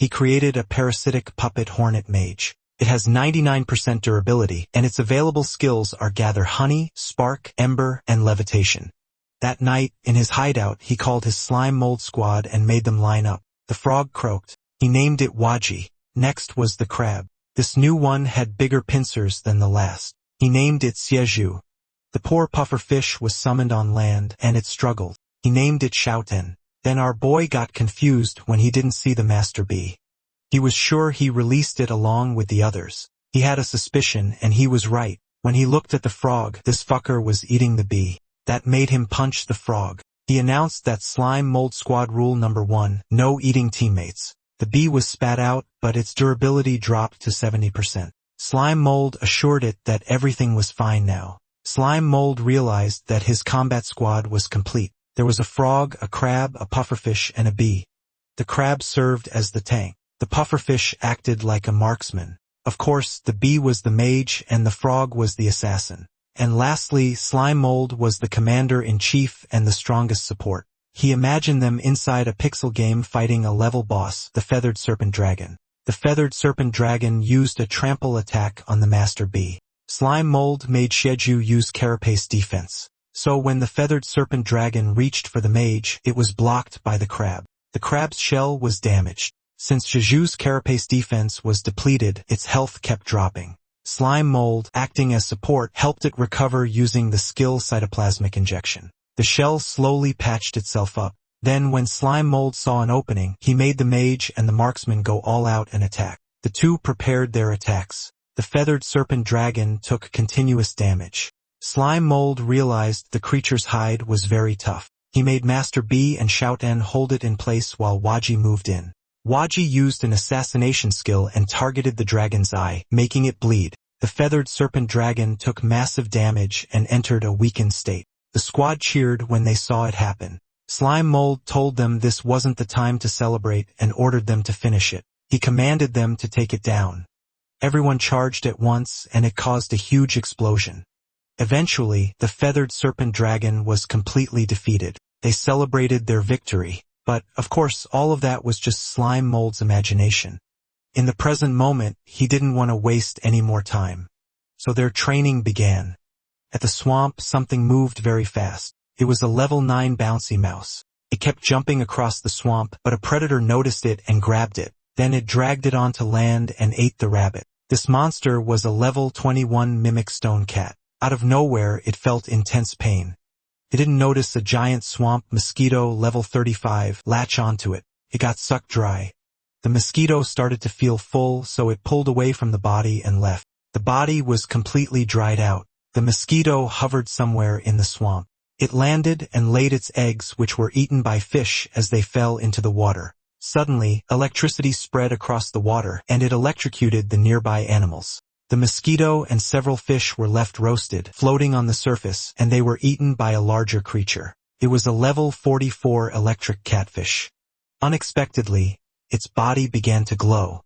A: He created a parasitic puppet hornet mage. It has 99% durability, and its available skills are gather honey, spark, ember, and levitation. That night, in his hideout, he called his Slime Mold squad and made them line up. The frog croaked. He named it Waji. Next was the crab. This new one had bigger pincers than the last. He named it 𝖤ki𝖾յուЛ. The poor puffer fish was summoned on land, and it struggled. He named it Shouten. Then our boy got confused when he didn't see the master bee. He was sure he released it along with the others. He had a suspicion, and he was right. When he looked at the frog, this fucker was eating the bee. That made him punch the frog. He announced that slime mold squad rule number 1, no eating teammates. The bee was spat out, but its durability dropped to 70%. Slime mold assured it that everything was fine now. Slime mold realized that his combat squad was complete. There was a frog, a crab, a pufferfish, and a bee. The crab served as the tank. The pufferfish acted like a marksman. Of course, the bee was the mage and the frog was the assassin. And lastly, Slime Mold was the commander-in-chief and the strongest support. He imagined them inside a pixel game fighting a level boss, the Feathered Serpent Dragon. The Feathered Serpent Dragon used a trample attack on the Master Bee. Slime Mold made Sheju use carapace defense. So when the Feathered Serpent Dragon reached for the mage, it was blocked by the crab. The crab's shell was damaged. Since Sheju's carapace defense was depleted, its health kept dropping. Slime Mold, acting as support, helped it recover using the skill cytoplasmic injection. The shell slowly patched itself up. Then when Slime Mold saw an opening, he made the mage and the marksman go all out and attack. The two prepared their attacks. The Feathered Serpent Dragon took continuous damage. Slime Mold realized the creature's hide was very tough. He made Master Bee and Shouten hold it in place while Waji moved in. Waji used an assassination skill and targeted the dragon's eye, making it bleed. The Feathered Serpent Dragon took massive damage and entered a weakened state. The squad cheered when they saw it happen. Slime Mold told them this wasn't the time to celebrate and ordered them to finish it. He commanded them to take it down. Everyone charged at once and it caused a huge explosion. Eventually, the Feathered Serpent Dragon was completely defeated. They celebrated their victory. But, of course, all of that was just Slime Mold's imagination. In the present moment, he didn't want to waste any more time. So their training began. At the swamp, something moved very fast. It was a level 9 bouncy mouse. It kept jumping across the swamp, but a predator noticed it and grabbed it. Then it dragged it onto land and ate the rabbit. This monster was a level 21 mimic stone cat. Out of nowhere, it felt intense pain. It didn't notice a giant swamp mosquito level 35 latch onto it. It got sucked dry. The mosquito started to feel full, so it pulled away from the body and left. The body was completely dried out. The mosquito hovered somewhere in the swamp. It landed and laid its eggs, which were eaten by fish as they fell into the water. Suddenly, electricity spread across the water, and it electrocuted the nearby animals. The mosquito and several fish were left roasted, floating on the surface, and they were eaten by a larger creature. It was a level 44 electric catfish. Unexpectedly, its body began to glow.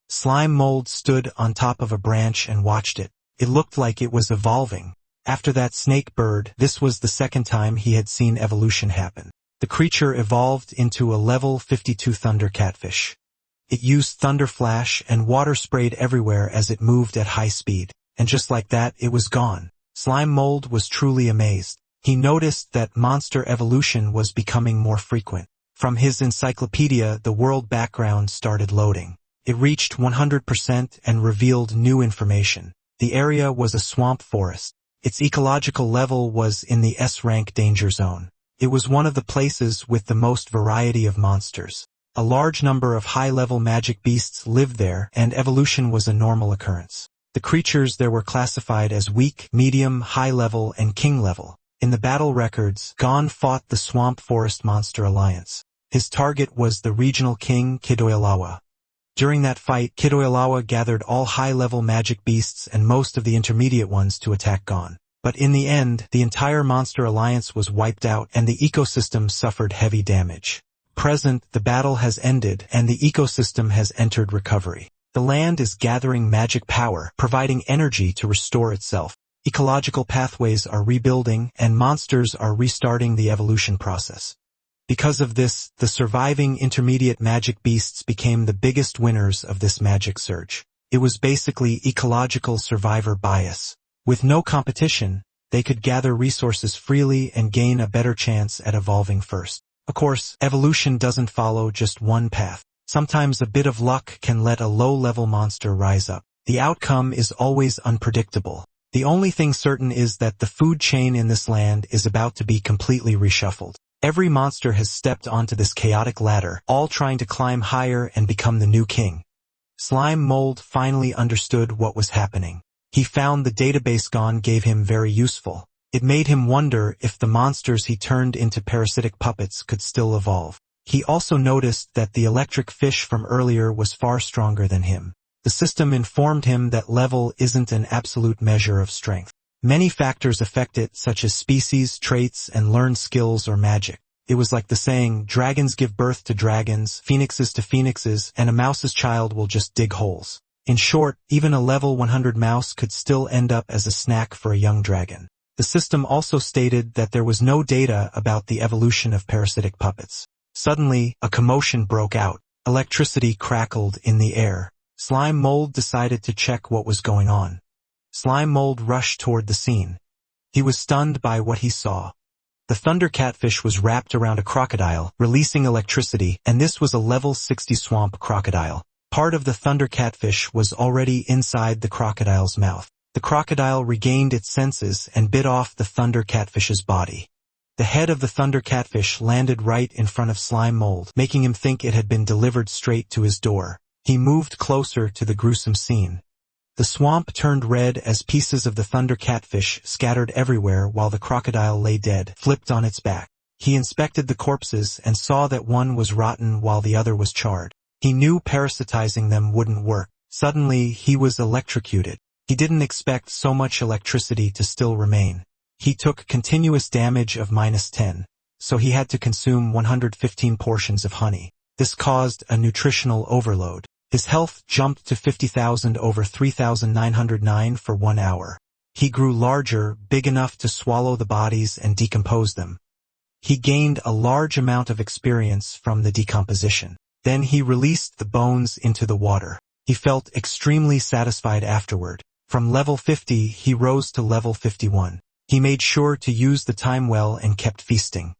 A: Slime Mold stood on top of a branch and watched it. It looked like it was evolving. After that snake bird, this was the second time he had seen evolution happen. The creature evolved into a level 52 thunder catfish. It used thunder flash and water sprayed everywhere as it moved at high speed. And just like that, it was gone. Slime Mold was truly amazed. He noticed that monster evolution was becoming more frequent. From his encyclopedia, the world background started loading. It reached 100% and revealed new information. The area was a swamp forest. Its ecological level was in the S-rank danger zone. It was one of the places with the most variety of monsters. A large number of high-level magic beasts lived there, and evolution was a normal occurrence. The creatures there were classified as weak, medium, high-level, and king-level. In the battle records, Gon fought the Swamp Forest Monster Alliance. His target was the regional king, Kidoyalawa. During that fight, Kidoyalawa gathered all high-level magic beasts and most of the intermediate ones to attack Gon. But in the end, the entire Monster Alliance was wiped out, and the ecosystem suffered heavy damage. Present, the battle has ended, and the ecosystem has entered recovery. The land is gathering magic power, providing energy to restore itself. Ecological pathways are rebuilding, and monsters are restarting the evolution process. Because of this, the surviving intermediate magic beasts became the biggest winners of this magic surge. It was basically ecological survivor bias. With no competition, they could gather resources freely and gain a better chance at evolving first. Of course, evolution doesn't follow just one path. Sometimes a bit of luck can let a low-level monster rise up. The outcome is always unpredictable. The only thing certain is that the food chain in this land is about to be completely reshuffled. Every monster has stepped onto this chaotic ladder, all trying to climb higher and become the new king. Slime Mold finally understood what was happening. He found the database gone gave him very useful. It made him wonder if the monsters he turned into parasitic puppets could still evolve. He also noticed that the electric fish from earlier was far stronger than him. The system informed him that level isn't an absolute measure of strength. Many factors affect it, such as species, traits, and learned skills or magic. It was like the saying, dragons give birth to dragons, phoenixes to phoenixes, and a mouse's child will just dig holes. In short, even a level 100 mouse could still end up as a snack for a young dragon. The system also stated that there was no data about the evolution of parasitic puppets. Suddenly, a commotion broke out. Electricity crackled in the air. Slime Mold decided to check what was going on. Slime Mold rushed toward the scene. He was stunned by what he saw. The thunder catfish was wrapped around a crocodile, releasing electricity, and this was a level 60 swamp crocodile. Part of the thunder catfish was already inside the crocodile's mouth. The crocodile regained its senses and bit off the thunder catfish's body. The head of the thunder catfish landed right in front of Slime Mold, making him think it had been delivered straight to his door. He moved closer to the gruesome scene. The swamp turned red as pieces of the thunder catfish scattered everywhere while the crocodile lay dead, flipped on its back. He inspected the corpses and saw that one was rotten while the other was charred. He knew parasitizing them wouldn't work. Suddenly, he was electrocuted. He didn't expect so much electricity to still remain. He took continuous damage of -10, so he had to consume 115 portions of honey. This caused a nutritional overload. His health jumped to 50,000 over 3,909 for 1 hour. He grew larger, big enough to swallow the bodies and decompose them. He gained a large amount of experience from the decomposition. Then he released the bones into the water. He felt extremely satisfied afterward. From level 50, he rose to level 51. He made sure to use the time well and kept feasting.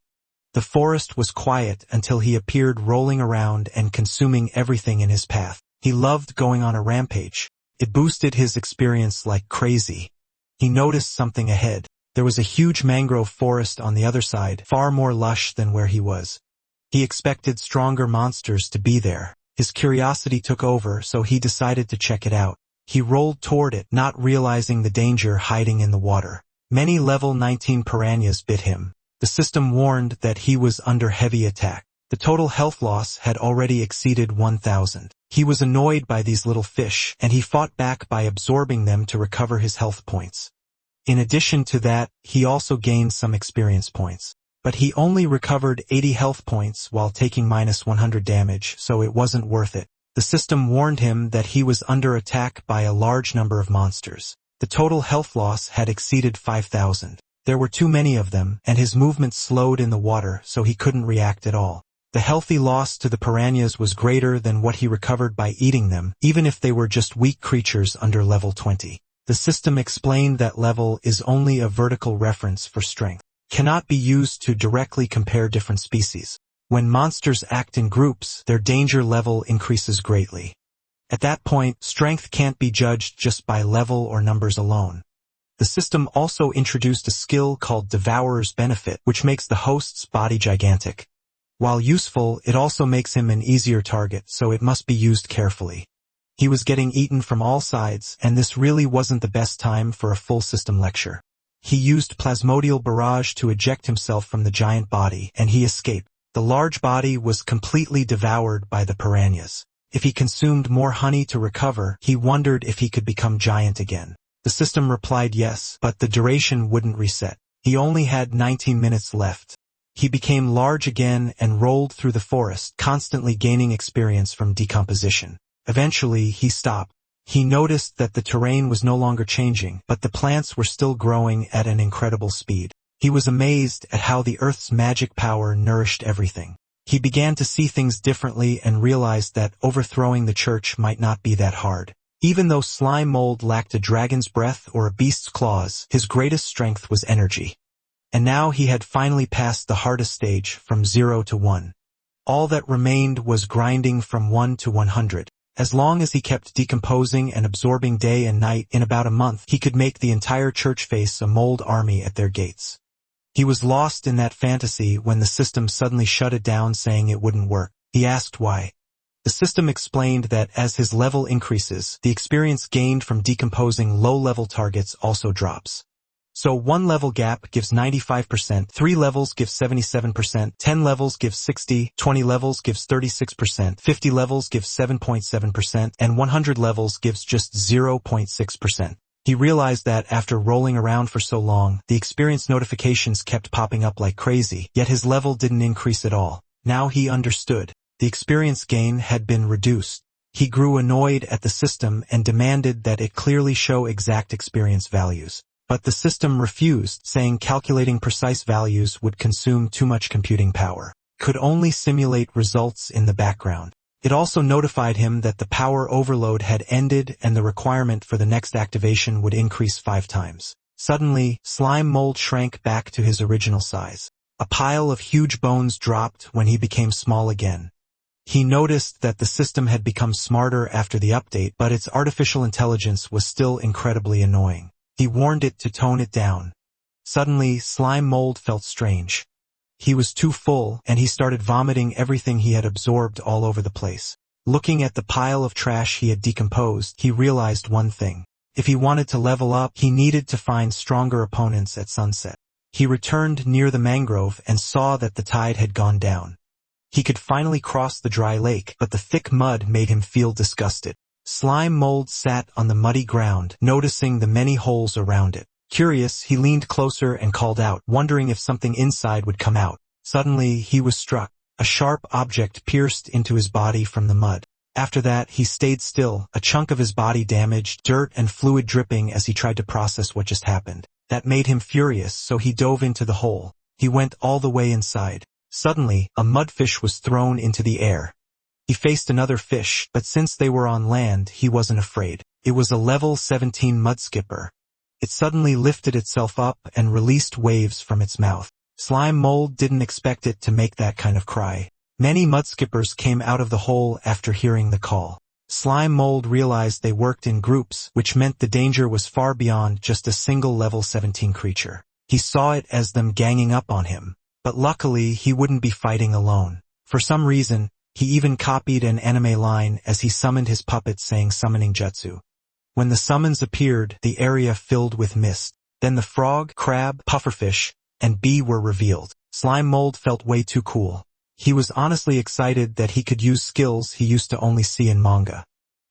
A: The forest was quiet until he appeared rolling around and consuming everything in his path. He loved going on a rampage. It boosted his experience like crazy. He noticed something ahead. There was a huge mangrove forest on the other side, far more lush than where he was. He expected stronger monsters to be there. His curiosity took over, so he decided to check it out. He rolled toward it, not realizing the danger hiding in the water. Many level 19 piranhas bit him. The system warned that he was under heavy attack. The total health loss had already exceeded 1,000. He was annoyed by these little fish, and he fought back by absorbing them to recover his health points. In addition to that, he also gained some experience points. But he only recovered 80 health points while taking -100 damage, so it wasn't worth it. The system warned him that he was under attack by a large number of monsters. The total health loss had exceeded 5,000. There were too many of them, and his movement slowed in the water, so he couldn't react at all. The healthy loss to the piranhas was greater than what he recovered by eating them, even if they were just weak creatures under level 20. The system explained that level is only a vertical reference for strength. Cannot be used to directly compare different species. When monsters act in groups, their danger level increases greatly. At that point, strength can't be judged just by level or numbers alone. The system also introduced a skill called Devourer's Benefit, which makes the host's body gigantic. While useful, it also makes him an easier target, so it must be used carefully. He was getting eaten from all sides, and this really wasn't the best time for a full system lecture. He used Plasmodial Barrage to eject himself from the giant body, and he escaped. The large body was completely devoured by the piranhas. If he consumed more honey to recover, he wondered if he could become giant again. The system replied yes, but the duration wouldn't reset. He only had 19 minutes left. He became large again and rolled through the forest, constantly gaining experience from decomposition. Eventually, he stopped. He noticed that the terrain was no longer changing, but the plants were still growing at an incredible speed. He was amazed at how the Earth's magic power nourished everything. He began to see things differently and realized that overthrowing the church might not be that hard. Even though Slime Mold lacked a dragon's breath or a beast's claws, his greatest strength was energy. And now he had finally passed the hardest stage from 0 to 1. All that remained was grinding from 1 to 100. As long as he kept decomposing and absorbing day and night, in about a month he could make the entire church face a mold army at their gates. He was lost in that fantasy when the system suddenly shut it down, saying it wouldn't work. He asked why. The system explained that as his level increases, the experience gained from decomposing low-level targets also drops. So 1 level gap gives 95%, 3 levels gives 77%, 10 levels gives 60%, 20 levels gives 36%, 50 levels gives 7.7%, and 100 levels gives just 0.6%. He realized that after rolling around for so long, the experience notifications kept popping up like crazy, yet his level didn't increase at all. Now he understood. The experience gain had been reduced. He grew annoyed at the system and demanded that it clearly show exact experience values. But the system refused, saying calculating precise values would consume too much computing power. Could only simulate results in the background. It also notified him that the power overload had ended and the requirement for the next activation would increase 5 times. Suddenly, slime mold shrank back to his original size. A pile of huge bones dropped when he became small again. He noticed that the system had become smarter after the update, but its artificial intelligence was still incredibly annoying. He warned it to tone it down. Suddenly, slime mold felt strange. He was too full, and he started vomiting everything he had absorbed all over the place. Looking at the pile of trash he had decomposed, he realized one thing. If he wanted to level up, he needed to find stronger opponents at sunset. He returned near the mangrove and saw that the tide had gone down. He could finally cross the dry lake, but the thick mud made him feel disgusted. Slime mold sat on the muddy ground, noticing the many holes around it. Curious, he leaned closer and called out, wondering if something inside would come out. Suddenly, he was struck. A sharp object pierced into his body from the mud. After that, he stayed still, a chunk of his body damaged, dirt and fluid dripping as he tried to process what just happened. That made him furious, so he dove into the hole. He went all the way inside. Suddenly, a mudfish was thrown into the air. He faced another fish, but since they were on land, he wasn't afraid. It was a level 17 mudskipper. It suddenly lifted itself up and released waves from its mouth. Slime mold didn't expect it to make that kind of cry. Many mudskippers came out of the hole after hearing the call. Slime mold realized they worked in groups, which meant the danger was far beyond just a single level 17 creature. He saw it as them ganging up on him. But luckily, he wouldn't be fighting alone. For some reason, he even copied an anime line as he summoned his puppet, saying summoning jutsu. When the summons appeared, the area filled with mist. Then the frog, crab, pufferfish, and bee were revealed. Slime mold felt way too cool. He was honestly excited that he could use skills he used to only see in manga.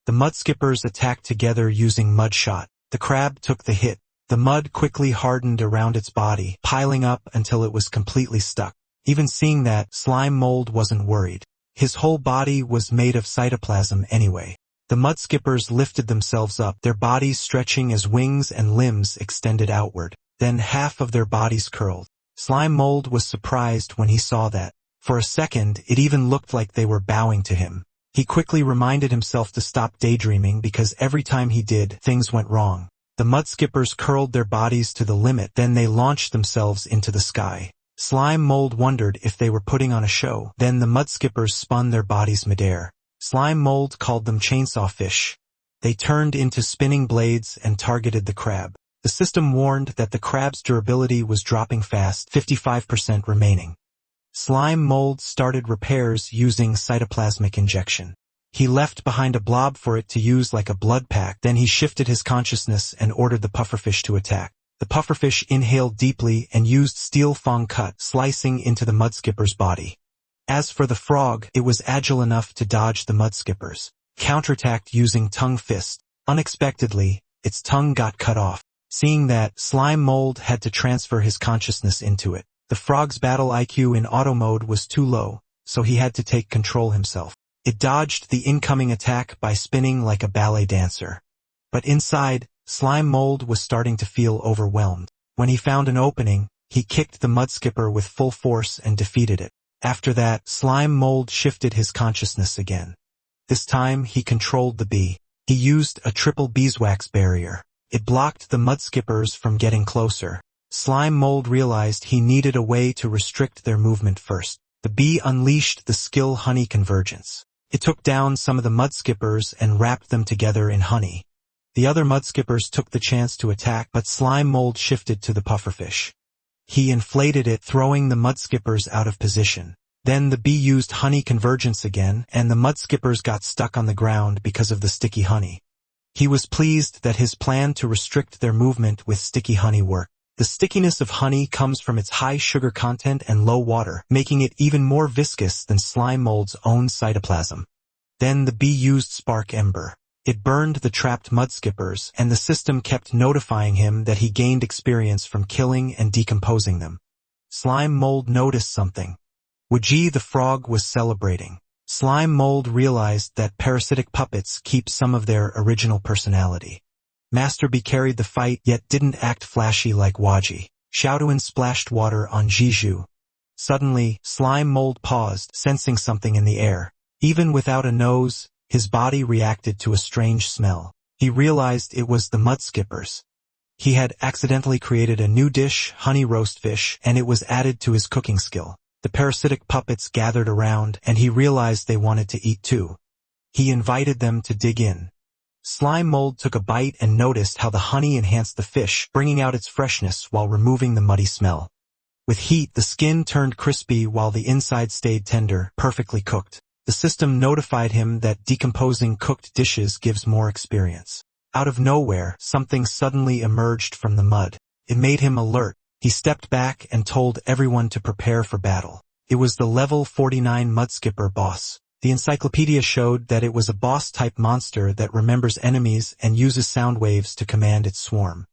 A: The mudskippers attacked together using mud shot. The crab took the hit. The mud quickly hardened around its body, piling up until it was completely stuck. Even seeing that, slime mold wasn't worried. His whole body was made of cytoplasm anyway. The mudskippers lifted themselves up, their bodies stretching as wings and limbs extended outward. Then half of their bodies curled. Slime mold was surprised when he saw that. For a second, it even looked like they were bowing to him. He quickly reminded himself to stop daydreaming because every time he did, things went wrong. The mudskippers curled their bodies to the limit, then they launched themselves into the sky. Slime mold wondered if they were putting on a show. Then the mudskippers spun their bodies midair. Slime mold called them chainsaw fish. They turned into spinning blades and targeted the crab. The system warned that the crab's durability was dropping fast, 55% remaining. Slime mold started repairs using cytoplasmic injection. He left behind a blob for it to use like a blood pack, then he shifted his consciousness and ordered the pufferfish to attack. The pufferfish inhaled deeply and used steel fang cut, slicing into the mudskipper's body. As for the frog, it was agile enough to dodge the mudskippers. Counterattacked using tongue fist. Unexpectedly, its tongue got cut off. Seeing that, slime mold had to transfer his consciousness into it. The frog's battle IQ in auto mode was too low, so he had to take control himself. It dodged the incoming attack by spinning like a ballet dancer. But inside, slime mold was starting to feel overwhelmed. When he found an opening, he kicked the mudskipper with full force and defeated it. After that, slime mold shifted his consciousness again. This time, he controlled the bee. He used a triple beeswax barrier. It blocked the mudskippers from getting closer. Slime mold realized he needed a way to restrict their movement first. The bee unleashed the skill honey convergence. It took down some of the mudskippers and wrapped them together in honey. The other mudskippers took the chance to attack, but slime mold shifted to the pufferfish. He inflated it, throwing the mudskippers out of position. Then the bee used honey convergence again, and the mudskippers got stuck on the ground because of the sticky honey. He was pleased that his plan to restrict their movement with sticky honey worked. The stickiness of honey comes from its high sugar content and low water, making it even more viscous than slime mold's own cytoplasm. Then the bee used spark ember. It burned the trapped mudskippers, and the system kept notifying him that he gained experience from killing and decomposing them. Slime mold noticed something. Wuji the frog was celebrating. Slime mold realized that parasitic puppets keep some of their original personality. Master Bee carried the fight, yet didn't act flashy like Waji. Xiaoduan splashed water on Jiju. Suddenly, slime mold paused, sensing something in the air. Even without a nose, his body reacted to a strange smell. He realized it was the mudskippers. He had accidentally created a new dish, honey roast fish, and it was added to his cooking skill. The parasitic puppets gathered around, and he realized they wanted to eat too. He invited them to dig in. Slime mold took a bite and noticed how the honey enhanced the fish, bringing out its freshness while removing the muddy smell. With heat, the skin turned crispy while the inside stayed tender, perfectly cooked. The system notified him that decomposing cooked dishes gives more experience. Out of nowhere, something suddenly emerged from the mud. It made him alert. He stepped back and told everyone to prepare for battle. It was the level 49 mudskipper boss. The encyclopedia showed that it was a boss-type monster that remembers enemies and uses sound waves to command its swarm.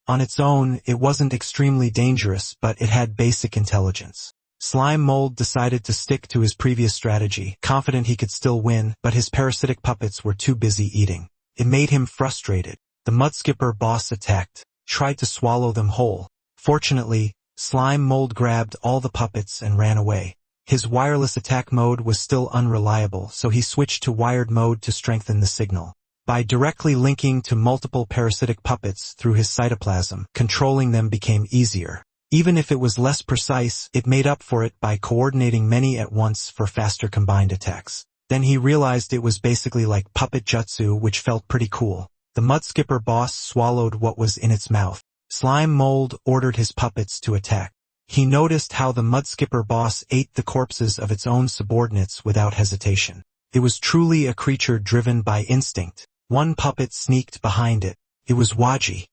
A: On its own, it wasn't extremely dangerous, but it had basic intelligence. Slime mold decided to stick to his previous strategy, confident he could still win, but his parasitic puppets were too busy eating. It made him frustrated. The mudskipper boss attacked, tried to swallow them whole. Fortunately, slime mold grabbed all the puppets and ran away. His wireless attack mode was still unreliable, so he switched to wired mode to strengthen the signal. By directly linking to multiple parasitic puppets through his cytoplasm, controlling them became easier. Even if it was less precise, it made up for it by coordinating many at once for faster combined attacks. Then he realized it was basically like puppet jutsu, which felt pretty cool. The mudskipper boss swallowed what was in its mouth. Slime mold ordered his puppets to attack. He noticed how the mudskipper boss ate the corpses of its own subordinates without hesitation. It was truly a creature driven by instinct. One puppet sneaked behind it. It was Waji.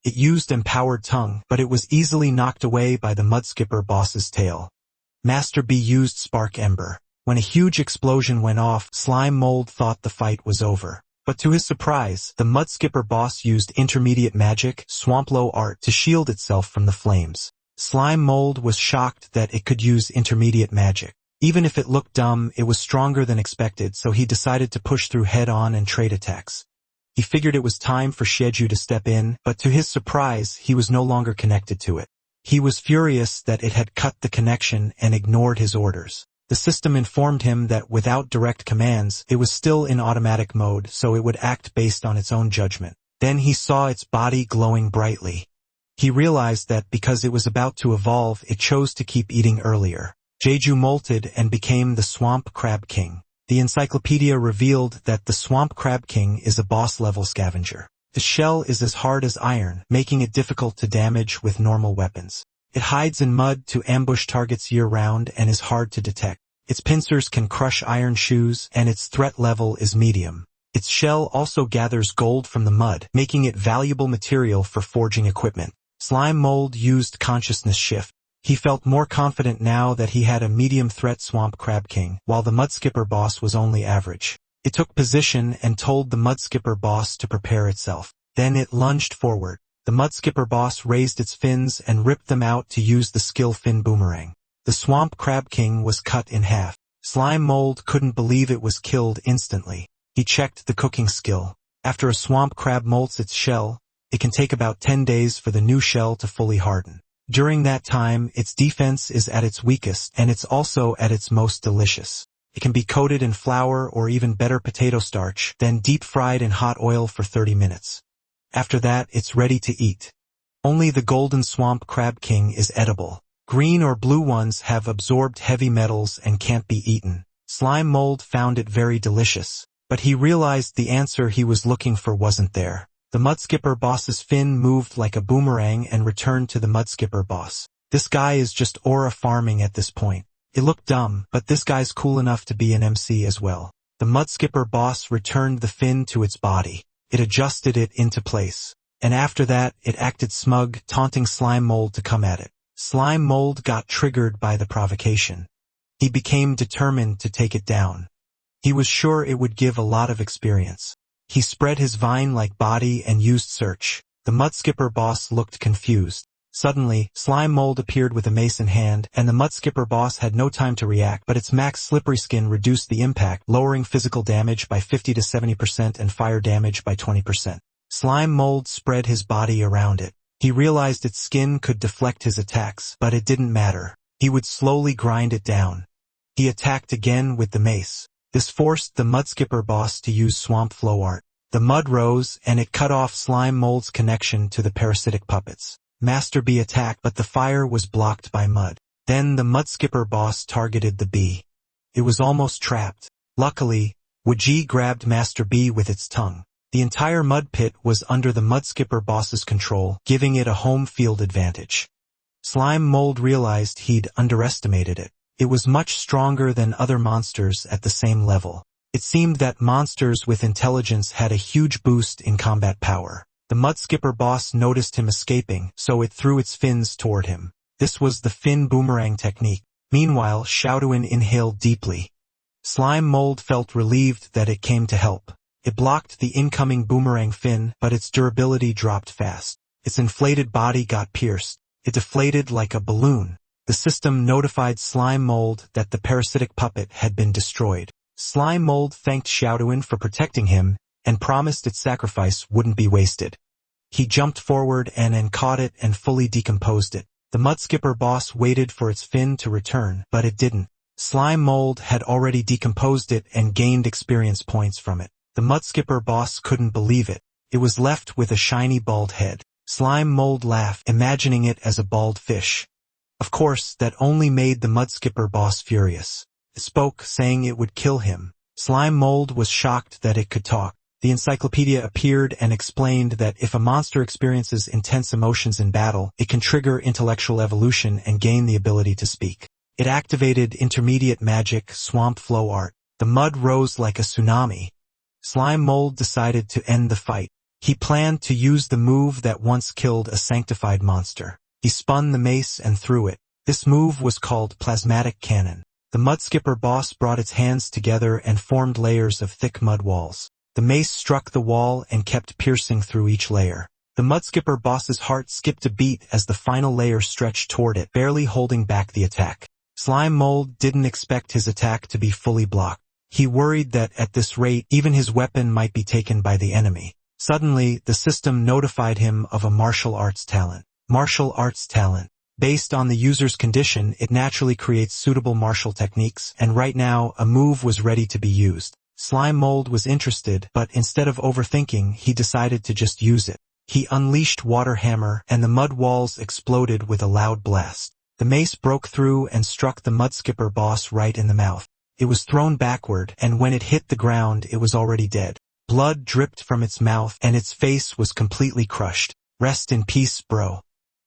A: It used empowered tongue, but it was easily knocked away by the mudskipper boss's tail. Master Bee used spark ember. When a huge explosion went off, slime mold thought the fight was over. But to his surprise, the mudskipper boss used intermediate magic, swamplow art, to shield itself from the flames. Slime mold was shocked that it could use intermediate magic. Even if it looked dumb, it was stronger than expected, so he decided to push through head-on and trade attacks. He figured it was time for Shieju to step in, but to his surprise, he was no longer connected to it. He was furious that it had cut the connection and ignored his orders. The system informed him that without direct commands, it was still in automatic mode, so it would act based on its own judgment. Then he saw its body glowing brightly. He realized that because it was about to evolve, it chose to keep eating earlier. Jeju molted and became the Swamp Crab King. The encyclopedia revealed that the Swamp Crab King is a boss-level scavenger. The shell is as hard as iron, making it difficult to damage with normal weapons. It hides in mud to ambush targets year-round and is hard to detect. Its pincers can crush iron shoes, and its threat level is medium. Its shell also gathers gold from the mud, making it valuable material for forging equipment. Slime mold used consciousness shift. He felt more confident now that he had a medium-threat Swamp Crab King, while the mudskipper boss was only average. It took position and told the mudskipper boss to prepare itself. Then it lunged forward. The mudskipper boss raised its fins and ripped them out to use the skill fin boomerang. The Swamp Crab King was cut in half. Slime mold couldn't believe it was killed instantly. He checked the cooking skill. After a swamp crab molts its shell, it can take about 10 days for the new shell to fully harden. During that time, its defense is at its weakest, and it's also at its most delicious. It can be coated in flour or even better potato starch, then deep-fried in hot oil for 30 minutes. After that, it's ready to eat. Only the golden Swamp Crab King is edible. Green or blue ones have absorbed heavy metals and can't be eaten. Slime Mold found it very delicious, but he realized the answer he was looking for wasn't there. The Mudskipper boss's fin moved like a boomerang and returned to the Mudskipper boss. This guy is just aura farming at this point. It looked dumb, but this guy's cool enough to be an MC as well. The Mudskipper boss returned the fin to its body. It adjusted it into place. And after that, it acted smug, taunting Slime Mold to come at it. Slime Mold got triggered by the provocation. He became determined to take it down. He was sure it would give a lot of experience. He spread his vine-like body and used search. The Mudskipper boss looked confused. Suddenly, Slime Mold appeared with a mace in hand, and the Mudskipper boss had no time to react, but its max slippery skin reduced the impact, lowering physical damage by 50 to 70% and fire damage by 20%. Slime Mold spread his body around it. He realized its skin could deflect his attacks, but it didn't matter. He would slowly grind it down. He attacked again with the mace. This forced the Mudskipper boss to use Swamp Flow art. The mud rose, and it cut off Slime Mold's connection to the parasitic puppets. Master Bee attacked, but the fire was blocked by mud. Then the Mudskipper boss targeted the bee. It was almost trapped. Luckily, Waji grabbed Master Bee with its tongue. The entire mud pit was under the Mudskipper boss's control, giving it a home field advantage. Slime Mold realized he'd underestimated it. It was much stronger than other monsters at the same level. It seemed that monsters with intelligence had a huge boost in combat power. The Mudskipper boss noticed him escaping, so it threw its fins toward him. This was the fin boomerang technique. Meanwhile, Xiaoduan inhaled deeply. Slime Mold felt relieved that it came to help. It blocked the incoming boomerang fin, but its durability dropped fast. Its inflated body got pierced. It deflated like a balloon. The system notified Slime Mold that the parasitic puppet had been destroyed. Slime Mold thanked Xiaoduan for protecting him, and promised its sacrifice wouldn't be wasted. He jumped forward and caught it and fully decomposed it. The Mudskipper boss waited for its fin to return, but it didn't. Slime Mold had already decomposed it and gained experience points from it. The Mudskipper boss couldn't believe it. It was left with a shiny bald head. Slime Mold laughed, imagining it as a bald fish. Of course, that only made the Mudskipper boss furious. It spoke, saying it would kill him. Slime Mold was shocked that it could talk. The encyclopedia appeared and explained that if a monster experiences intense emotions in battle, it can trigger intellectual evolution and gain the ability to speak. It activated intermediate magic, Swamp Flow art. The mud rose like a tsunami. Slime Mold decided to end the fight. He planned to use the move that once killed a sanctified monster. He spun the mace and threw it. This move was called Plasmatic Cannon. The Mudskipper boss brought its hands together and formed layers of thick mud walls. The mace struck the wall and kept piercing through each layer. The Mudskipper boss's heart skipped a beat as the final layer stretched toward it, barely holding back the attack. Slime Mold didn't expect his attack to be fully blocked. He worried that at this rate, even his weapon might be taken by the enemy. Suddenly, the system notified him of a martial arts talent. Martial arts talent. Based on the user's condition, it naturally creates suitable martial techniques, and right now, a move was ready to be used. Slime Mold was interested, but instead of overthinking, he decided to just use it. He unleashed Water Hammer, and the mud walls exploded with a loud blast. The mace broke through and struck the Mudskipper boss right in the mouth. It was thrown backward, and when it hit the ground, it was already dead. Blood dripped from its mouth, and its face was completely crushed. Rest in peace, bro.